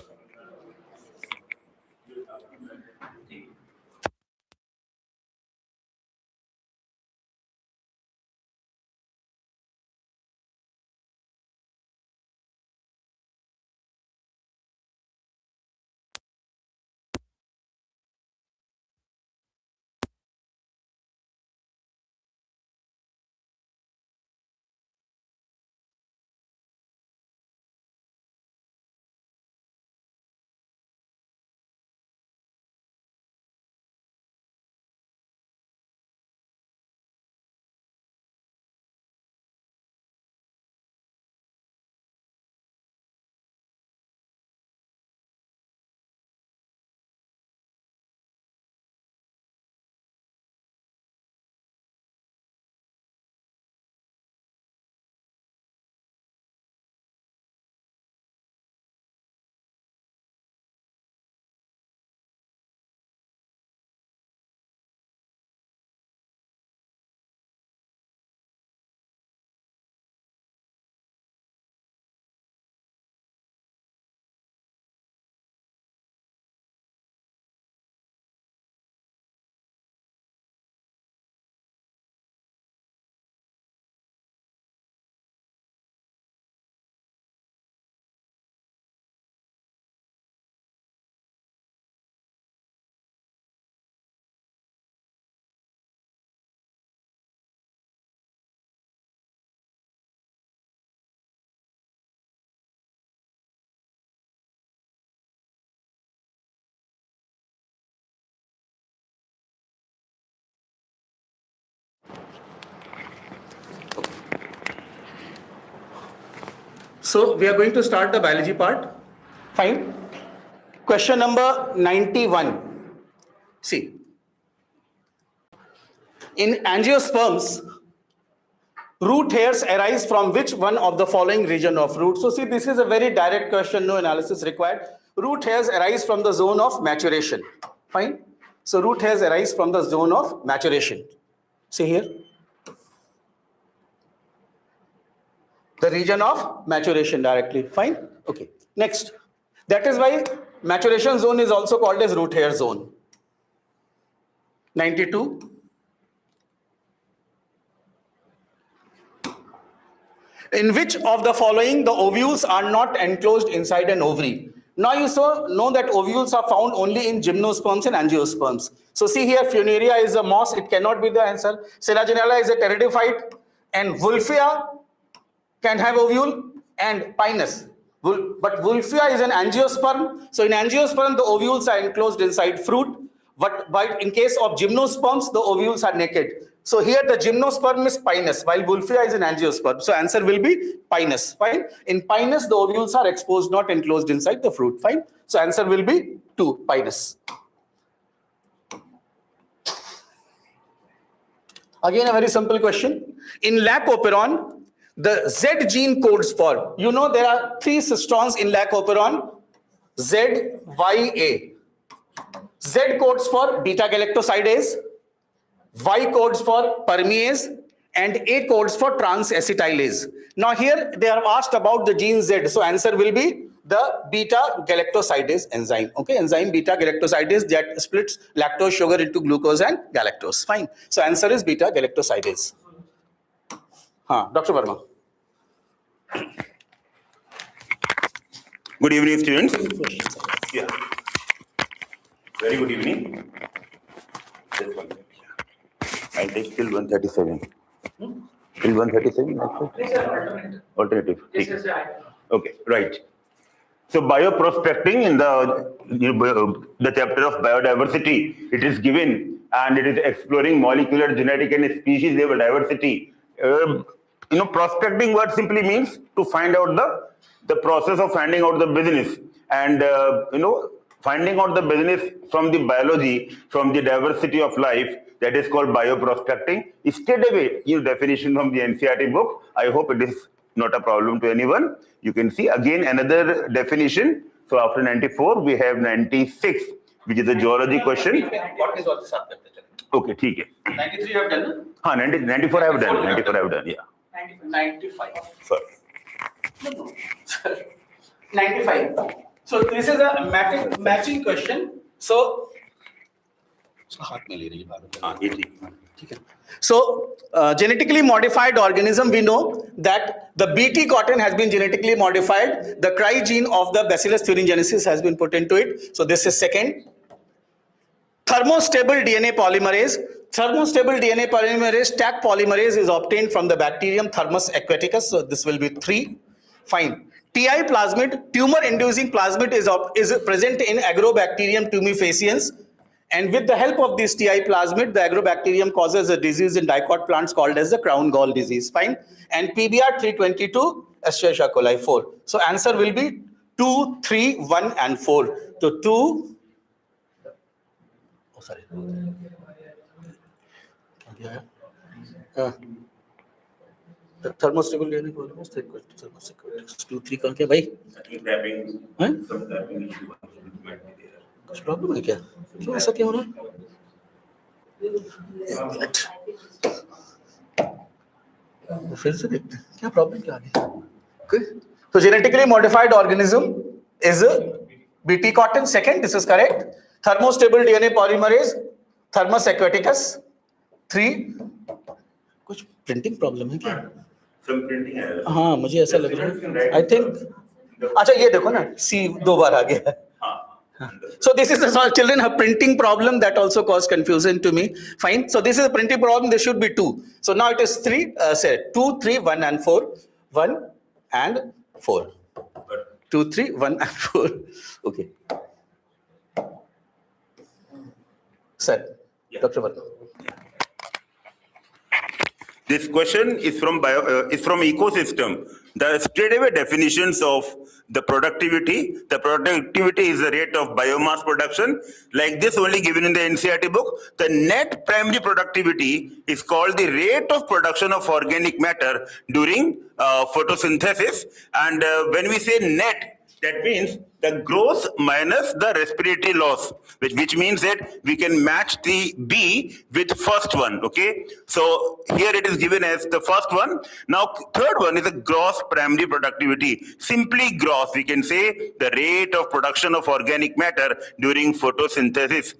So we are going to start the biology part. Fine. Question number 91. See, in angiosperms, root hairs arise from which one of the following region of root? So see, this is a very direct question, no analysis required. Root hairs arise from the zone of maturation. Fine. So root hairs arise from the zone of maturation. See here. The region of maturation directly. Fine. Okay. Next. That is why maturation zone is also called as root hair zone. 92. In which of the following the ovules are not enclosed inside an ovary? Now you know that ovules are found only in gymnosperms and angiosperms. So see here, Funaria is a moss, it cannot be the answer. Selaginella is a pteridophyte, and Wolffia can have ovule, and Pinus. But Wolffia is an angiosperm. So in angiosperm, the ovules are enclosed inside fruit. But in case of gymnosperms, the ovules are naked. So here the gymnosperm is Pinus, while Wolffia is an angiosperm. So answer will be Pinus. Fine. In Pinus, the ovules are exposed, not enclosed inside the fruit. Fine. So answer will be 2, Pinus. Again, a very simple question. In Lacoperon, the Z gene codes for, you know, there are 3 cistrons in Lacoperon, Z, Y, A. Z codes for beta-galactosidase, Y codes for permease, and A codes for trans-acetylase. Now here they are asked about the gene Z, so answer will be the beta-galactosidase enzyme. Okay, enzyme beta-galactosidase that splits lactose sugar into glucose and galactose. Fine. So answer is beta-galactosidase. Dr. Verma. Good evening, students. Yeah. Very good evening. This one. I'll take till 137. Till 137? Alternative. Okay, right. So bioprospecting in the chapter of biodiversity, it is given, and it is exploring molecular, genetic, and species level diversity. Prospecting word simply means to find out the process of finding out the business, and finding out the business from the biology, from the diversity of life. That is called bioprospecting. Straight away, definition from the NCERT book. I hope it is not a problem to anyone. You can see again another definition. So after 94, we have 96, which is a geology question. What is all the subject? Okay, ठीक है. 93 you have done? 94 I have done. 94 I have done. Yeah. 95. Sorry. No. 95. So this is a matching question. So genetically modified organism, we know that the Bt cotton has been genetically modified. The cry gene of the Bacillus thuringiensis has been put into it. So this is second. Thermostable DNA polymerase. Thermostable DNA polymerase, Taq polymerase is obtained from the bacterium Thermus aquaticus. So this will be 3. Fine. Ti plasmid, tumor-inducing plasmid is present in Agrobacterium tumefaciens. And with the help of this Ti plasmid, the agrobacterium causes a disease in dicot plants called as the crown gall disease. Fine. And PBR 322, Escherichia coli 4. So answer will be 2, 3, 1, and 4. So 2. Oh, sorry. The thermostable DNA polymerase 2, 3 कौन क्या भाई? कुछ problem है क्या? क्यों ऐसा क्या हो रहा है? फिर से देखते हैं क्या प्रॉब्लम क्या आ रही है? Okay. So genetically modified organism is Bt cotton. Second, this is correct. Thermostable DNA polymerase, Thermus aquaticus. 3. कुछ प्रिंटिंग प्रॉब्लम है क्या? हाँ मुझे ऐसा लग रहा है. I think. अच्छा ये देखो ना C 2 बार आ गया. So this is the children have printing problem that also caused confusion to me. Fine. So this is a printing problem. This should be 2. So now it is 3. Say 2, 3, 1, and 4. 1 and 4. 2, 3, 1, and 4. Okay. Sir, Dr. Varma. This question is from ecosystem. The straightaway definitions of the productivity. The productivity is the rate of biomass production, like this only given in the NCERT book. The net primary productivity is called the rate of production of organic matter during photosynthesis. And when we say net, that means the gross minus the respiratory loss, which means that we can match the B with first one, okay? So here it is given as the first one. Now, third one is the gross primary productivity. Simply gross, we can say the rate of production of organic matter during photosynthesis.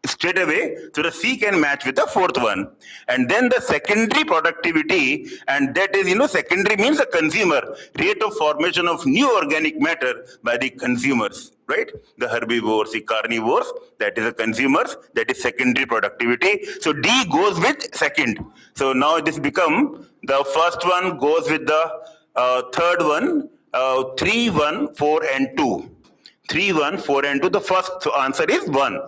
Straight away, so the C can match with the fourth one. And then the secondary productivity, and that is, secondary means the consumer, rate of formation of new organic matter by the consumers, right? The herbivores, the carnivores, that is the consumers, that is secondary productivity. So D goes with second. So now this become, the first one goes with the third one, 3, 1, 4 and 2. 3, 1, 4 and 2, the first answer is 1.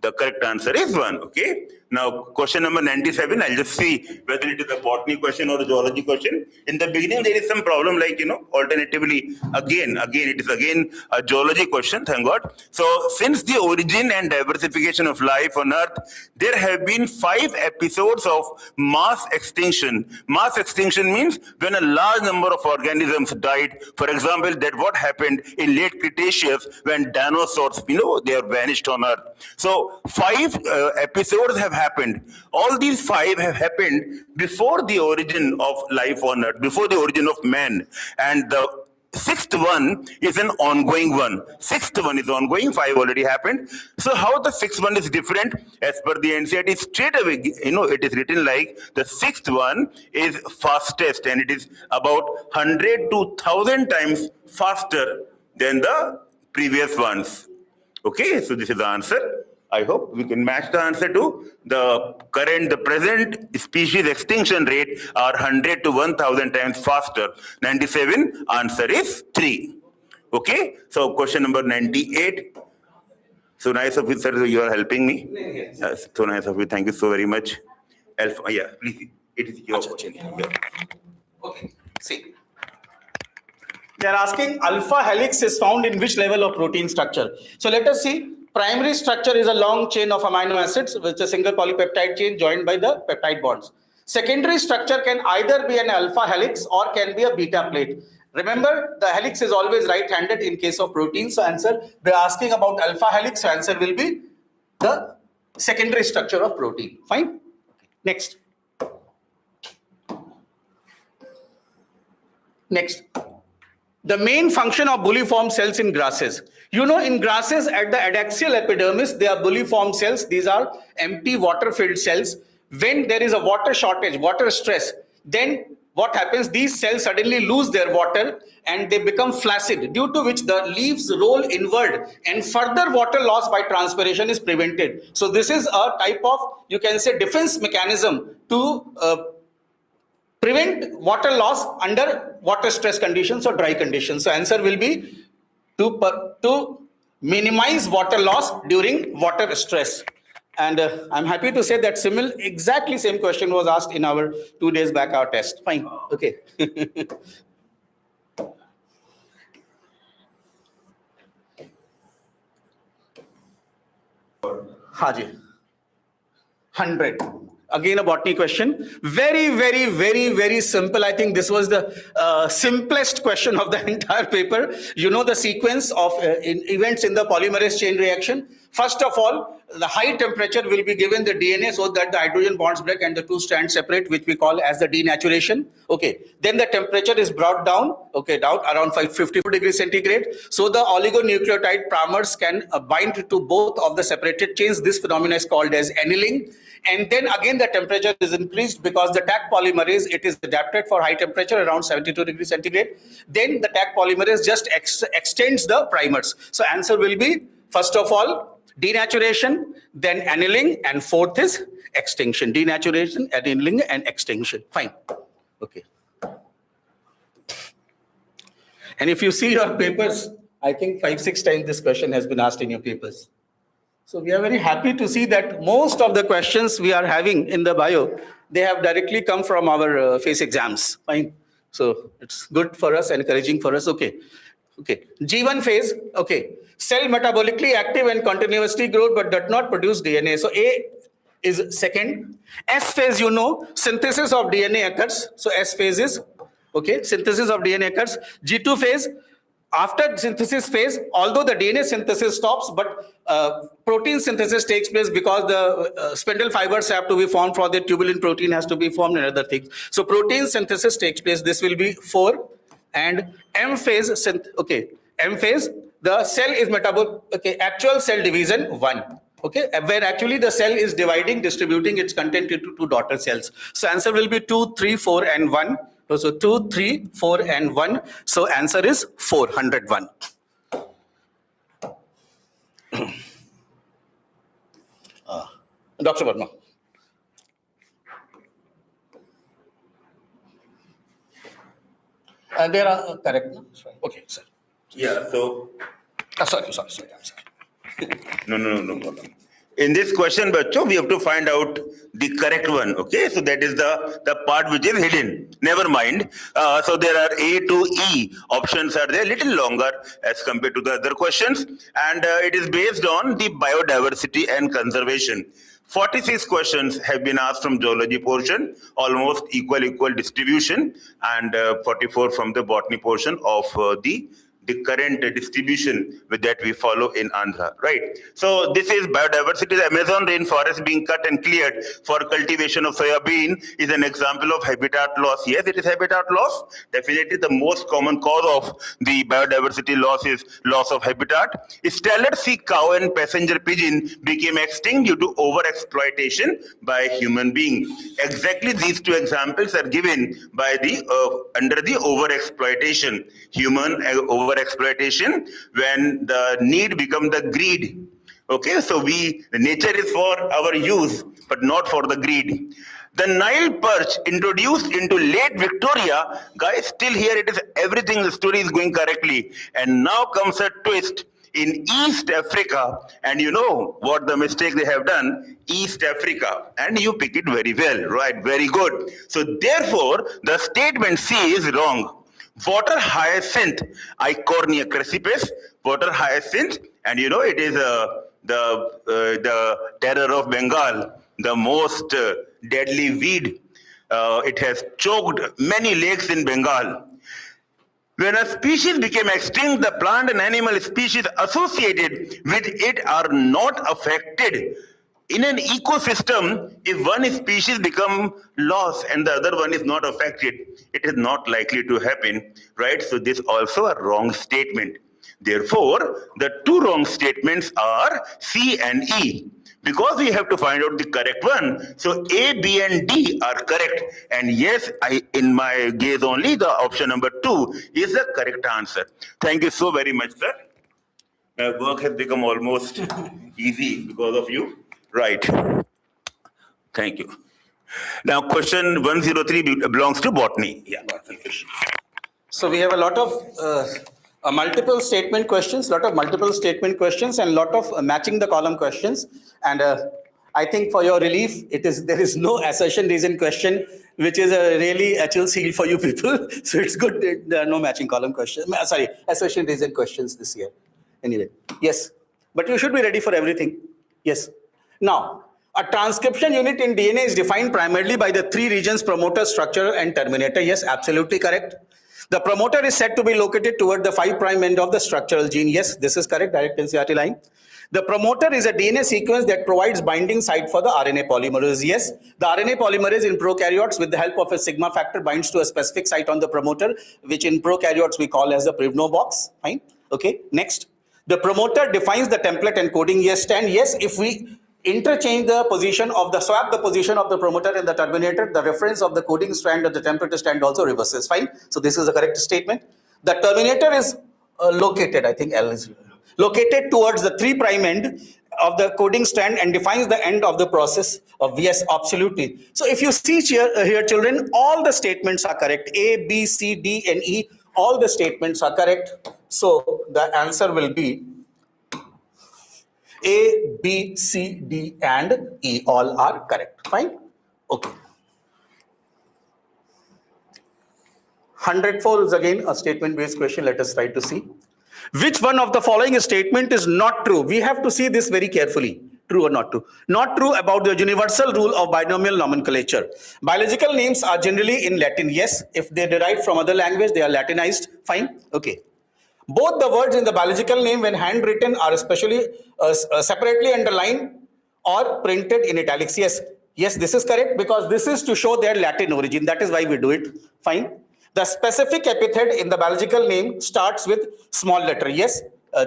The correct answer is 1, okay? Now, question number 97, I'll just see whether it is a botany question or a zoology question. In the beginning, there is some problem like, alternatively, again, it is again a zoology question, thank God. So, since the origin and diversification of life on Earth, there have been 5 episodes of mass extinction. Mass extinction means when a large number of organisms died. For example, that what happened in late Cretaceous when dinosaurs, they are vanished on Earth. So, 5 episodes have happened. All these 5 have happened before the origin of life on Earth, before the origin of man. And the 6th one is an ongoing one. 6th one is ongoing, 5 already happened. So how the 6th one is different? As per the NCERT, straight away, it is written like the 6th one is fastest, and it is about 100 to 1,000 times faster than the previous ones. Okay, so this is the answer. I hope we can match the answer to the present species extinction rate are 100 to 1,000 times faster. 97, answer is 3. Okay, so question number 98. So nice of you, sir, you are helping me. Yes, so nice of you, thank you so very much. Alpha, yeah, please, it is your question. Yeah. Okay, see. They are asking alpha helix is found in which level of protein structure? So let us see. Primary structure is a long chain of amino acids with a single polypeptide chain joined by the peptide bonds. Secondary structure can either be an alpha helix or can be a beta plate. Remember, the helix is always right-handed in case of protein. So answer, they're asking about alpha helix. So answer will be the secondary structure of protein. Fine. Next. The main function of bulliform cells in grasses. In grasses at the adaxial epidermis, they are bulliform cells. These are empty water-filled cells. When there is a water shortage, water stress, then what happens? These cells suddenly lose their water and they become flaccid, due to which the leaves roll inward and further water loss by transpiration is prevented. So this is a type of, you can say, defense mechanism to prevent water loss under water stress conditions or dry conditions. So answer will be to minimize water loss during water stress. And I'm happy to say that exactly same question was asked in our 2 days back our test. Fine. Okay. Haji. 100. Again, a botany question. Very, very, very, very simple. I think this was the simplest question of the entire paper. You know the sequence of events in the polymerase chain reaction. First of all, the high temperature will be given the DNA so that the hydrogen bonds break and the 2 strands separate, which we call as the denaturation. Okay. Then the temperature is brought down, down around 54 degrees centigrade. So the oligonucleotide primers can bind to both of the separated chains. This phenomenon is called as annealing. And then again, the temperature is increased because the Taq polymerase, it is adapted for high temperature around 72 degrees centigrade. Then the Taq polymerase just extends the primers. So answer will be, first of all, denaturation, then annealing, and fourth is extinction. Denaturation, annealing, and extinction. Fine. Okay. And if you see your papers, I think 5-6 times this question has been asked in your papers. So we are very happy to see that most of the questions we are having in the bio, they have directly come from our face exams. Fine. So it's good for us, encouraging for us. Okay. Okay. G1 phase. Okay. Cell metabolically active and continuously grow but does not produce DNA. So A is second. S phase, you know, synthesis of DNA occurs. So S phase is, okay, synthesis of DNA occurs. G2 phase, after synthesis phase, although the DNA synthesis stops, but protein synthesis takes place because the spindle fibers have to be formed for the tubulin protein has to be formed and other things. So protein synthesis takes place. This will be 4. And M phase, okay, M phase, the cell is metabolic, okay, actual cell division 1. Okay, where actually the cell is dividing, distributing its content into 2 daughter cells. So answer will be 2, 3, 4, and 1. So 2, 3, 4, and 1. So answer is 401. Dr. Verma. There are correct. No? Okay, sir. Yeah, so. Sorry. No. In this question, Bacho, we have to find out the correct one. Okay, so that is the part which is hidden. Never mind. So there are A to E options are there, little longer as compared to the other questions, and it is based on the biodiversity and conservation. 46 questions have been asked from zoology portion, almost equal distribution, and 44 from the botany portion of the current distribution that we follow in Andhra, right? So this is biodiversity. The Amazon rainforest being cut and cleared for cultivation of soya bean is an example of habitat loss. Yes, it is habitat loss. Definitely the most common cause of the biodiversity loss is loss of habitat. Steller sea cow and passenger pigeon became extinct due to over-exploitation by human being. Exactly these 2 examples are given by the under the over-exploitation, human over-exploitation, when the need becomes the greed. Okay, so the nature is for our use, but not for the greed. The Nile perch introduced into late Victoria, guys, still here it is everything, the story is going correctly. And now comes a twist in East Africa, and you know what the mistake they have done, East Africa, and you pick it very well, right? Very good. So therefore, the statement C is wrong. Water hyacinth, Icornia crassipes, water hyacinth, and you know it is the terror of Bengal, the most deadly weed. It has choked many lakes in Bengal. When a species became extinct, the plant and animal species associated with it are not affected. In an ecosystem, if one species become lost and the other one is not affected, it is not likely to happen, right? So this is also a wrong statement. Therefore, the 2 wrong statements are C and E. Because we have to find out the correct one, so A, B, and D are correct. And yes, in my gaze only, the option number 2 is the correct answer. Thank you so very much, sir. My work has become almost easy because of you. Right. Thank you. Now, question 103 belongs to botany. Yeah. So we have a lot of multiple statement questions, and lot of matching the column questions. And I think for your relief, there is no assertion reason question, which is a really chill seal for you people. So it's good that there are no matching column questions. Sorry, assertion reason questions this year. Anyway, yes, but you should be ready for everything. Yes. Now, a transcription unit in DNA is defined primarily by the 3 regions: promoter, structure, and terminator. Yes, absolutely correct. The promoter is said to be located toward the 5' end of the structural gene. Yes, this is correct, direct NCERT line. The promoter is a DNA sequence that provides binding site for the RNA polymerase. Yes, the RNA polymerase in prokaryotes with the help of a sigma factor binds to a specific site on the promoter, which in prokaryotes we call as the Privno box. Fine. Okay, next. The promoter defines the template encoding. Yes, and yes, if we interchange the position of swap the position of the promoter and the terminator, the reference of the coding strand of the template strand also reverses. Fine. So this is a correct statement. The terminator is located, I think L is located towards the 3' end of the coding strand and defines the end of the process of yes, absolutely. So if you see here children, all the statements are correct. A, B, C, D, and E, all the statements are correct. So the answer will be A, B, C, D, and E, all are correct. Fine. Okay. 104 is again a statement-based question. Let us try to see. Which one of the following statement is not true? We have to see this very carefully. True or not true? Not true about the universal rule of binomial nomenclature. Biological names are generally in Latin. Yes. If they derive from other language, they are Latinized. Fine. Okay. Both the words in the biological name when handwritten are especially separately underlined or printed in italics. Yes. Yes, this is correct because this is to show their Latin origin. That is why we do it. Fine. The specific epithet in the biological name starts with small letter. Yes.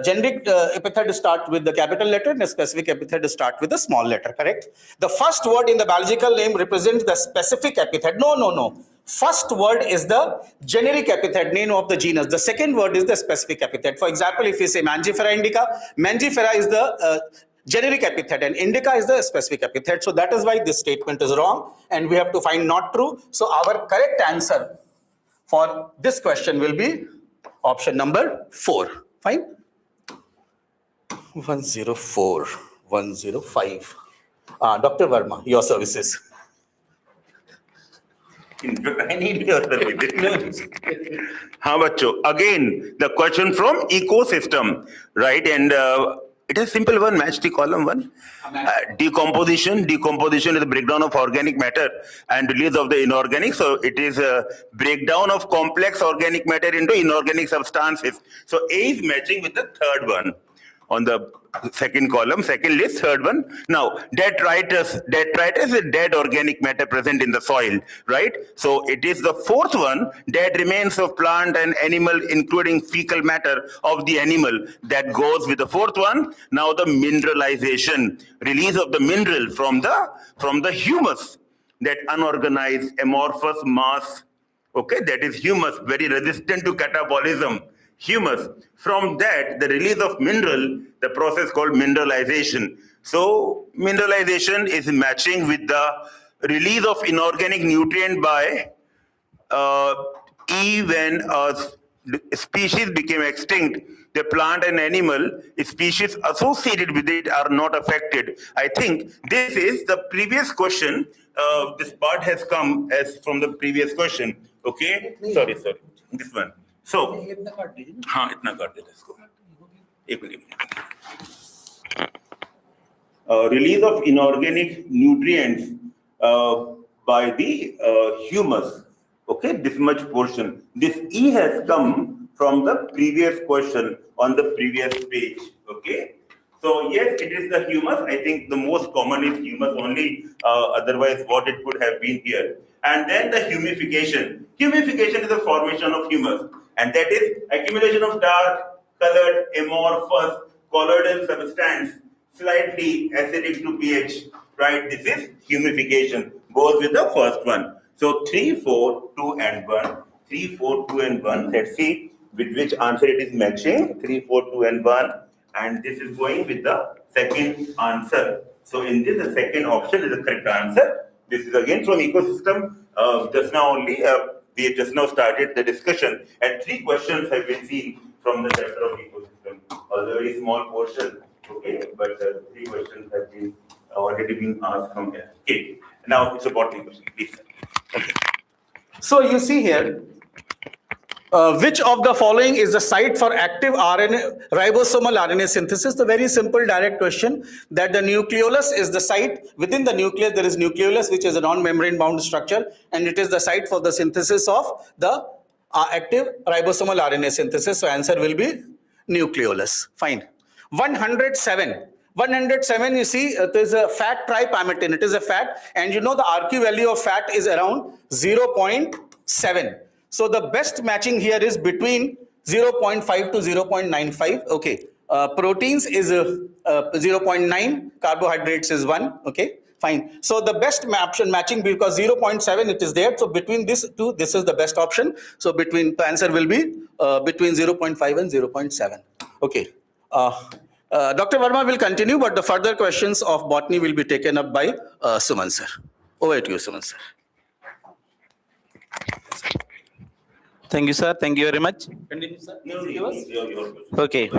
Generic epithet start with the capital letter and the specific epithet start with the small letter. Correct. The first word in the biological name represents the specific epithet. No. First word is the generic epithet, name of the genus. The second word is the specific epithet. For example, if you say Mangifera indica, Mangifera is the generic epithet and indica is the specific epithet. So that is why this statement is wrong and we have to find not true. So our correct answer for this question will be option number 4. Fine. 104, 105. Dr. Verma, your services. I need your services. Haan, bachcho. Again, the question from ecosystem, right? And it is simple one, match the column one. Decomposition is a breakdown of organic matter and release of the inorganic. So it is a breakdown of complex organic matter into inorganic substances. So A is matching with the third one on the second column, second list, third one. Now, detritus is dead organic matter present in the soil, right? So it is the fourth one, dead remains of plant and animal, including fecal matter of the animal, that goes with the fourth one. Now the mineralization, release of the mineral from the humus, that unorganized amorphous mass, okay, that is humus, very resistant to catabolism. Humus. From that, the release of mineral, the process called mineralization. So mineralization is matching with the release of inorganic nutrient by E when a species became extinct. The plant and animal species associated with it are not affected. I think this is the previous question. This part has come as from the previous question. Okay? Sorry. This one. So, हाँ इतना कर दे इसको एक minute release of inorganic nutrients by the humus, okay, this much portion. This E has come from the previous question on the previous page, okay. So yes, it is the humus. I think the most common is humus only, otherwise what it could have been here. And then the humification. Humification is the formation of humus. And that is accumulation of dark colored amorphous colloidal substance, slightly acidic to pH, right? This is humification, goes with the first one. So 3, 4, 2 and 1, 3, 4, 2 and 1. Let's see with which answer it is matching, 3, 4, 2 and 1. And this is going with the second answer. So in this, the second option is the correct answer. This is again from ecosystem. Just now only, we have just now started the discussion, and 3 questions have been seen from the chapter of ecosystem. A very small portion, okay, but 3 questions have been already been asked from here. Okay, now it's a botany question, please. Okay. So you see here, which of the following is the site for active RNA, ribosomal RNA synthesis? The very simple direct question that the nucleolus is the site. Within the nucleus, there is nucleolus, which is a non-membrane bound structure, and it is the site for the synthesis of the active ribosomal RNA synthesis. So answer will be nucleolus. Fine. 107, you see, it is a fat tripalmitin. It is a fat, and you know the RQ value of fat is around 0.7. So the best matching here is between 0.5 to 0.95. Okay. Proteins is 0.9. Carbohydrates is 1. Okay. Fine. So the best option matching, because 0.7 it is there. So between these two, this is the best option. So the answer will be between 0.5 and 0.7. Okay. Dr. Verma will continue, but the further questions of botany will be taken up by Suman sir. Over to you, Suman sir. Thank you, sir. Thank you very much. Continue, sir. Okay.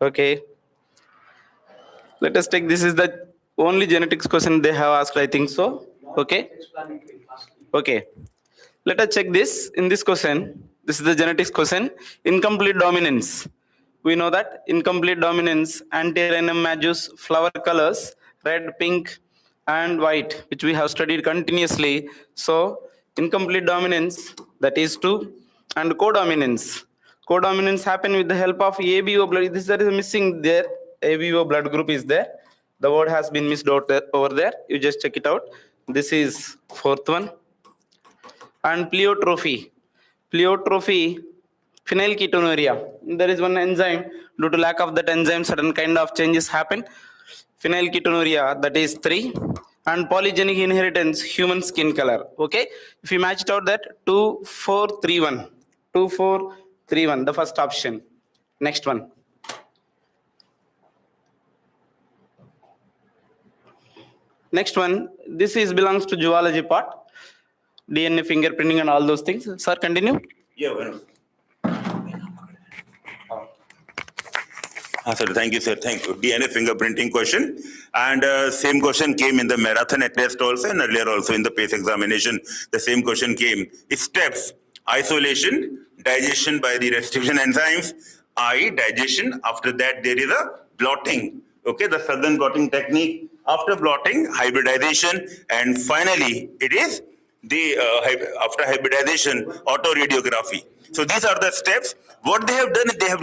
Okay. Let us take, this is the only genetics question they have asked, I think so. Okay. Okay. Let us check this in this question. This is the genetics question. Incomplete dominance. We know that incomplete dominance, antirrhinum majus, flower colors, red, pink, and white, which we have studied continuously. So incomplete dominance, that is 2, and codominance. Codominance happen with the help of ABO blood. This is missing there. ABO blood group is there. The word has been missed out there, over there. You just check it out. This is 4th one. And pleiotrophy. Pleiotrophy, phenylketonuria. There is one enzyme. Due to lack of that enzyme, certain kind of changes happen. Phenylketonuria, that is 3. And polygenic inheritance, human skin color. Okay. If you match it out, that 2, 4, 3, 1. 2, 4, 3, 1. The first option. Next one. Next one. This is belongs to zoology part. DNA fingerprinting and all those things. Sir, continue. Yeah, well. Sir, thank you, sir. Thank you. DNA fingerprinting question. And same question came in the marathon test also, and earlier also in the PACE examination. The same question came. Steps: isolation, digestion by the restriction enzymes, digestion. After that, there is a blotting. Okay, the southern blotting technique. After blotting, hybridization, and finally, it is the after hybridization, autoradiography. So these are the steps. What they have done, they have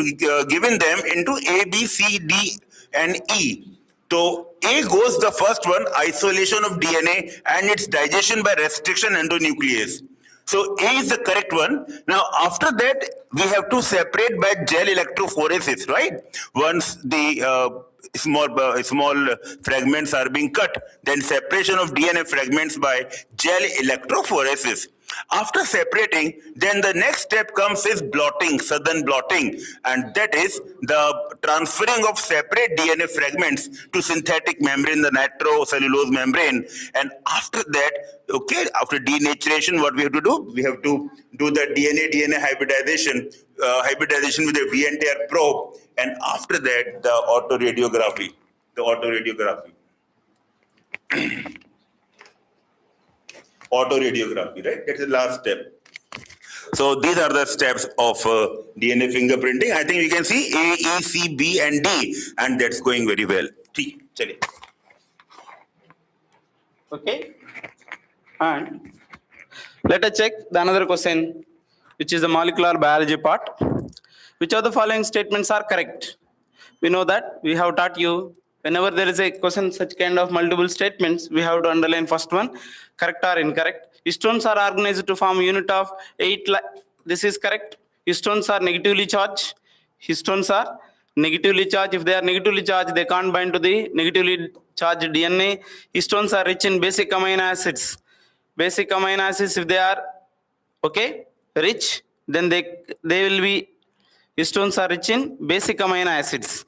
given them into A, B, C, D, and E. So A goes the first one, isolation of DNA and its digestion by restriction endonuclease. So A is the correct one. Now after that, we have to separate by gel electrophoresis, right? Once the small fragments are being cut, then separation of DNA fragments by gel electrophoresis. After separating, then the next step comes is blotting, southern blotting, and that is the transferring of separate DNA fragments to synthetic membrane, the nitrocellulose membrane. And after that, okay, after denaturation, what we have to do? We have to do the DNA hybridization, hybridization with a V-entire probe, and after that, the autoradiography. Autoradiography, right? That's the last step. So these are the steps of DNA fingerprinting. I think we can see A, E, C, B, and D, and that's going very well. Okay. And let us check the another question, which is the molecular biology part. Which of the following statements are correct? We know that we have taught you whenever there is a question such kind of multiple statements, we have to underline first one, correct or incorrect. Histones are organized to form a unit of 8. This is correct. Histones are negatively charged. Histones are negatively charged. If they are negatively charged, they can't bind to the negatively charged DNA. Histones are rich in basic amino acids. Basic amino acids, if they are okay rich, then they will be. Histones are rich in basic amino acids,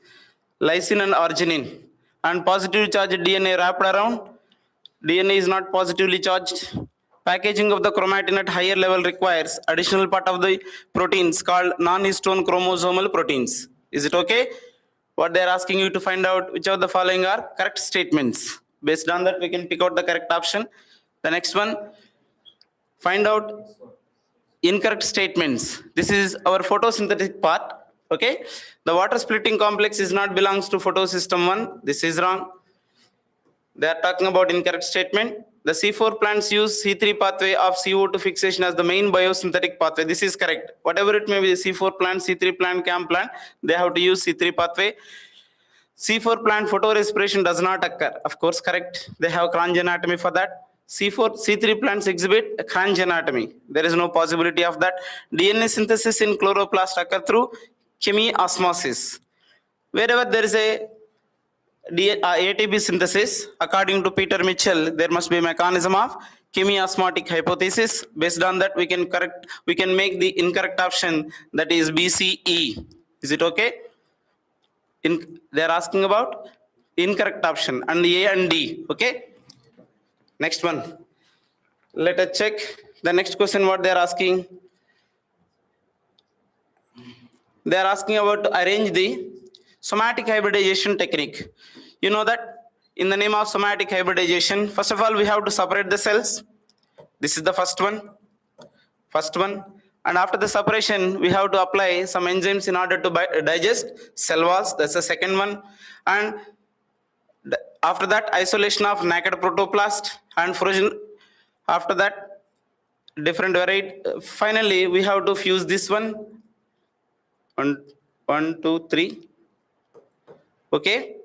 lysine and arginine, and positively charged DNA wrapped around. DNA is not positively charged. Packaging of the chromatin at higher level requires additional part of the proteins called non-histone chromosomal proteins. Is it okay? What they are asking you to find out which of the following are correct statements. Based on that, we can pick out the correct option. The next one, find out incorrect statements. This is our photosynthetic part. Okay, the water splitting complex is not belongs to photosystem 1. This is wrong. They are talking about incorrect statement. The C4 plants use C3 pathway of CO2 fixation as the main biosynthetic pathway. This is correct. Whatever it may be, C4 plant, C3 plant, CAM plant, they have to use C3 pathway. C4 plant photorespiration does not occur. Of course, correct. They have Cronje anatomy for that. C3 plants exhibit Cronje anatomy. There is no possibility of that. DNA synthesis in chloroplast occur through chemiosmosis. Wherever there is a ATP synthesis, according to Peter Mitchell, there must be a mechanism of chemiosmotic hypothesis. Based on that, we can make the incorrect option, that is BCE. Is it okay? They are asking about incorrect option and A and D. Okay. Next one. Let us check the next question. What they are asking? They are asking about to arrange the somatic hybridization technique. You know that in the name of somatic hybridization, first of all, we have to separate the cells. This is the first one. First one. And after the separation, we have to apply some enzymes in order to digest cell walls. That's the second one. And after that, isolation of naked protoplast and fusion. After that, different variety. Finally, we have to fuse this one. One, two, three. Okay.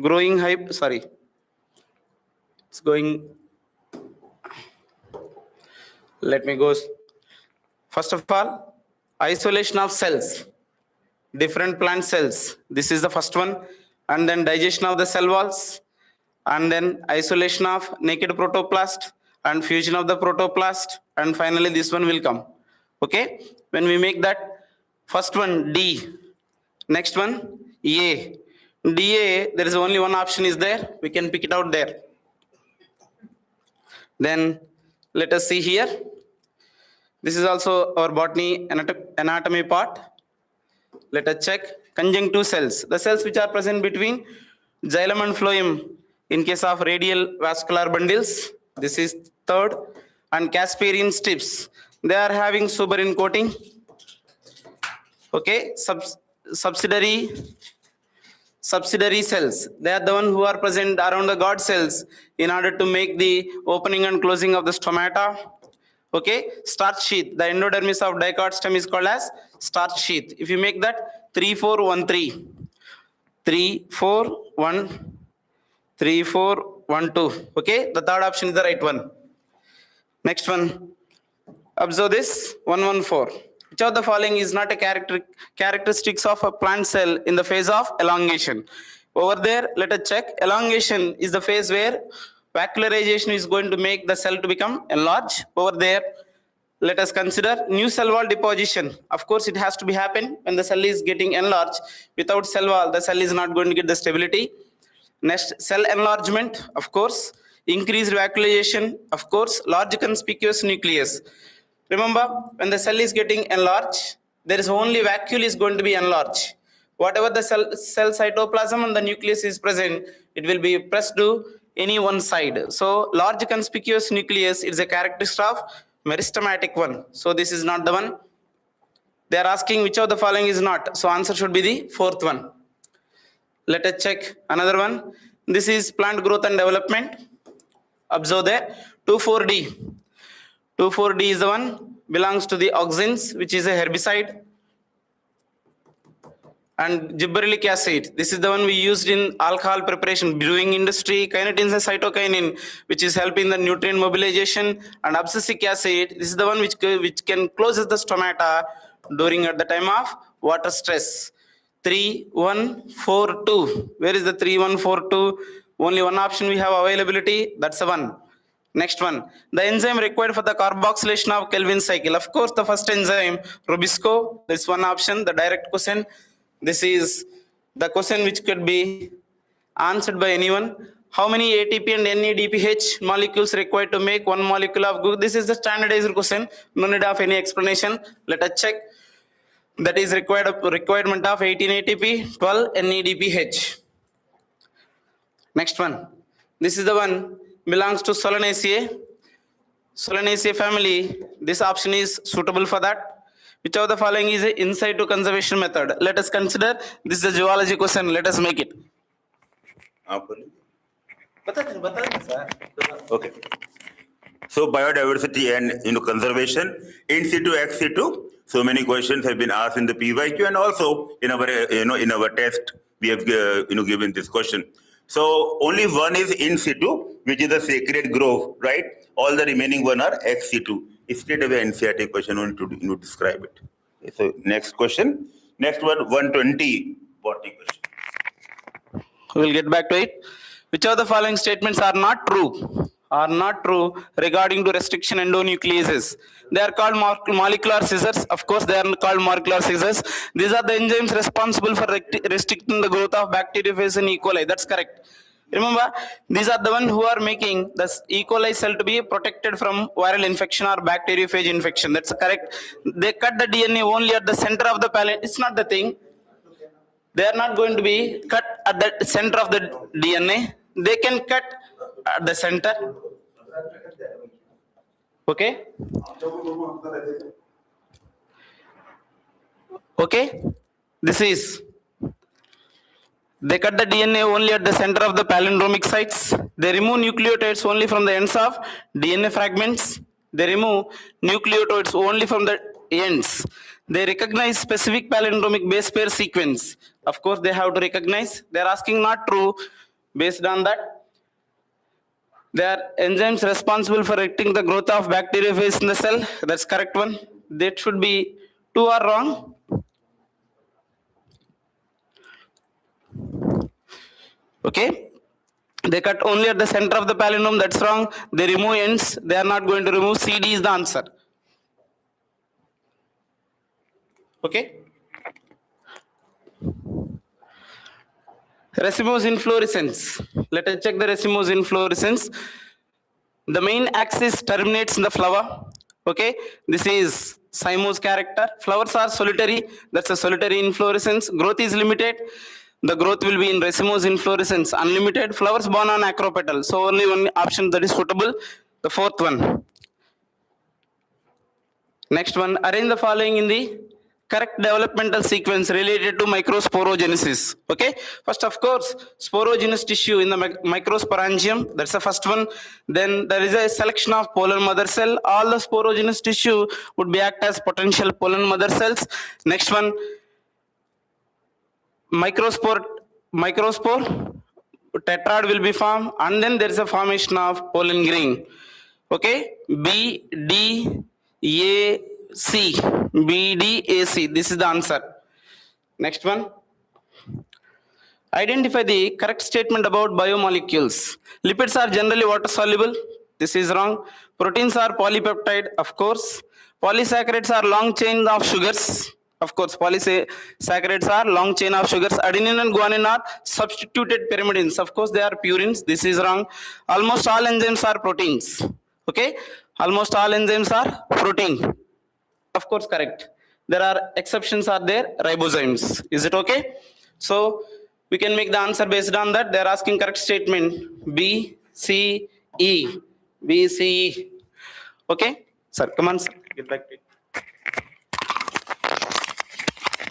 Growing hype. Sorry. It's going. Let me go. First of all, isolation of cells, different plant cells. This is the first one. And then digestion of the cell walls. And then isolation of naked protoplast and fusion of the protoplast. And finally, this one will come. Okay. When we make that first one, D. Next one, A. DA, there is only one option is there. We can pick it out there. Then let us see here. This is also our botany anatomy part. Let us check conjunctive cells. The cells which are present between xylem and phloem in case of radial vascular bundles. This is third. And Casparian strips. They are having suberin coating. Okay. Subsidiary cells. They are the one who are present around the guard cells in order to make the opening and closing of the stomata. Okay, starch sheath. The endodermis of dicot stem is called as starch sheath. If you make that 3, 4, 1, 3. 3, 4, 1, 3, 4, 1, 2. Okay, the third option is the right one. Next one. Observe this 1, 1, 4. Which of the following is not a characteristics of a plant cell in the phase of elongation? Over there, let us check. Elongation is the phase where vascularization is going to make the cell to become enlarged. Over there, let us consider new cell wall deposition. Of course, it has to be happen when the cell is getting enlarged. Without cell wall, the cell is not going to get the stability. Next, cell enlargement, of course. Increased vascularization, of course. Large conspicuous nucleus. Remember, when the cell is getting enlarged, there is only vacuole is going to be enlarged. Whatever the cell cytoplasm and the nucleus is present, it will be pressed to any one side. So large conspicuous nucleus is a characteristic of meristematic one. So this is not the one. They are asking which of the following is not. So answer should be the fourth one. Let us check another one. This is plant growth and development. Observe there 2,4-D. 2,4-D is the one belongs to the auxins, which is a herbicide. And gibberellic acid, this is the one we used in alcohol preparation, brewing industry. Kinetins and cytokinin, which is helping the nutrient mobilization. And abscisic acid, this is the one which can close the stomata during at the time of water stress. 3, 1, 4, 2. Where is the 3, 1, 4, 2? Only one option we have availability. That's the one. Next one, the enzyme required for the carboxylation of Kelvin cycle. Of course, the first enzyme, Rubisco. This one option, the direct question. This is the question which could be answered by anyone. How many ATP and NADPH molecules required to make one molecule of glucose? This is the standardized question. No need of any explanation. Let us check. That is requirement of 18 ATP, 12 NADPH. Next one. This is the one belongs to Solanaceae. Solanaceae family. This option is suitable for that. Which of the following is an in situ conservation method? Let us consider. This is a zoology question. Let us make it. Okay. So biodiversity and conservation, in situ, ex situ. So many questions have been asked in the PYQ, and also in our in our test we have given this question. So only one is in situ, which is a sacred grove, right? All the remaining one are ex situ. Straight away NCERT question only to describe it. Okay, so next question. Next one, 120 botany question. We will get back to it. Which of the following statements are not true? Are not true regarding to restriction endonucleases. They are called molecular scissors. Of course, they are called molecular scissors. These are the enzymes responsible for restricting the growth of bacteriophage in E. coli. That's correct. Remember, these are the one who are making the E. coli cell to be protected from viral infection or bacteriophage infection. That's correct. They cut the DNA only at the center of the palate. It's not the thing. They are not going to be cut at the center of the DNA. They can cut at the center. Okay. Okay. This is, they cut the DNA only at the center of the palindromic sites. They remove nucleotides only from the ends of DNA fragments. They remove nucleotides only from the ends. They recognize specific palindromic base pair sequence. Of course, they have to recognize. They are asking not true. Based on that, they are enzymes responsible for regulating the growth of bacteriophage in the cell. That's correct one. That should be two or wrong. Okay. They cut only at the center of the palindrome. That's wrong. They remove ends. They are not going to remove. CD is the answer. Okay. Racemose inflorescence. Let us check the racemose inflorescence. The main axis terminates in the flower. Okay. This is cymose character. Flowers are solitary. That's a solitary inflorescence. Growth is limited. The growth will be in racemose inflorescence. Unlimited. Flowers born on acropetal. So only one option that is suitable. The fourth one. Next one. Arrange the following in the correct developmental sequence related to microsporogenesis. Okay. First, of course, sporogenous tissue in the microsporangium. That's the first one. Then there is a selection of pollen mother cell. All the sporogenous tissue would be act as potential pollen mother cells. Next one, microspore tetrad will be formed, and then there is a formation of pollen grain. Okay. B, D, A, C. B, D, A, C. This is the answer. Next one. Identify the correct statement about biomolecules. Lipids are generally water soluble. This is wrong. Proteins are polypeptide. Of course. Polysaccharides are long chain of sugars. Of course, polysaccharides are long chain of sugars. Adenine and guanine are substituted pyrimidines. Of course, they are purines. This is wrong. Almost all enzymes are proteins. Okay. Almost all enzymes are protein. Of course, correct. There are exceptions are there, ribozymes. Is it okay? So we can make the answer based on that. They are asking correct statement. B, C, E. B, C, E. Okay. Sir, come on, sir. Get back to it.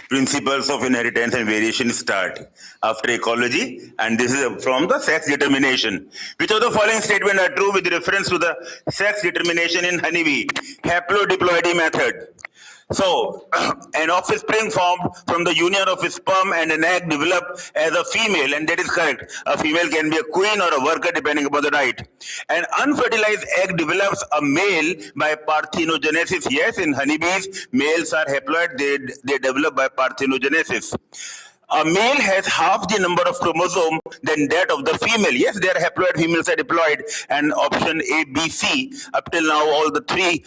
Principles of inheritance and variation start after ecology, and this is from the sex determination. Which of the following statements are true with reference to the sex determination in honeybee? Haplodiploidy method. So, an offspring formed from the union of a sperm and an egg developed as a female, and that is correct. A female can be a queen or a worker depending upon the right. An unfertilized egg develops a male by parthenogenesis. Yes, in honeybees, males are haploid, they develop by parthenogenesis. A male has half the number of chromosomes than that of the female. Yes, they are haploid, females are diploid, and option A, B, C. Up till now, all the three,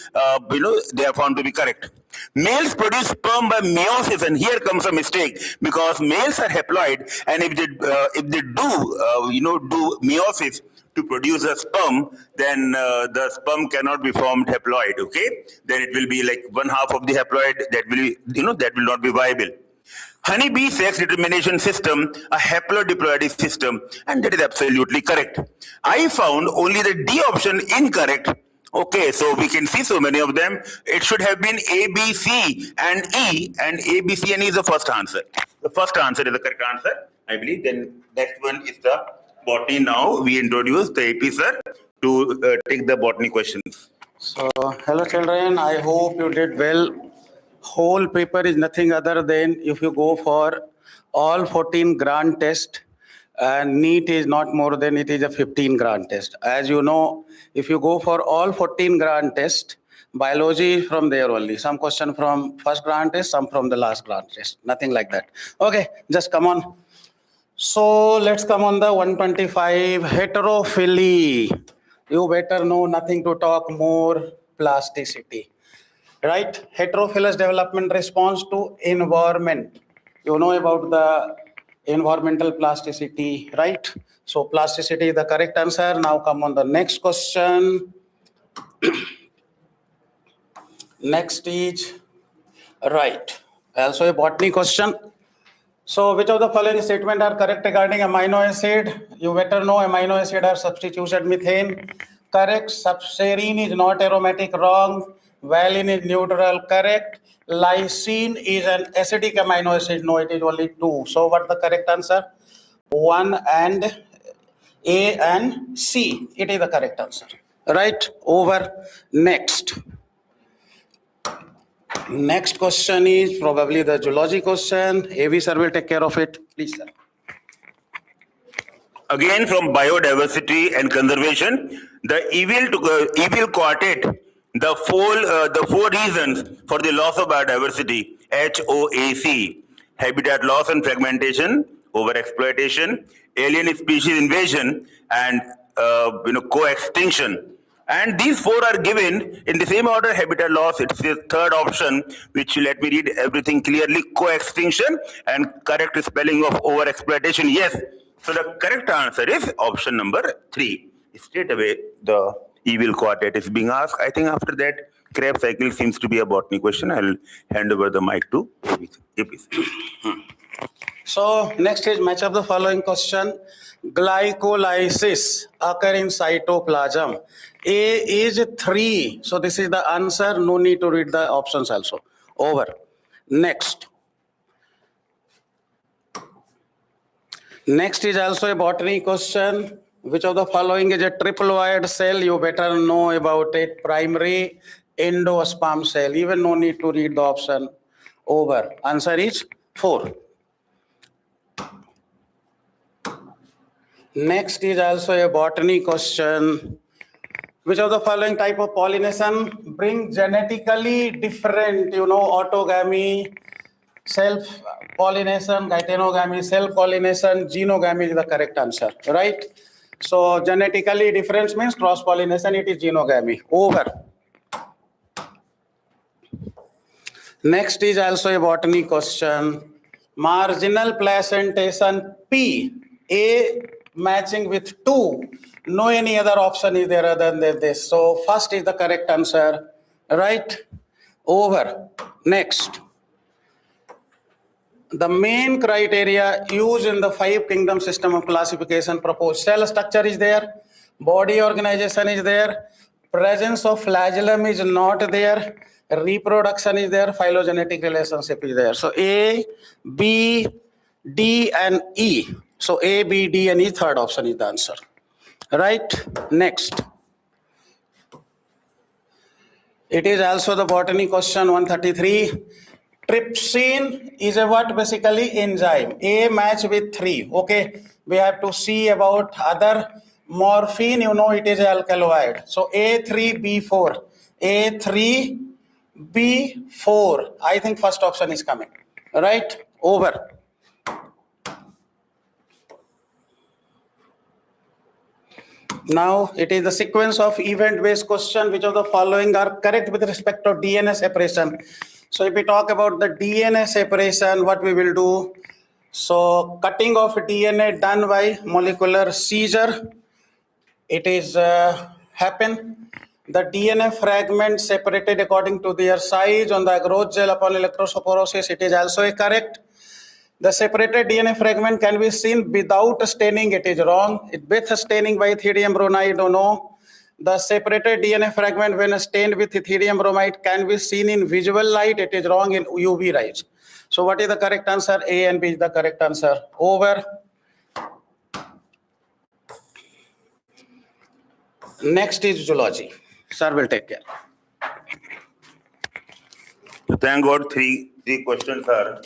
they are found to be correct. Males produce sperm by meiosis, and here comes a mistake because males are haploid, and if they do meiosis to produce a sperm, then the sperm cannot be formed haploid. Okay, then it will be like one half of the haploid that will not be viable. Honeybee sex determination system, a haplodiploidy system, and that is absolutely correct. I found only the D option incorrect. Okay, so we can see so many of them. It should have been A, B, C, and E, and A, B, C, and E is the first answer. The first answer is the correct answer, I believe. Then next one is the botany. Now we introduce the AP sir to take the botany questions. So, hello children, I hope you did well. Whole paper is nothing other than if you go for all 14 grand test, and NEET is not more than it is a 15 grand test. As you know, if you go for all 14 grand test, biology is from there only. Some question from first grand test, some from the last grand test. Nothing like that. Okay, just come on. So let's come on the 125 heterophily. You better know, nothing to talk more, plasticity. Right? Heterophilous development response to environment. You know about the environmental plasticity, right? So plasticity is the correct answer. Now come on the next question. Next is, right, also a botany question. So which of the following statement are correct regarding amino acid? You better know amino acid are substituted methane. correct. Subserine is not aromatic, wrong. Valine is neutral, correct. Lysine is an acidic amino acid, no, it is only 2. So what the correct answer? 1 and A and C. It is the correct answer. Right, over. Next. Next question is probably the zoology question. AV sir will take care of it. Please, sir. Again, from biodiversity and conservation, the evil quartet, the four reasons for the loss of biodiversity, HOAC, habitat loss and fragmentation, overexploitation, alien species invasion, and co-extinction. And these four are given in the same order: habitat loss, it's the third option, which let me read everything clearly: co-extinction, and correct spelling of overexploitation. Yes. So the correct answer is option number 3. Straight away, the evil quartet is being asked. I think after that, Krebs cycle seems to be a botany question. I'll hand over the mic to APC. So next is match up the following question. Glycolysis occur in cytoplasm. A is 3. So this is the answer. No need to read the options also. Over. Next. Next is also a botany question. Which of the following is a triple wire cell? You better know about it. Primary endosperm cell. Even no need to read the option. Over. Answer is 4. Next is also a botany question. Which of the following type of pollination bring genetically different, autogamy, self-pollination, gytenogamy, self-pollination, genogamy is the correct answer, right? So genetically difference means cross-pollination, it is genogamy. Over. Next is also a botany question. Marginal placentation P, A matching with 2. No any other option is there other than this. So first is the correct answer, right? Over. Next. The main criteria used in the 5 kingdom system of classification proposed. Cell structure is there, body organization is there, presence of flagellum is not there, reproduction is there, phylogenetic relationship is there. So A, B, D and E. So A, B, D and E, third option is the answer. Right? Next. It is also the botany question 133. Trypsin is a what? Basically enzyme. A match with 3. Okay. We have to see about other morphine. It is alkaloid. So A3B4. A3B4. I think first option is coming. Right? Over. Now it is the sequence of event-based question. Which of the following are correct with respect to DNA separation? So if we talk about the DNA separation, what we will do? So cutting of DNA done by molecular seizure. It is happen. The DNA fragment separated according to their size on the agarose gel upon electrophoresis. It is also correct. The separated DNA fragment can be seen without staining. It is wrong. With staining by ethidium bromide, no. The separated DNA fragment when stained with ethidium bromide can be seen in visual light. It is wrong in UV rays. So what is the correct answer? A and B is the correct answer. Over. Next is zoology. Sir will take care. Thank God, three questions are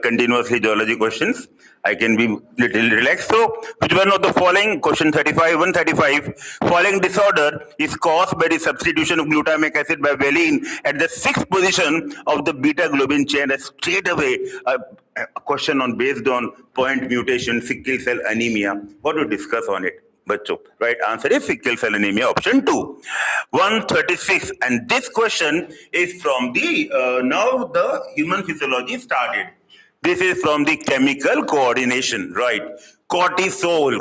continuously geology questions. I can be little relaxed. So, which one of the following, question 135, following disorder is caused by the substitution of glutamic acid by valine at the 6th position of the beta globin chain? Straight away, a question based on point mutation, sickle cell anemia. What to discuss on it? Bacho. Right answer is sickle cell anemia, option 2. 136, and this question is from the, now the human physiology started. This is from the chemical coordination, right? Cortisol,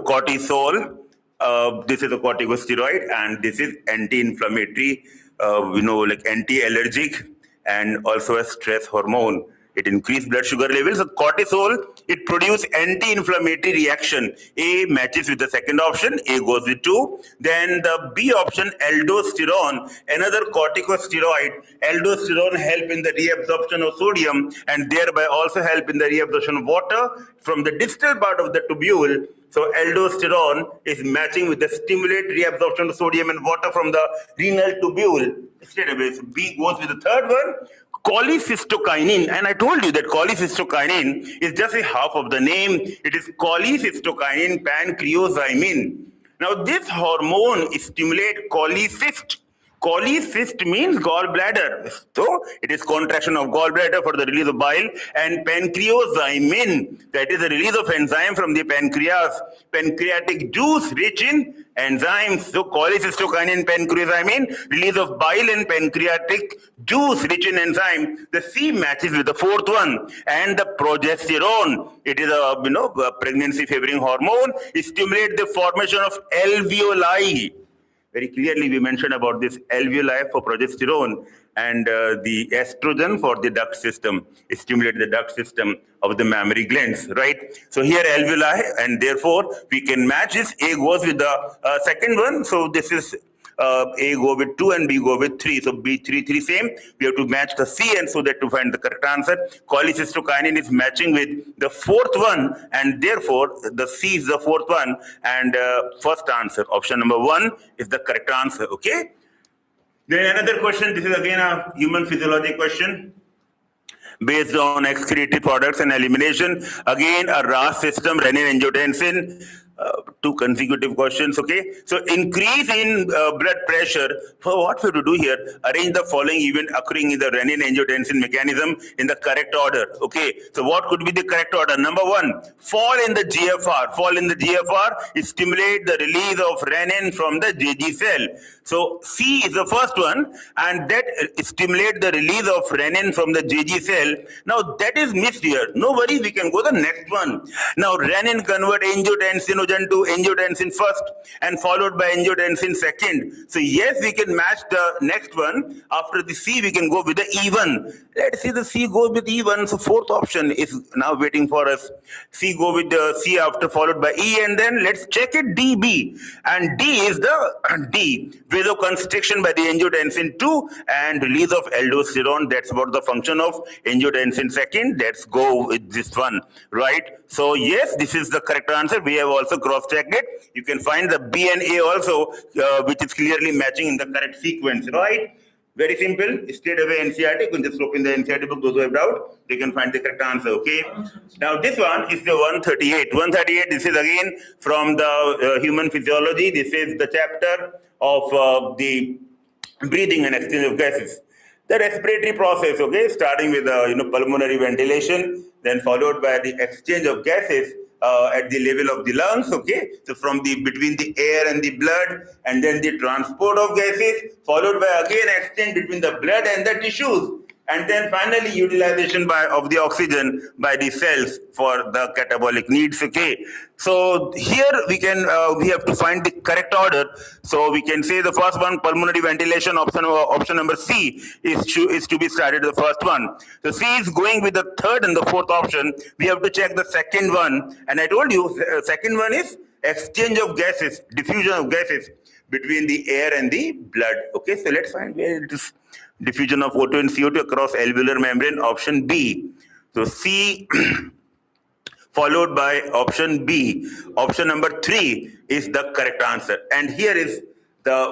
this is a corticosteroid, and this is anti-inflammatory, like anti-allergic, and also a stress hormone. it increased blood sugar levels. So cortisol, it produces anti-inflammatory reaction. A matches with the second option, A goes with 2. Then the B option, aldosterone, another corticosteroid. Aldosterone help in the reabsorption of sodium and thereby also help in the reabsorption of water from the distal part of the tubule. So aldosterone is matching with the stimulate reabsorption of sodium and water from the renal tubule. Straight away, so B goes with the third one. Cholecystokinin, and I told you that cholecystokinin is just a half of the name. It is cholecystokinin pancreozymin. Now this hormone stimulates cholecyst. Cholecyst means gallbladder. So it is contraction of gallbladder for the release of bile, and pancreozymin, that is the release of enzyme from the pancreas. Pancreatic juice rich in enzymes. So cholecystokinin, pancreozymin, release of bile and pancreatic juice rich in enzyme. The C matches with the fourth one, and the progesterone. It is a pregnancy favoring hormone. It stimulates the formation of alveoli. Very clearly, we mentioned about this alveoli for progesterone, and the estrogen for the duct system. It stimulates the duct system of the mammary glands, right? So here alveoli, and therefore we can match this. A goes with the second one. So this is A go with 2 and B go with 3. So B 3 same. We have to match the C, and so that to find the correct answer. Cholecystokinin is matching with the fourth one, and therefore the C is the fourth one. And first answer, option number 1, is the correct answer. Okay. Then another question. This is again a human physiology question based on excretory products and elimination. Again, a RAS system, renin-angiotensin. 2 consecutive questions, okay? So increase in blood pressure. For what we have to do here, arrange the following event occurring in the renin-angiotensin mechanism in the correct order, okay? So what could be the correct order? Number 1, fall in the GFR. Fall in the GFR is stimulate the release of renin from the JG cell. So C is the first one, and that stimulate the release of renin from the JG cell. Now that is missed here. No worries, we can go the next one. Now renin convert angiotensinogen to angiotensin first and followed by angiotensin second. So yes, we can match the next one. After the C, we can go with the E1. Let's see the C goes with E1. So fourth option is now waiting for us. C go with the C after followed by E, and then let's check it DB. And D is the D. Vasoconstriction by the angiotensin 2 and release of aldosterone. That's what the function of angiotensin second. Let's go with this one, right? So yes, this is the correct answer. We have also cross-checked it. You can find the B and A also, which is clearly matching in the correct sequence, right? Very simple. Straight away NCERT. You can just open the NCERT book. Those who have doubt, they can find the correct answer. Okay. Now this one is the 138. 138. This is again from the human physiology. This is the chapter of the breathing and exchange of gases. The respiratory process. Okay, starting with pulmonary ventilation, then followed by the exchange of gases at the level of the lungs, okay? So from between the air and the blood, and then the transport of gases, followed by again exchange between the blood and the tissues, and then finally utilization of the oxygen by the cells for the catabolic needs, okay? So here we have to find the correct order. So we can say the first one, pulmonary ventilation, option number C is to be started, the first one. So C is going with the third and the fourth option. We have to check the second one, and I told you second one is exchange of gases, diffusion of gases between the air and the blood. Okay, so let's find where it is. Diffusion of O2 and CO2 across alveolar membrane, option B. So C followed by option B. Option number 3 is the correct answer. And here is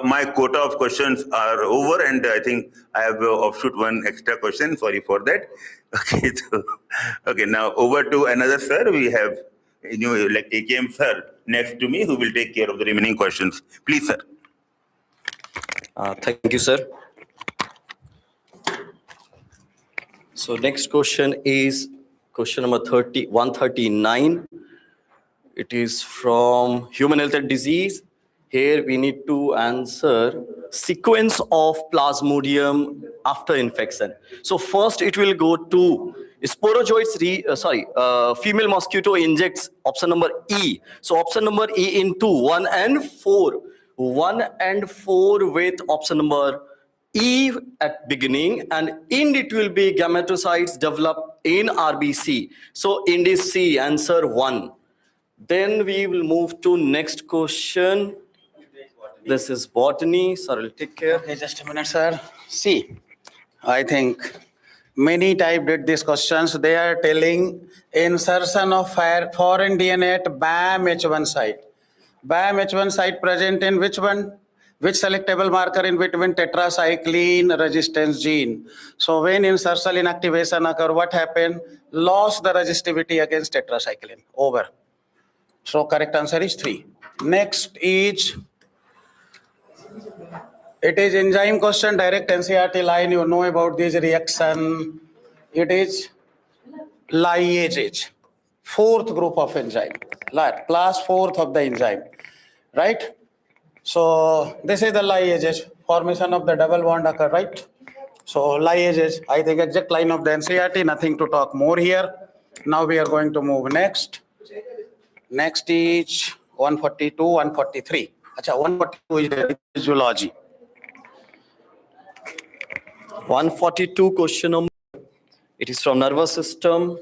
my quota of questions are over, and I think I have offshoot one extra question. Sorry for that. Okay, so, okay, now over to another sir. We have like AKM sir next to me who will take care of the remaining questions. Please, sir. Thank you, sir. So next question is question number 139. It is from human health and disease. Here we need to answer sequence of plasmodium after infection. So first it will go to sporozoites, female mosquito injects, option number E. So option number E into 1 and 4. 1 and 4 with option number E at beginning, and in it will be gametocytes develop in RBC. So index C, answer 1. Then we will move to next question. This is botany. Sir, will take care. Okay, just a minute, sir. See, I think many type did these questions. They are telling insertion of foreign DNA at BAM H1 site. BAM H1 site present in which one? Which selectable marker in between tetracycline resistance gene? So when insertion inactivation occur, what happened? Lost the resistivity against tetracycline. Over. So correct answer is 3. Next is, it is enzyme question, direct NCERT line. You know about this reaction. It is liases. 4th group of enzyme. Class 4th of the enzyme. Right? So this is the liases. Formation of the double bond occur, right? So liases, I think exact line of the NCERT, nothing to talk more here. Now we are going to move next. Next is 142, 143. Acha, 142 is the physiology. 142 question number. It is from nervous system.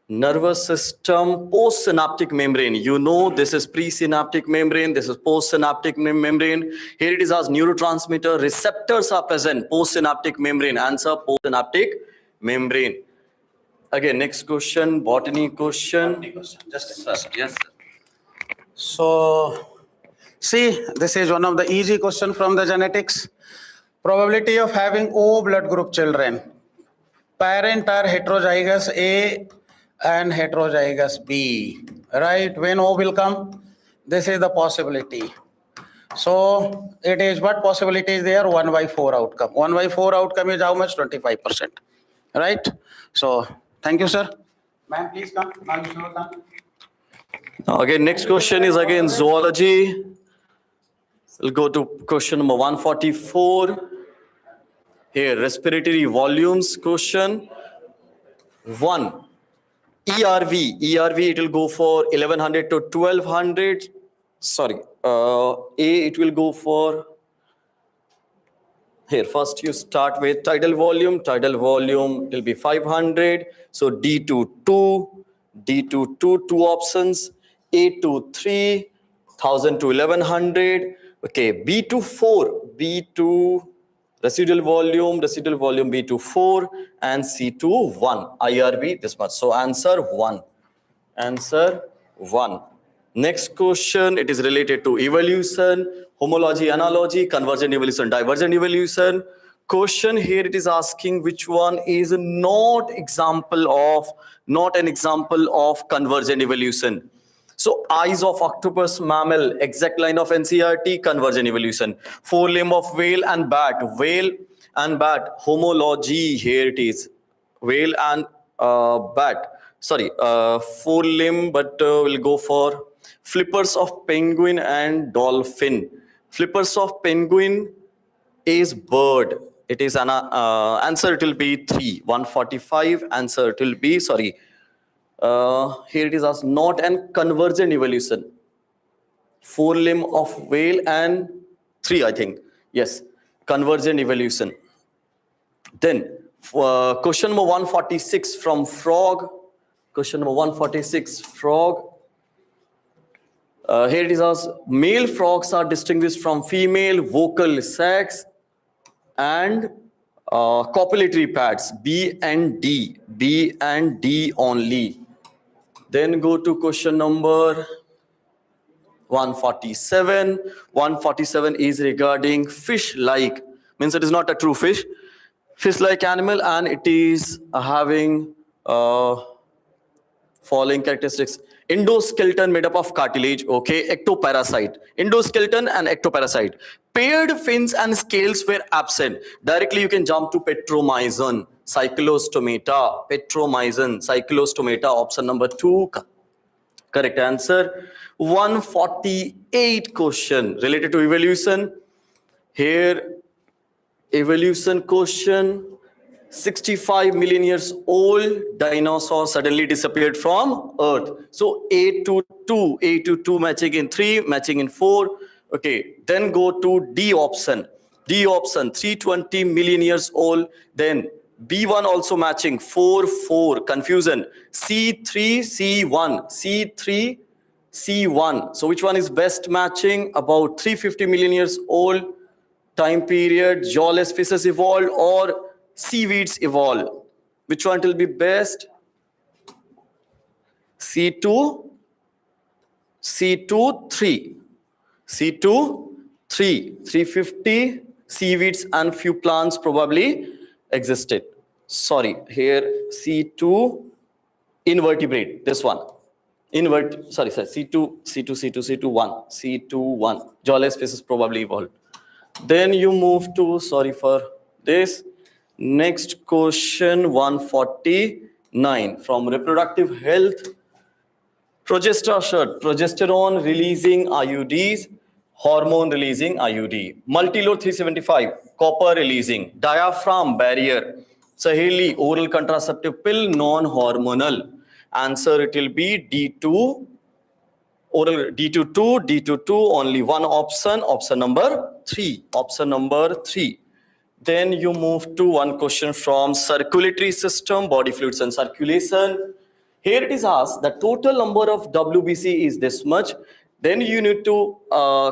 Nervous system, postsynaptic membrane. You know this is presynaptic membrane, this is postsynaptic membrane. Here it is as neurotransmitter. Receptors are present. Postsynaptic membrane. Answer postsynaptic membrane. Again, next question, botany question. Just a minute. Yes. So, see, this is one of the easy question from the genetics. Probability of having O blood group children. Parent are heterozygous A and heterozygous B. Right? When O will come, this is the possibility. So, it is what possibility is there? 1/4 outcome. 1/4 outcome is how much? 25%. Right? So, thank you, sir. Ma'am, please come. Now you should come. Now again, next question is again zoology. We'll go to question number 144. Here, respiratory volumes question. 1. ERV, it will go for 1100 to 1200. Sorry, A, it will go for, here, first you start with tidal volume. Tidal volume will be 500. So D2, 2 options. A2, 3, 1000 to 1100. Okay, B2, 4. B2, residual volume B2, 4. And C2, 1. IRB, this much. So answer 1. Answer 1. Next question, it is related to evolution, homology, analogy, convergent evolution, divergent evolution. Question here, it is asking which one is not an example of convergent evolution. So eyes of octopus, mammal, exact line of NCERT, convergent evolution. Forelimb of whale and bat, homology, here it is. Whale and bat. Sorry, forelimb, but we'll go for flippers of penguin and dolphin. Flippers of penguin is bird. It is an answer, it will be 3. 145, answer it will be, sorry. Here it is as not an convergent evolution. Forelimb of whale and 3, I think. Yes, convergent evolution. Then question number 146 from frog. Question number 146, frog. Here it is as male frogs are distinguished from female vocal sacs and copulatory pads, B and D only. Then go to question number 147. 147 is regarding fish-like, means it is not a true fish. Fish-like animal, and it is having following characteristics. Endoskeleton made up of cartilage, okay, ectoparasite. Endoskeleton and ectoparasite. Paired fins and scales were absent. Directly you can jump to petromyzon, cyclostomata, cyclostomata, option number 2. Correct answer. 148 question related to evolution. Here, evolution question. 65 million years old dinosaur suddenly disappeared from Earth. So A to 2 matching in 3, matching in 4. Okay, then go to D option. 320 million years old. Then B1 also matching, 4, 4, confusion. C3, C1, C3, C1. So which one is best matching? About 350 million years old time period, jawless fishes evolved or seaweeds evolved. Which one will be best? C2, C2, 3. C2, 3. 350 seaweeds and few plants probably existed. Sorry, here C2 invertebrate, this one. Sorry, C2, C2, 1. C2, 1. Jawless fishes probably evolved. Then you move to, sorry for this, next question 149 from reproductive health. Progesterone releasing IUDs, hormone releasing IUD. Multiload 375, copper releasing. Diaphragm barrier. Saheli, oral contraceptive pill, non-hormonal. Answer, it will be D2. Oral D22, only one option, option number 3. Option number 3. Then you move to one question from circulatory system, body fluids and circulation. Here it is asked, the total number of WBC is this much. Then you need to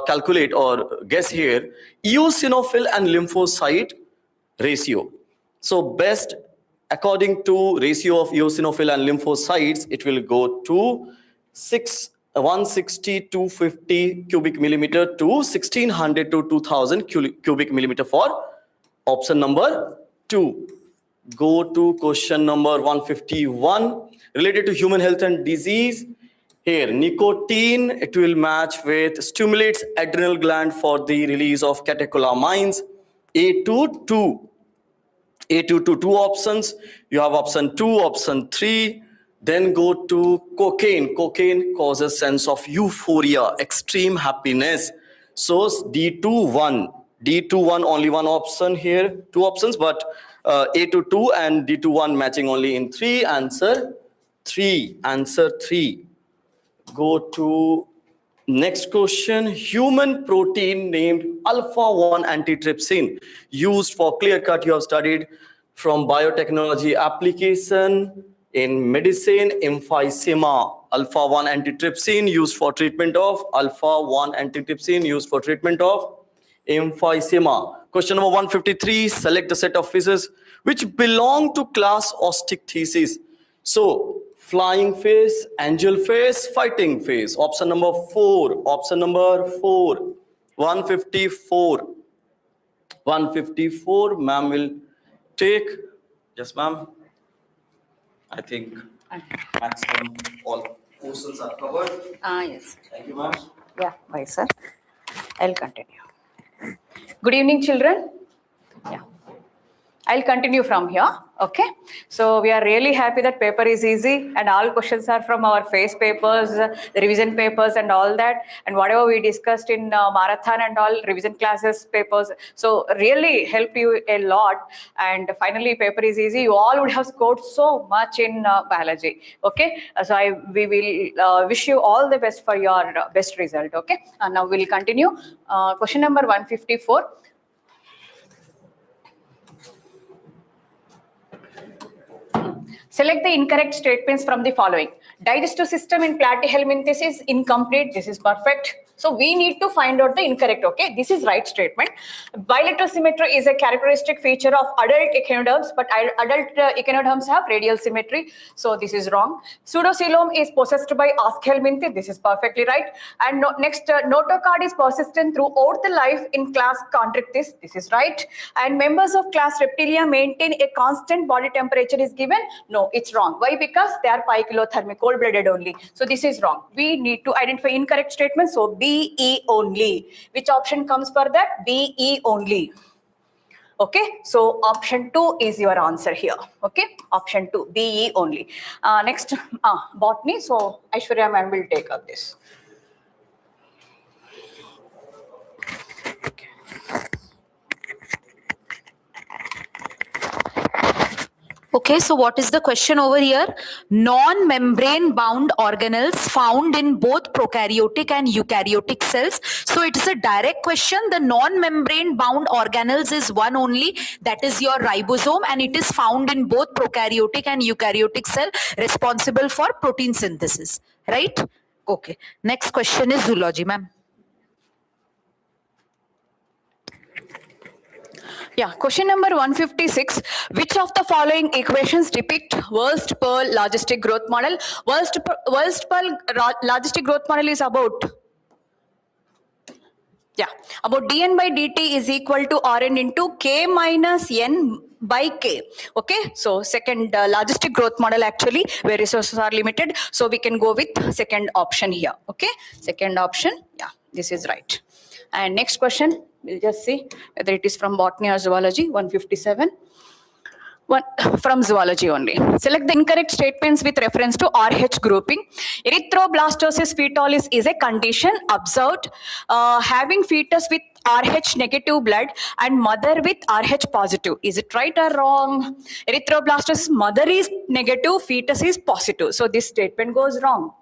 calculate or guess here, eosinophil and lymphocyte ratio. So best, according to ratio of eosinophil and lymphocytes, it will go to 160 to 50 cubic millimeter to 1600 to 2000 cubic millimeter for option number 2. Go to question number 151 related to human health and disease. Here, nicotine, it will match with stimulates adrenal gland for the release of catecholamines. A2, 2. A2 two options. You have option 2, option 3. Then go to cocaine. Cocaine causes sense of euphoria, extreme happiness. So D2, 1. D2, 1, only one option here. 2 options, but A2, 2 and D2, 1 matching only in 3. Answer 3. Answer 3. Go to next question. Human protein named alpha-1 antitrypsin used for clear cut. You have studied from biotechnology application in medicine, emphysema. Alpha-1 antitrypsin used for treatment of alpha-1 antitrypsin used for treatment of emphysema. Question number 153. Select the set of fishes which belong to class Osteichthyes. So flying fish, angelfish, fighting fish. Option number 4. Option number 4. 154. 154. Ma'am will take. Yes, ma'am. I think maximum all questions are covered. Yes. Thank you, ma'am. Yeah, bye, sir. I'll continue. Good evening, children. Yeah. I'll continue from here. Okay. So we are really happy that paper is easy and all questions are from our face papers, the revision papers and all that. And whatever we discussed in marathon and all revision classes papers. So really help you a lot. And finally paper is easy. You all would have scored so much in biology. Okay. So we will wish you all the best for your best result. Okay. And now we'll continue. Question number 154. Select the incorrect statements from the following. Digestive system in platyhelminthes is incomplete. This is perfect. So we need to find out the incorrect. Okay, this is right statement. Bilateral symmetry is a characteristic feature of adult echinoderms, but adult echinoderms have radial symmetry. So this is wrong. Pseudocoelom is possessed by aschelminthe. This is perfectly right. And next, notocard is persistent throughout the life in class Chondrichthyes. This is right. And members of class Reptilia maintain a constant body temperature is given. No, it's wrong. Why? Because they are pykilothermic, cold-blooded only. So this is wrong. We need to identify incorrect statements. So BE only. Which option comes for that? BE only. Okay, so option 2 is your answer here. Okay, option 2, BE only. Next, botany. So Aishwarya ma'am will take up this. Okay, so what is the question over here? Non-membrane bound organelles found in both prokaryotic and eukaryotic cells. So it is a direct question. The non-membrane bound organelles is one only, that is your ribosome, and it is found in both prokaryotic and eukaryotic cell, responsible for protein synthesis, right? Okay, next question is zoology, ma'am. Yeah, question number 156. Which of the following equations depict worst pearl logistic growth model? Worst pearl logistic growth model is about dn by dt is equal to Rn into k minus n by k. Okay, so second logistic growth model actually where resources are limited. So we can go with second option here. Okay, second option. Yeah, this is right. And next question, we'll just see whether it is from botany or zoology. 157. One from zoology only. Select the incorrect statements with reference to RH grouping. Erythroblastosis fetalis is a condition observed having fetus with RH negative blood and mother with RH positive. Is it right or wrong? Erythroblastosis mother is negative, fetus is positive. So this statement goes wrong.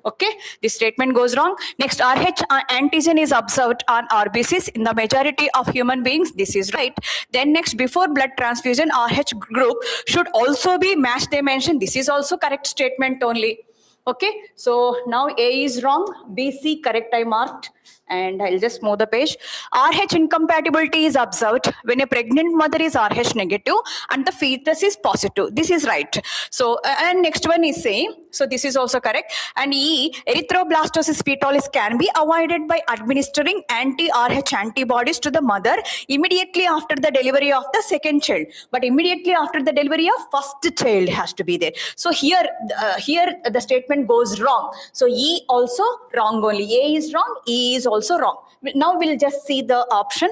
Okay, this statement goes wrong. Next, RH antigen is observed on RBCs in the majority of human beings. This is right. Then next, before blood transfusion, RH group should also be matched dimension. This is also correct statement only. Okay, so now A is wrong, B, C correct I marked. And I'll just move the page. RH incompatibility is observed when a pregnant mother is RH negative and the fetus is positive. This is right. So, and next one is same. So this is also correct. And E, erythroblastosis fetalis can be avoided by administering anti-RH antibodies to the mother immediately after the delivery of the second child. But immediately after the delivery of first child has to be there. So here the statement goes wrong. So E also wrong only. A is wrong, E is also wrong. Now we'll just see the option.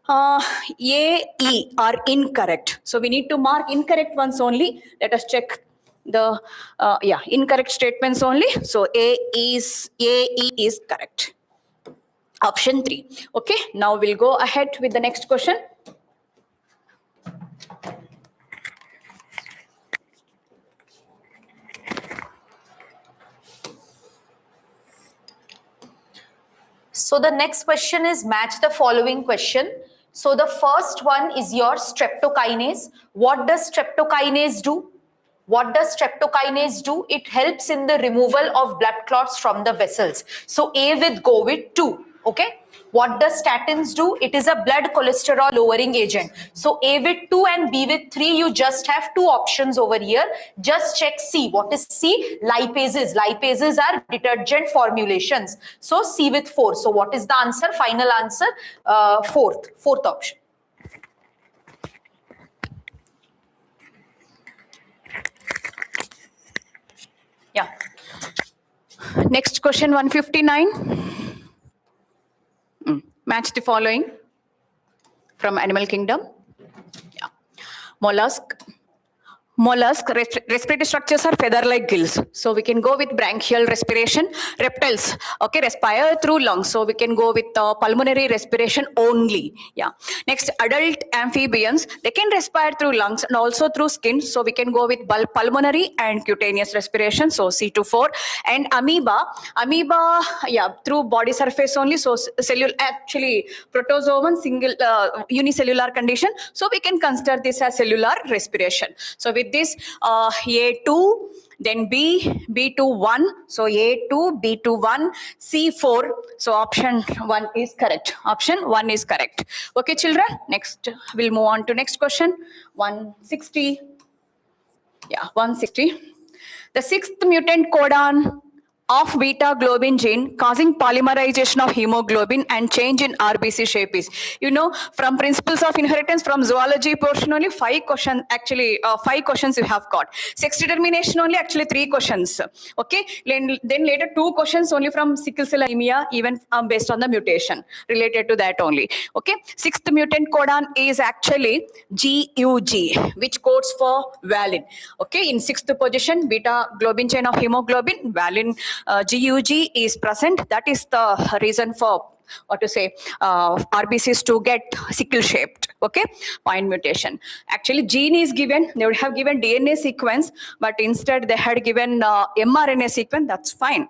A, E are incorrect. So we need to mark incorrect ones only. Let us check the incorrect statements only. So A, E is correct. Option 3. Okay, now we'll go ahead with the next question. So the next question is match the following question. So the first one is your streptokinase. What does streptokinase do? What does streptokinase do? It helps in the removal of blood clots from the vessels. So A with go with 2. Okay. What does statins do? It is a blood cholesterol lowering agent. So A with 2 and B with 3, you just have 2 options over here. Just check C. What is C? Lipases. Lipases are detergent formulations. So C with 4. So what is the answer? Final answer, fourth option. Yeah. Next question 159. Match the following from animal kingdom. Yeah. Mollusk respiratory structures are feather-like gills. So we can go with branchial respiration. Reptiles, okay, respire through lungs. So we can go with pulmonary respiration only. Yeah. Next, adult amphibians, they can respire through lungs and also through skin. So we can go with pulmonary and cutaneous respiration. So C to 4. And amoeba, yeah, through body surface only. So actually protozoan unicellular condition. So we can consider this as cellular respiration. So with this A2, then B2 1, so A2, B2 1, C4, so option 1 is correct. Option 1 is correct. Okay, children, next we'll move on to next question. 160. Yeah, 160. The 6th mutant codon of beta globin gene causing polymerization of hemoglobin and change in RBC shape is, from principles of inheritance from zoology portion only 5 questions, actually 5 questions you have got. Sex determination only actually 3 questions. Okay, then later 2 questions only from sickle cell anemia, even based on the mutation related to that only. Okay, 6th mutant codon is actually GUG, which codes for valine. Okay, in 6th position, beta globin chain of hemoglobin, valine GUG is present. That is the reason for what to say, RBCs to get sickle shaped. Okay, point mutation. Actually, gene is given. They would have given DNA sequence, but instead they had given mRNA sequence. That's fine.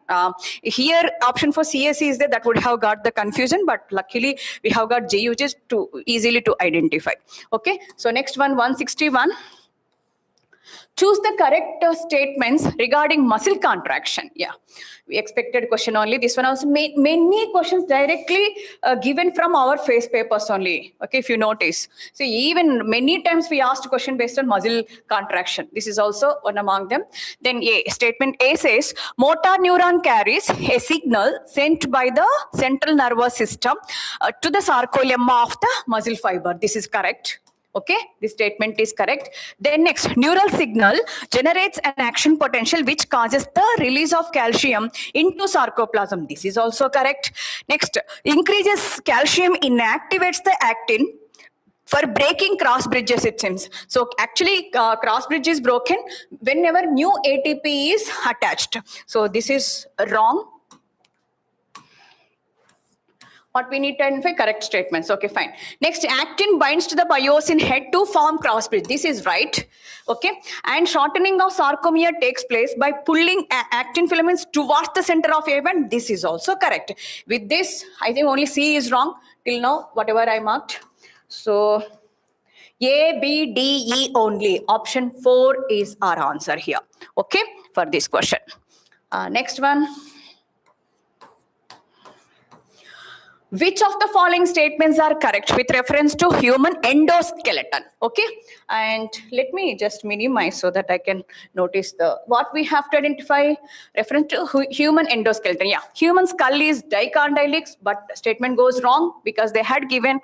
Here, option for CSC is there. That would have got the confusion, but luckily we have got G, which is too easily to identify. Okay, so next one, 161. Choose the correct statements regarding muscle contraction. Yeah, we expected question only. This one also many questions directly given from our face papers only. Okay, if you notice. So even many times we asked question based on muscle contraction. This is also one among them. Then statement A says, motor neuron carries a signal sent by the central nervous system to the sarcolemma of the muscle fiber. This is correct. Okay, this statement is correct. Then next, neural signal generates an action potential which causes the release of calcium into sarcoplasm. This is also correct. Next, increases calcium inactivates the actin for breaking cross bridges, it seems. So actually cross bridge is broken whenever new ATP is attached. So this is wrong. What we need to identify correct statements. Okay, fine. Next, actin binds to the myosin head to form cross bridge. This is right. Okay, and shortening of sarcomere takes place by pulling actin filaments towards the center of A band. This is also correct. With this, I think only C is wrong till now, whatever I marked. So A, B, D, E only. Option 4 is our answer here. Okay, for this question. Next one. Which of the following statements are correct with reference to human endoskeleton? Okay, and let me just minimize so that I can notice what we have to identify. Reference to human endoskeleton. Yeah, human skull is dicondylic, but statement goes wrong because they had given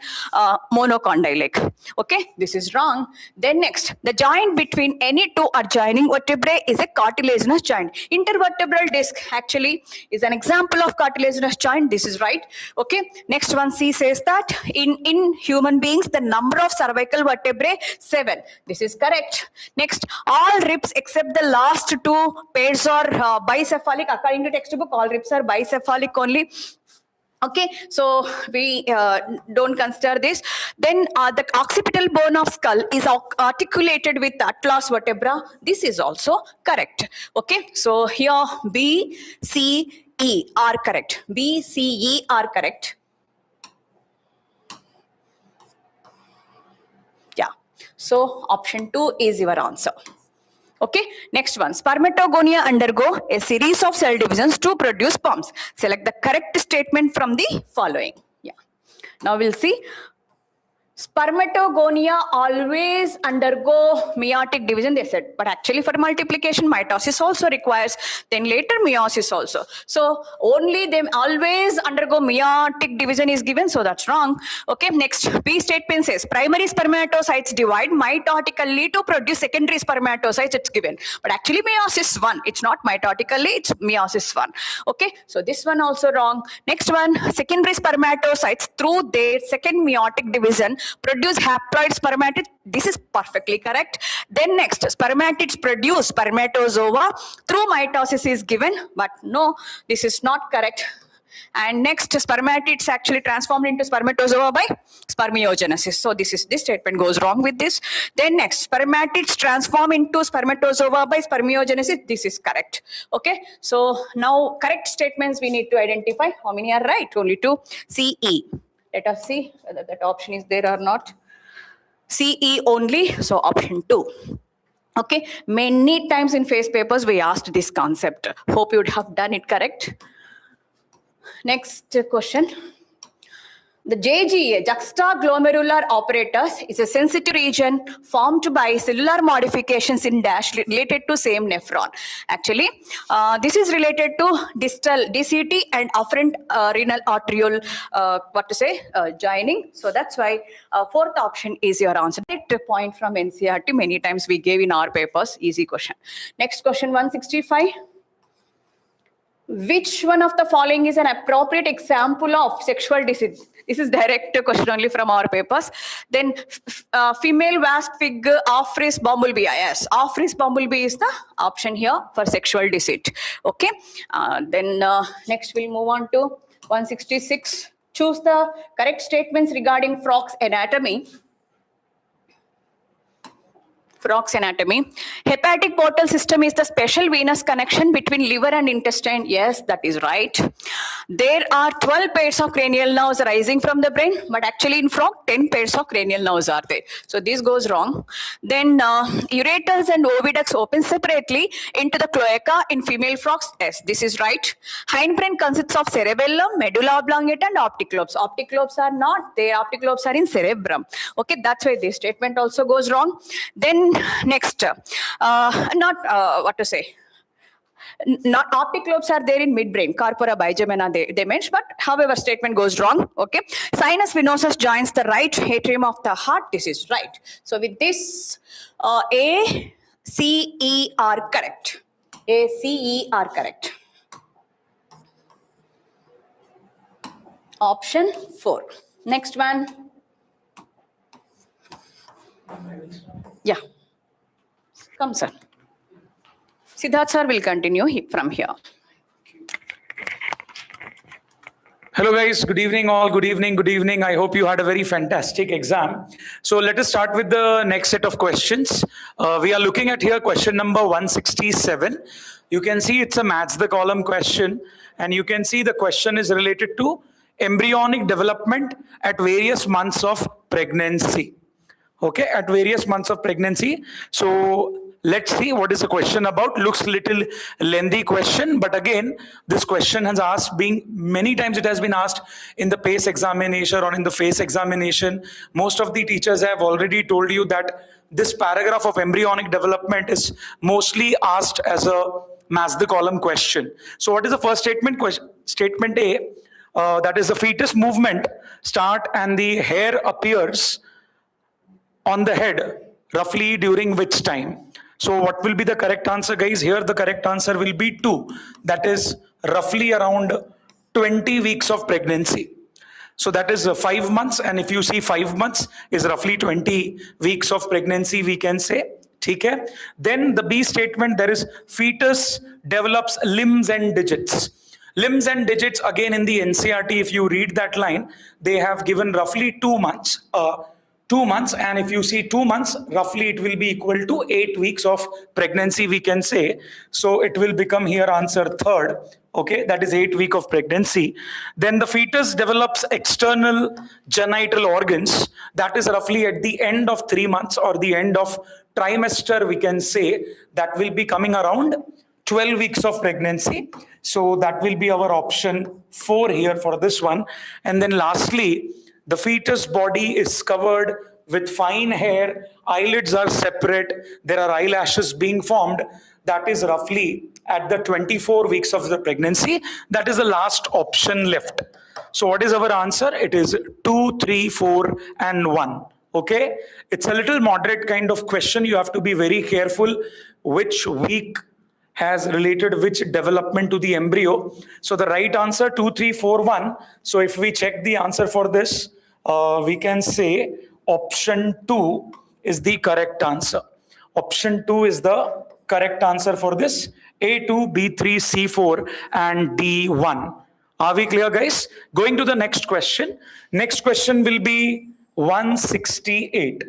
monocondylic. Okay, this is wrong. Then next, the joint between any two adjoining vertebrae is a cartilaginous joint. Intervertebral disc actually is an example of cartilaginous joint. This is right. Okay. Next one, C says that in human beings, the number of cervical vertebrae, 7. This is correct. Next, all ribs except the last two pairs are bicephalic. According to textbook, all ribs are bicephalic only. Okay, so we don't consider this. Then the occipital bone of skull is articulated with atlas vertebra. This is also correct. Okay, so here B, C, E are correct. B, C, E are correct. Yeah, so option 2 is your answer. Okay, next one. Spermatogonia undergo a series of cell divisions to produce sperms. Select the correct statement from the following. Yeah. Now we'll see. Spermatogonia always undergo meiotic division, they said. But actually for multiplication, mitosis also requires, then later meiosis also. So only them always undergo meiotic division is given, so that's wrong. Okay, next, B statement says, primary spermatocytes divide mitotically to produce secondary spermatocytes, it's given. But actually meiosis 1, it's not mitotically, it's meiosis 1. Okay, so this one also wrong. Next one, secondary spermatocytes through their second meiotic division produce haploid spermatids. This is perfectly correct. Then next, spermatids produce spermatozoa through mitosis is given, but no, this is not correct. And next, spermatids actually transformed into spermatozoa by spermiogenesis. So this statement goes wrong with this. Then next, spermatids transform into spermatozoa by spermiogenesis. This is correct. Okay, so now correct statements we need to identify. How many are right? Only 2. C, E. Let us see whether that option is there or not. CE only, so option 2. Okay, many times in face papers we asked this concept. Hope you would have done it correct. Next question. The JGA, juxtaglomerular apparatus, is a sensitive region formed by cellular modifications in dash related to same nephron. Actually, this is related to distal DCT and afferent renal arterial, joining. So that's why 4th option is your answer. That point from NCERT many times we gave in our papers. Easy question. Next question, 165. Which one of the following is an appropriate example of sexual disease? This is direct question only from our papers. Then female wasp pig off-wrist bumblebee. Yes, off-wrist bumblebee is the option here for sexual deceit. Okay. Then next we'll move on to 166. choose the correct statements regarding frog's anatomy. Frog's anatomy. Hepatic portal system is the special venous connection between liver and intestine. Yes, that is right. There are 12 pairs of cranial nerves rising from the brain, but actually in frog, 10 pairs of cranial nerves are there. So this goes wrong. Then ureters and oviducts open separately into the cloaca in female frogs. Yes, this is right. Hindbrain consists of cerebellum, medulla oblongata, and optic lobes. Optic lobes are not there. Optic lobes are in cerebrum. Okay, that's why this statement also goes wrong. Then next, not optic lobes are there in midbrain, corpora bigemina they mentioned, but however statement goes wrong. Okay, sinus venosus joins the right atrium of the heart. This is right. So with this, A, C, E are correct. A, C, E are correct. Option 4. Next one. Yeah. Come, sir. Siddharth sir will continue from here. Hello guys, good evening all, good evening, good evening. I hope you had a very fantastic exam. So let us start with the next set of questions. We are looking at here question number 167. You can see it's a match the column question, and you can see the question is related to embryonic development at various months of pregnancy. Okay, at various months of pregnancy. So let's see what is the question about. Looks little lengthy question, but again, this question has asked, being many times it has been asked in the PACE examination or in the FACE examination. Most of the teachers have already told you that this paragraph of embryonic development is mostly asked as a match the column question. So what is the first statement? Statement A, that is the fetus movement start and the hair appears on the head roughly during which time? So what will be the correct answer, guys? Here the correct answer will be 2. That is roughly around 20 weeks of pregnancy. So that is 5 months, and if you see 5 months is roughly 20 weeks of pregnancy, we can say. Okay? Then the B statement, there is fetus develops limbs and digits. Limbs and digits, again in the NCERT, if you read that line, they have given roughly 2 months. 2 months, and if you see 2 months, roughly it will be equal to 8 weeks of pregnancy, we can say. So it will become here answer 3rd. Okay, that is 8 weeks of pregnancy. Then the fetus develops external genital organs. That is roughly at the end of 3 months or the end of trimester, we can say. That will be coming around 12 weeks of pregnancy. So that will be our option 4 here for this one. And then lastly, the fetus body is covered with fine hair, eyelids are separate, there are eyelashes being formed. That is roughly at the 24 weeks of the pregnancy. That is the last option left. So what is our answer? It is 2, 3, 4, and 1. Okay? It's a little moderate kind of question. You have to be very careful which week has related which development to the embryo. So the right answer 2, 3, 4, 1. So if we check the answer for this, we can say option 2 is the correct answer. Option 2 is the correct answer for this. A2, B3, C4, and D1. Are we clear, guys? Going to the next question. Next question will be 168.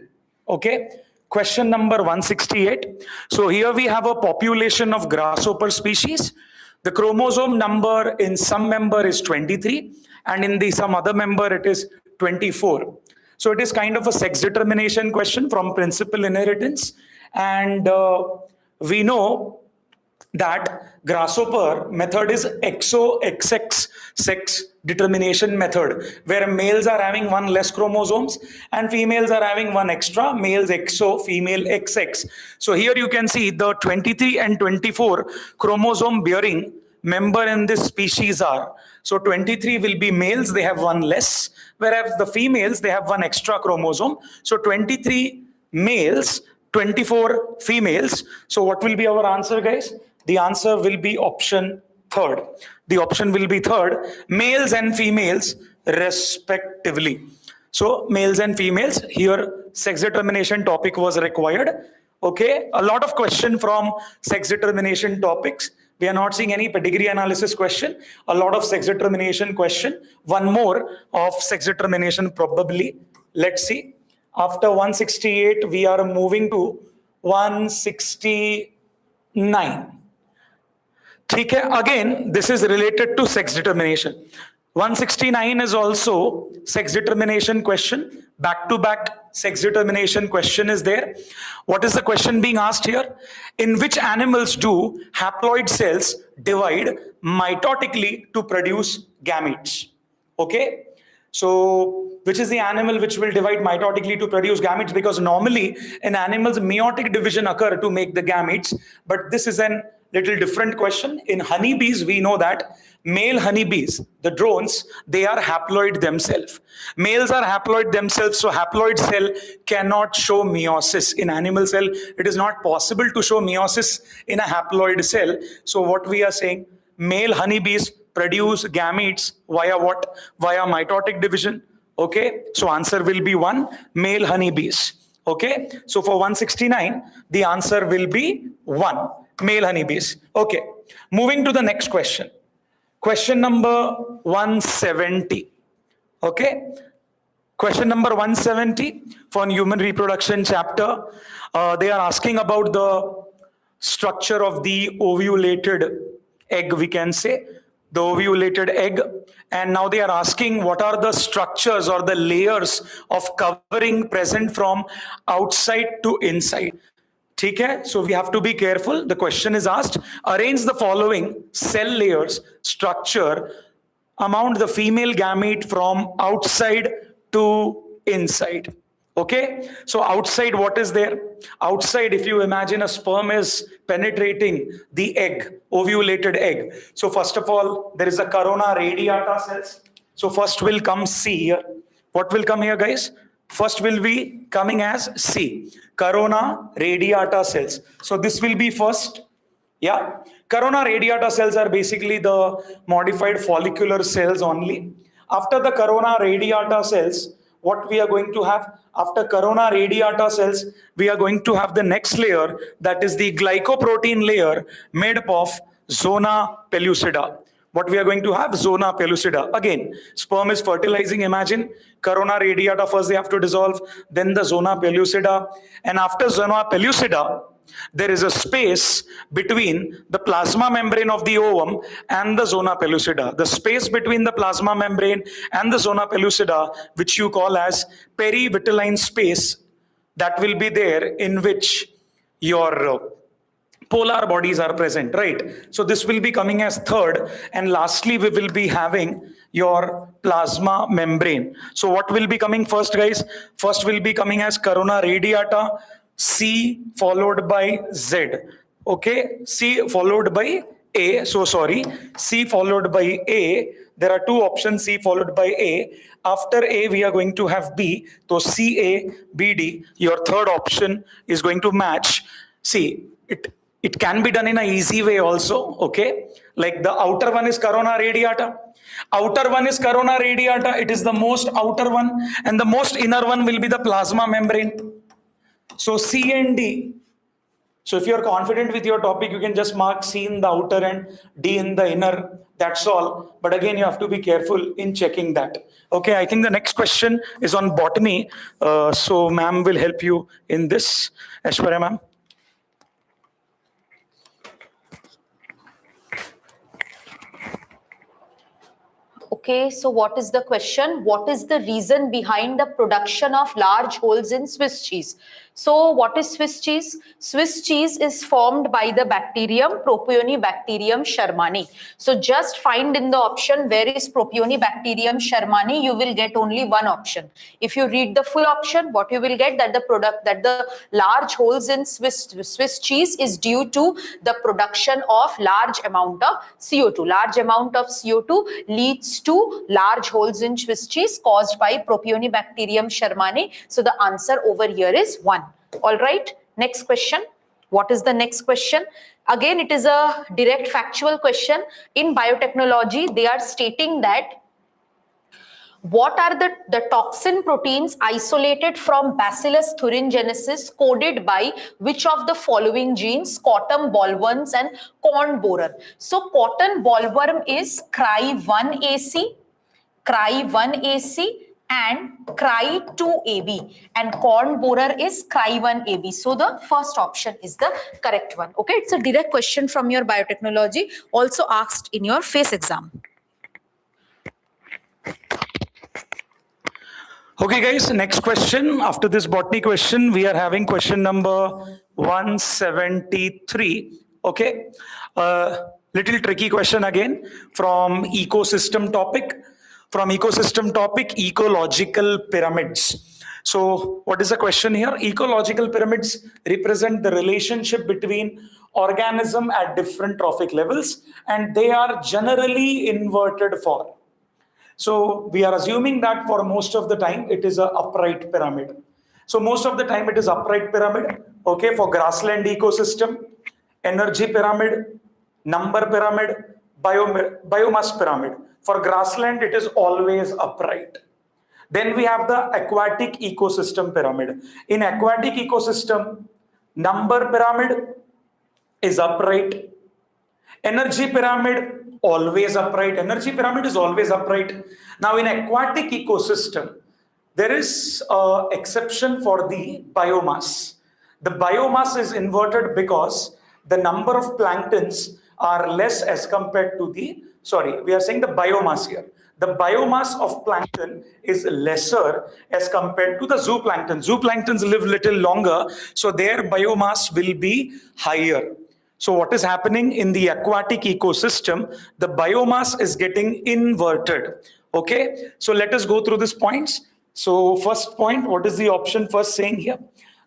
Okay. Question number 168. So here we have a population of grasshopper species. The chromosome number in some member is 23, and in the some other member it is 24. So it is kind of a sex determination question from principal inheritance. And we know that grasshopper method is XO-XX sex determination method, where males are having 1 less chromosomes and females are having 1 extra, males XO, female XX. So here you can see the 23 and 24 chromosome bearing member in this species are. So 23 will be males, they have 1 less, whereas the females, they have 1 extra chromosome. So 23 males, 24 females. So what will be our answer, guys? The answer will be option 3rd. The option will be 3rd, males and females respectively. So males and females, here sex determination topic was required. Okay, a lot of question from sex determination topics We are not seeing any pedigree analysis question. A lot of sex determination question. One more of sex determination probably. Let's see. After 168, we are moving to 169. ठीक है, again, this is related to sex determination. 169 is also sex determination question. Back to back sex determination question is there. What is the question being asked here? In which animals do haploid cells divide mitotically to produce gametes? Okay. So, which is the animal which will divide mitotically to produce gametes? Because normally in animals, meiotic division occur to make the gametes, but this is an little different question. In honeybees, we know that male honeybees, the drones, they are haploid themselves. Males are haploid themselves, so haploid cell cannot show meiosis. In animal cell, it is not possible to show meiosis in a haploid cell. So what we are saying, male honeybees produce gametes via what? Via mitotic division. Okay, so answer will be 1, male honeybees. Okay, so for 169, the answer will be 1, male honeybees. Okay, moving to the next question. Question number 170. Okay, question number 170 for human reproduction chapter. They are asking about the structure of the ovulated egg, we can say. The ovulated egg, and now they are asking what are the structures or the layers of covering present from outside to inside. Okay, so we have to be careful. The question is asked, arrange the following cell layers structure amount the female gamete from outside to inside. Okay, so outside, what is there? Outside, if you imagine a sperm is penetrating the egg, ovulated egg. So first of all, there is a corona radiata cells. So first will come C here. What will come here, guys? First will be coming as C, corona radiata cells. So this will be first. Yeah, corona radiata cells are basically the modified follicular cells only. After the corona radiata cells, what we are going to have? After corona radiata cells, we are going to have the next layer, that is the glycoprotein layer made up of zona pellucida. What we are going to have? Zona pellucida. Again, sperm is fertilizing, imagine. Corona radiata first they have to dissolve, then the zona pellucida. And after zona pellucida, there is a space between the plasma membrane of the ovum and the zona pellucida. The space between the plasma membrane and the zona pellucida, which you call as perivitelline space, that will be there in which your polar bodies are present, right? So this will be coming as third, and lastly we will be having your plasma membrane. So what will be coming first, guys? First will be coming as corona radiata, C followed by Z. Okay, C followed by A. So sorry, C followed by A. There are two options, C followed by A. After A, we are going to have B. So CA, BD. Your third option is going to match. See, it can be done in an easy way also. Okay, like the outer one is corona radiata. Outer one is corona radiata. It is the most outer one, and the most inner one will be the plasma membrane. So C and D. So if you are confident with your topic, you can just mark C in the outer and D in the inner. That's all. But again, you have to be careful in checking that. Okay, I think the next question is on botany. So ma'am will help you in this. Aishwarya ma'am. Okay, so what is the question? What is the reason behind the production of large holes in Swiss cheese? So what is Swiss cheese? Swiss cheese is formed by the bacterium Propionibacterium shermani. So just find in the option where is Propionibacterium shermani, you will get only one option. If you read the full option, what you will get that the large holes in Swiss cheese is due to the production of large amount of CO2. Large amount of CO2 leads to large holes in Swiss cheese caused by Propionibacterium shermani. So the answer over here is 1. All right, next question. What is the next question? Again, it is a direct factual question. In biotechnology, they are stating that What are the toxin proteins isolated from Bacillus thuringiensis coded by which of the following genes? Cotton bollworms and corn borer. So cotton bollworm is Cry1AC, Cry1AC and Cry2AB, and corn borer is Cry1AB. So the first option is the correct one. Okay, it's a direct question from your biotechnology, also asked in your face exam. Okay, guys, next question. After this botany question, we are having question number 173. Okay, little tricky question again from ecosystem topic. From ecosystem topic, ecological pyramids. So what is the question here? Ecological pyramids represent the relationship between organism at different trophic levels, and they are generally inverted form. So we are assuming that for most of the time it is an upright pyramid. So most of the time it is upright pyramid. Okay, for grassland ecosystem, energy pyramid, number pyramid, biomass pyramid. For grassland it is always upright. Then we have the aquatic ecosystem pyramid. In aquatic ecosystem, number pyramid is upright. Energy pyramid always upright. Energy pyramid is always upright. Now in aquatic ecosystem, there is an exception for the biomass. The biomass is inverted because the number of planktons are less as compared to the, we are saying the biomass here. The biomass of plankton is lesser as compared to the zooplankton. Zooplanktons live little longer, so their biomass will be higher. So what is happening in the aquatic ecosystem? The biomass is getting inverted. Okay, so let us go through these points. So first point, what is the option first saying here?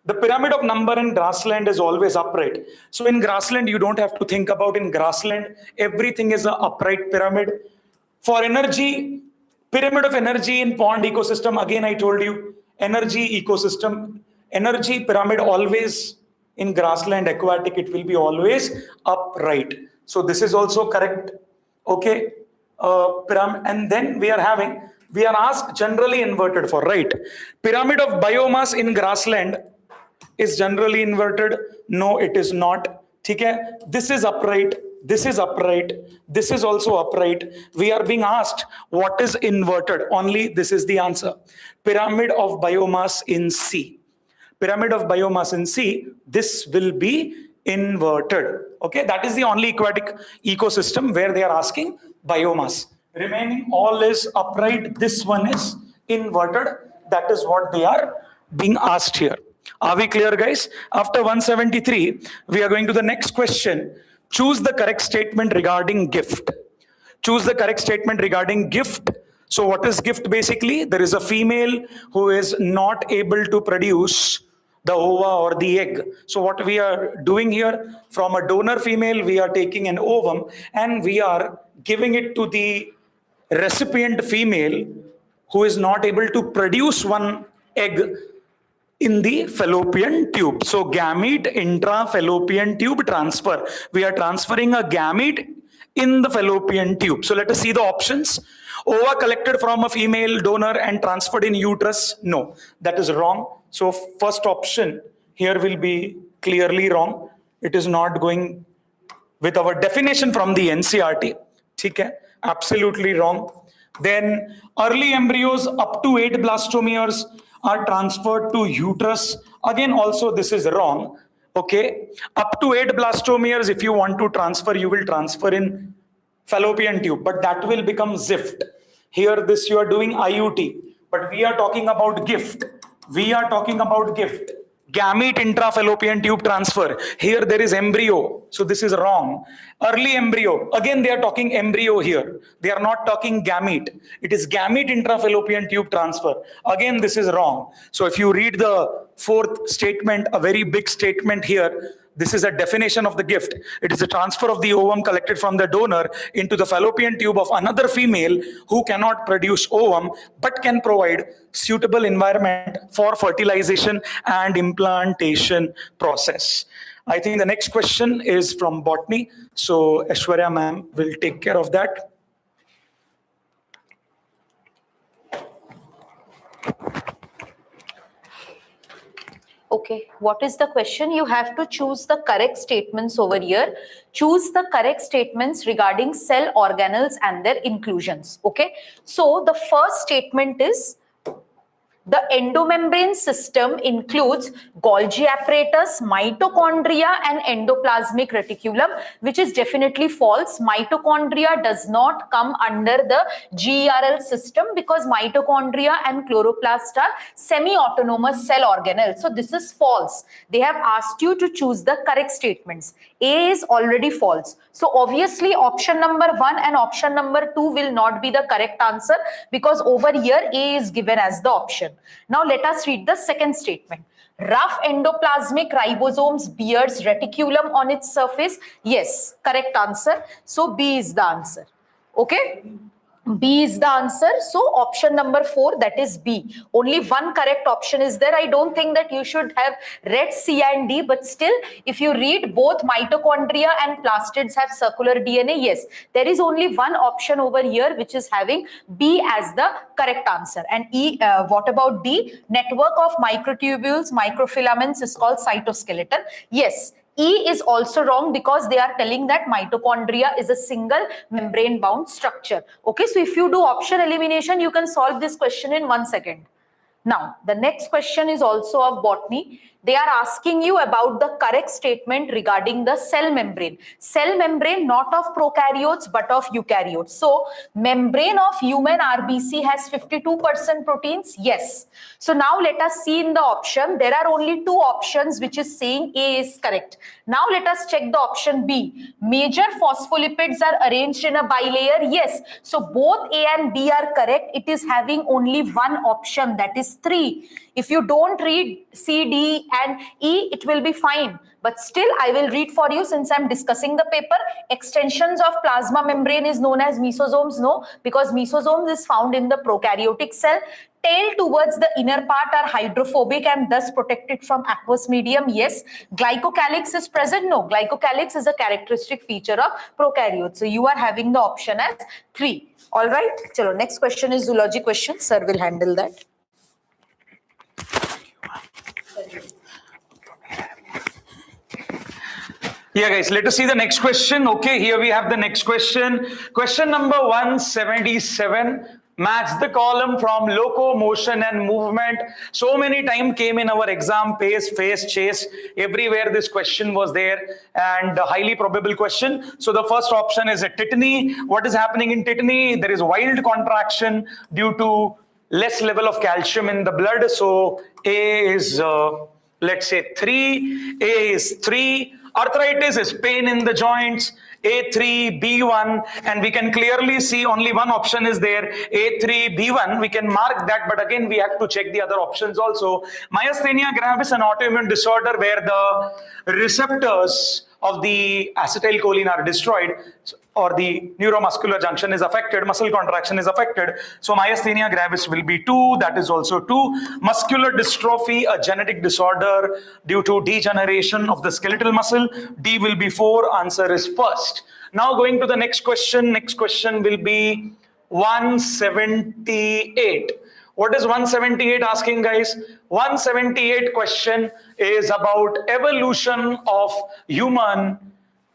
The pyramid of number in grassland is always upright. So in grassland, you don't have to think about in grassland, everything is an upright pyramid. For energy, pyramid of energy in pond ecosystem, again I told you, energy ecosystem, energy pyramid always in grassland, aquatic, it will be always upright. So this is also correct. Okay. And then we are asked generally inverted for, right? Pyramid of biomass in grassland is generally inverted. No, it is not. Okay. This is upright. This is upright. This is also upright. We are being asked what is inverted. Only this is the answer. Pyramid of biomass in C. Pyramid of biomass in C, this will be inverted. Okay, that is the only aquatic ecosystem where they are asking biomass. Remaining all is upright. This one is inverted. That is what they are being asked here. Are we clear, guys? After 173, we are going to the next question. Choose the correct statement regarding gift. Choose the correct statement regarding gift. So what is gift basically? There is a female who is not able to produce the ova or the egg. So what we are doing here, from a donor female, we are taking an ovum and we are giving it to the recipient female who is not able to produce one egg in the fallopian tube. So gamete intra-fallopian tube transfer. We are transferring a gamete in the fallopian tube. So let us see the options. Ova collected from a female donor and transferred in uterus. No, that is wrong. So first option here will be clearly wrong. It is not going with our definition from the NCERT. Okay? Absolutely wrong. Then early embryos up to 8 blastomeres are transferred to uterus. Again, also this is wrong. Okay, up to 8 blastomeres, if you want to transfer, you will transfer in fallopian tube, but that will become ZIFT. Here, this you are doing IUT, but we are talking about gift. We are talking about gift. Gamete intrafallopian tube transfer. Here there is embryo, so this is wrong. Early embryo, again they are talking embryo here. They are not talking gamete. It is gamete intrafallopian tube transfer. Again, this is wrong. So if you read the fourth statement, a very big statement here, this is a definition of the gift. It is a transfer of the ovum collected from the donor into the fallopian tube of another female who cannot produce ovum but can provide suitable environment for fertilization and implantation process. I think the next question is from botany. So Aishwarya ma'am will take care of that. Okay, what is the question? You have to choose the correct statements over here. Choose the correct statements regarding cell organelles and their inclusions. Okay, so the first statement is the endomembrane system includes Golgi apparatus, mitochondria, and endoplasmic reticulum, which is definitely false. Mitochondria does not come under the GERL system because mitochondria and chloroplast are semi-autonomous cell organelles. So this is false. They have asked you to choose the correct statements. A is already false. So obviously option number 1 and option number 2 will not be the correct answer because over here A is given as the option. Now let us read the second statement. Rough endoplasmic ribosomes bears reticulum on its surface. Yes, correct answer. So B is the answer. Okay. B is the answer. So option number 4, that is B. Only one correct option is there. I don't think that you should have read C and D, but still, if you read both mitochondria and plastids have circular DNA, yes, there is only one option over here which is having B as the correct answer. And E, what about D? Network of microtubules, microfilaments is called cytoskeleton. Yes. E is also wrong because they are telling that mitochondria is a single membrane bound structure. Okay, so if you do option elimination, you can solve this question in 1 second. Now, the next question is also of botany. They are asking you about the correct statement regarding the cell membrane. Cell membrane not of prokaryotes but of eukaryotes. So, membrane of human RBC has 52% proteins. Yes. So, now let us see in the option. There are only two options which is saying A is correct. Now, let us check the option B. Major phospholipids are arranged in a bilayer. Yes. So, both A and B are correct. It is having only one option, that is 3. If you don't read C, D and E, it will be fine. But still, I will read for you since I'm discussing the paper. Extensions of plasma membrane is known as mesosomes. No, because mesosomes is found in the prokaryotic cell. Tail towards the inner part are hydrophobic and thus protected from aqueous medium. Yes. Glycocalyx is present. No, glycocalyx is a characteristic feature of prokaryotes. So you are having the option as 3. All right. Chalo, next question is zoology question. Sir will handle that. Yeah, guys, let us see the next question. Okay, here we have the next question. Question number 177. Match the column from locomotion and movement. So many times came in our exam, pace, face, chase. Everywhere this question was there and a highly probable question. So the first option is a tetany. What is happening in tetany? There is wild contraction due to less level of calcium in the blood. So A is, let's say 3. A is 3. Arthritis is pain in the joints. A3, B1, and we can clearly see only one option is there, A3, B1. We can mark that, but again, we have to check the other options also. Myasthenia gravis, an autoimmune disorder where the receptors of the acetylcholine are destroyed, or the neuromuscular junction is affected, muscle contraction is affected. So myasthenia gravis will be 2, that is also 2. Muscular dystrophy, a genetic disorder due to degeneration of the skeletal muscle, D will be 4, answer is first. Now going to the next question will be 178. What is 178 asking, guys? 178 question is about evolution of human.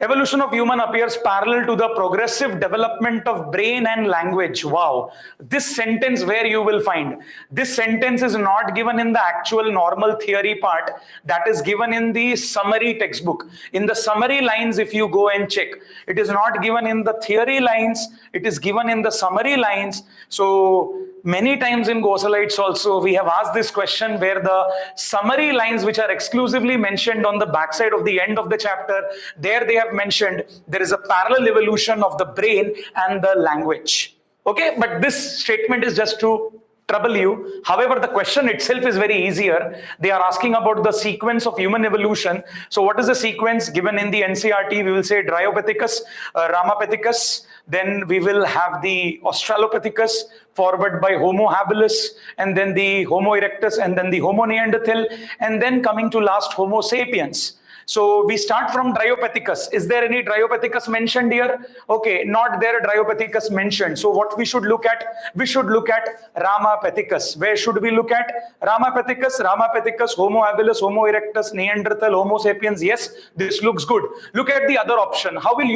Evolution of human appears parallel to the progressive development of brain and language. Wow. This sentence where you will find. This sentence is not given in the actual normal theory part. That is given in the summary textbook. In the summary lines, if you go and check, it is not given in the theory lines. It is given in the summary lines. So many times in Gosalites also, we have asked this question where the summary lines which are exclusively mentioned on the backside of the end of the chapter, there they have mentioned there is a parallel evolution of the brain and the language. Okay, but this statement is just to trouble you. However, the question itself is very easier. They are asking about the sequence of human evolution. So what is the sequence given in the NCERT? We will say Dryopithecus, Ramapithecus, then we will have the Australopithecus, followed by Homo habilis, and then the Homo erectus, and then the Homo neanderthal, and then coming to last Homo sapiens. So we start from Dryopithecus. Is there any Dryopithecus mentioned here? Okay, not there Dryopithecus mentioned. So what we should look at? We should look at Ramapithecus. Where should we look at? Ramapithecus, Homo habilis, Homo erectus, Neanderthal, Homo sapiens. Yes, this looks good. Look at the other option. How will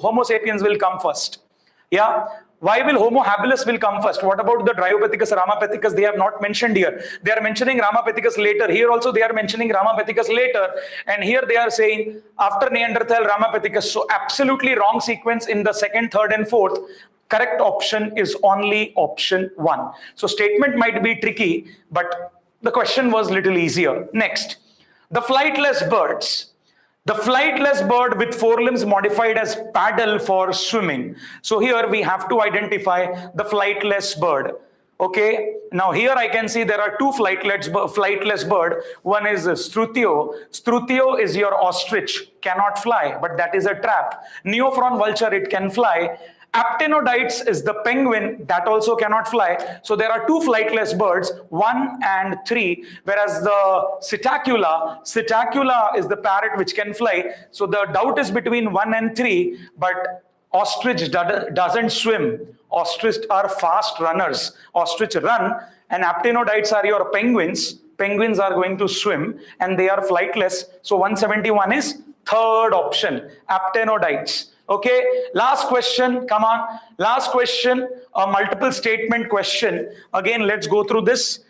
Homo sapiens will come first? Yeah. Why will Homo habilis will come first? What about the Dryopithecus, Ramapithecus? They have not mentioned here. They are mentioning Ramapithecus later. Here also they are mentioning Ramapithecus later. And here they are saying after Neanderthal, Ramapithecus. So absolutely wrong sequence in the second, third and fourth. Correct option is only option 1. So statement might be tricky, but the question was little easier. Next, the flightless birds. The flightless bird with 4 limbs modified as paddle for swimming. So here we have to identify the flightless bird. Okay, now here I can see there are 2 flightless bird. One is Strutio. Strutio is your ostrich, cannot fly, but that is a trap. Neophron vulture, it can fly. Aptenodytes is the penguin, that also cannot fly. So there are 2 flightless birds, 1 and 3, whereas the Psittacula is the parrot which can fly. So the doubt is between 1 and 3, but ostrich doesn't swim. Ostrich are fast runners. Ostrich run, and aptenodytes are your penguins. Penguins are going to swim and they are flightless. So 171 is third option, aptenodytes. Okay, last question, come on. Last question, a multiple statement question. Again, let's go through this.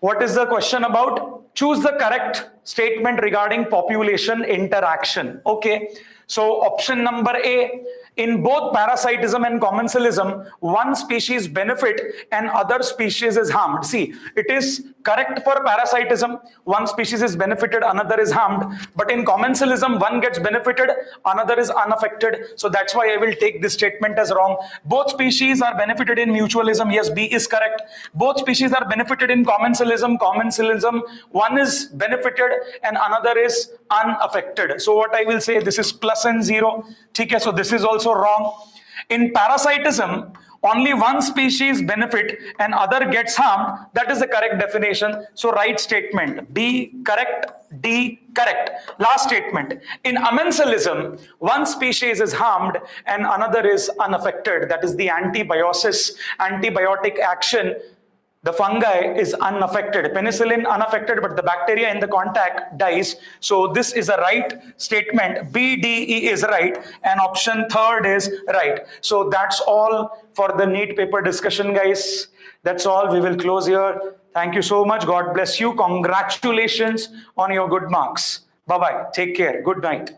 What is the question about? Choose the correct statement regarding population interaction. Okay, so option number A, in both parasitism and commensalism, one species benefit and other species is harmed. See, it is correct for parasitism, one species is benefited, another is harmed. But in commensalism, one gets benefited, another is unaffected. So that's why I will take this statement as wrong. Both species are benefited in mutualism. Yes, B is correct. Both species are benefited in commensalism. Commensalism, one is benefited and another is unaffected. So what I will say, this is plus and 0. Okay, so this is also wrong. In parasitism, only one species benefit and other gets harmed. That is the correct definition. So right statement. B correct, D correct. Last statement. In amensalism, one species is harmed and another is unaffected. That is the antibiosis, antibiotic action. The fungi is unaffected. Penicillin unaffected, but the bacteria in the contact dies. So this is a right statement. B, D, E is right. And option third is right. So that's all for the NEET paper discussion, guys. That's all. We will close here. Thank you so much. God bless you. Congratulations on your good marks. Bye-bye. Take care. Good night.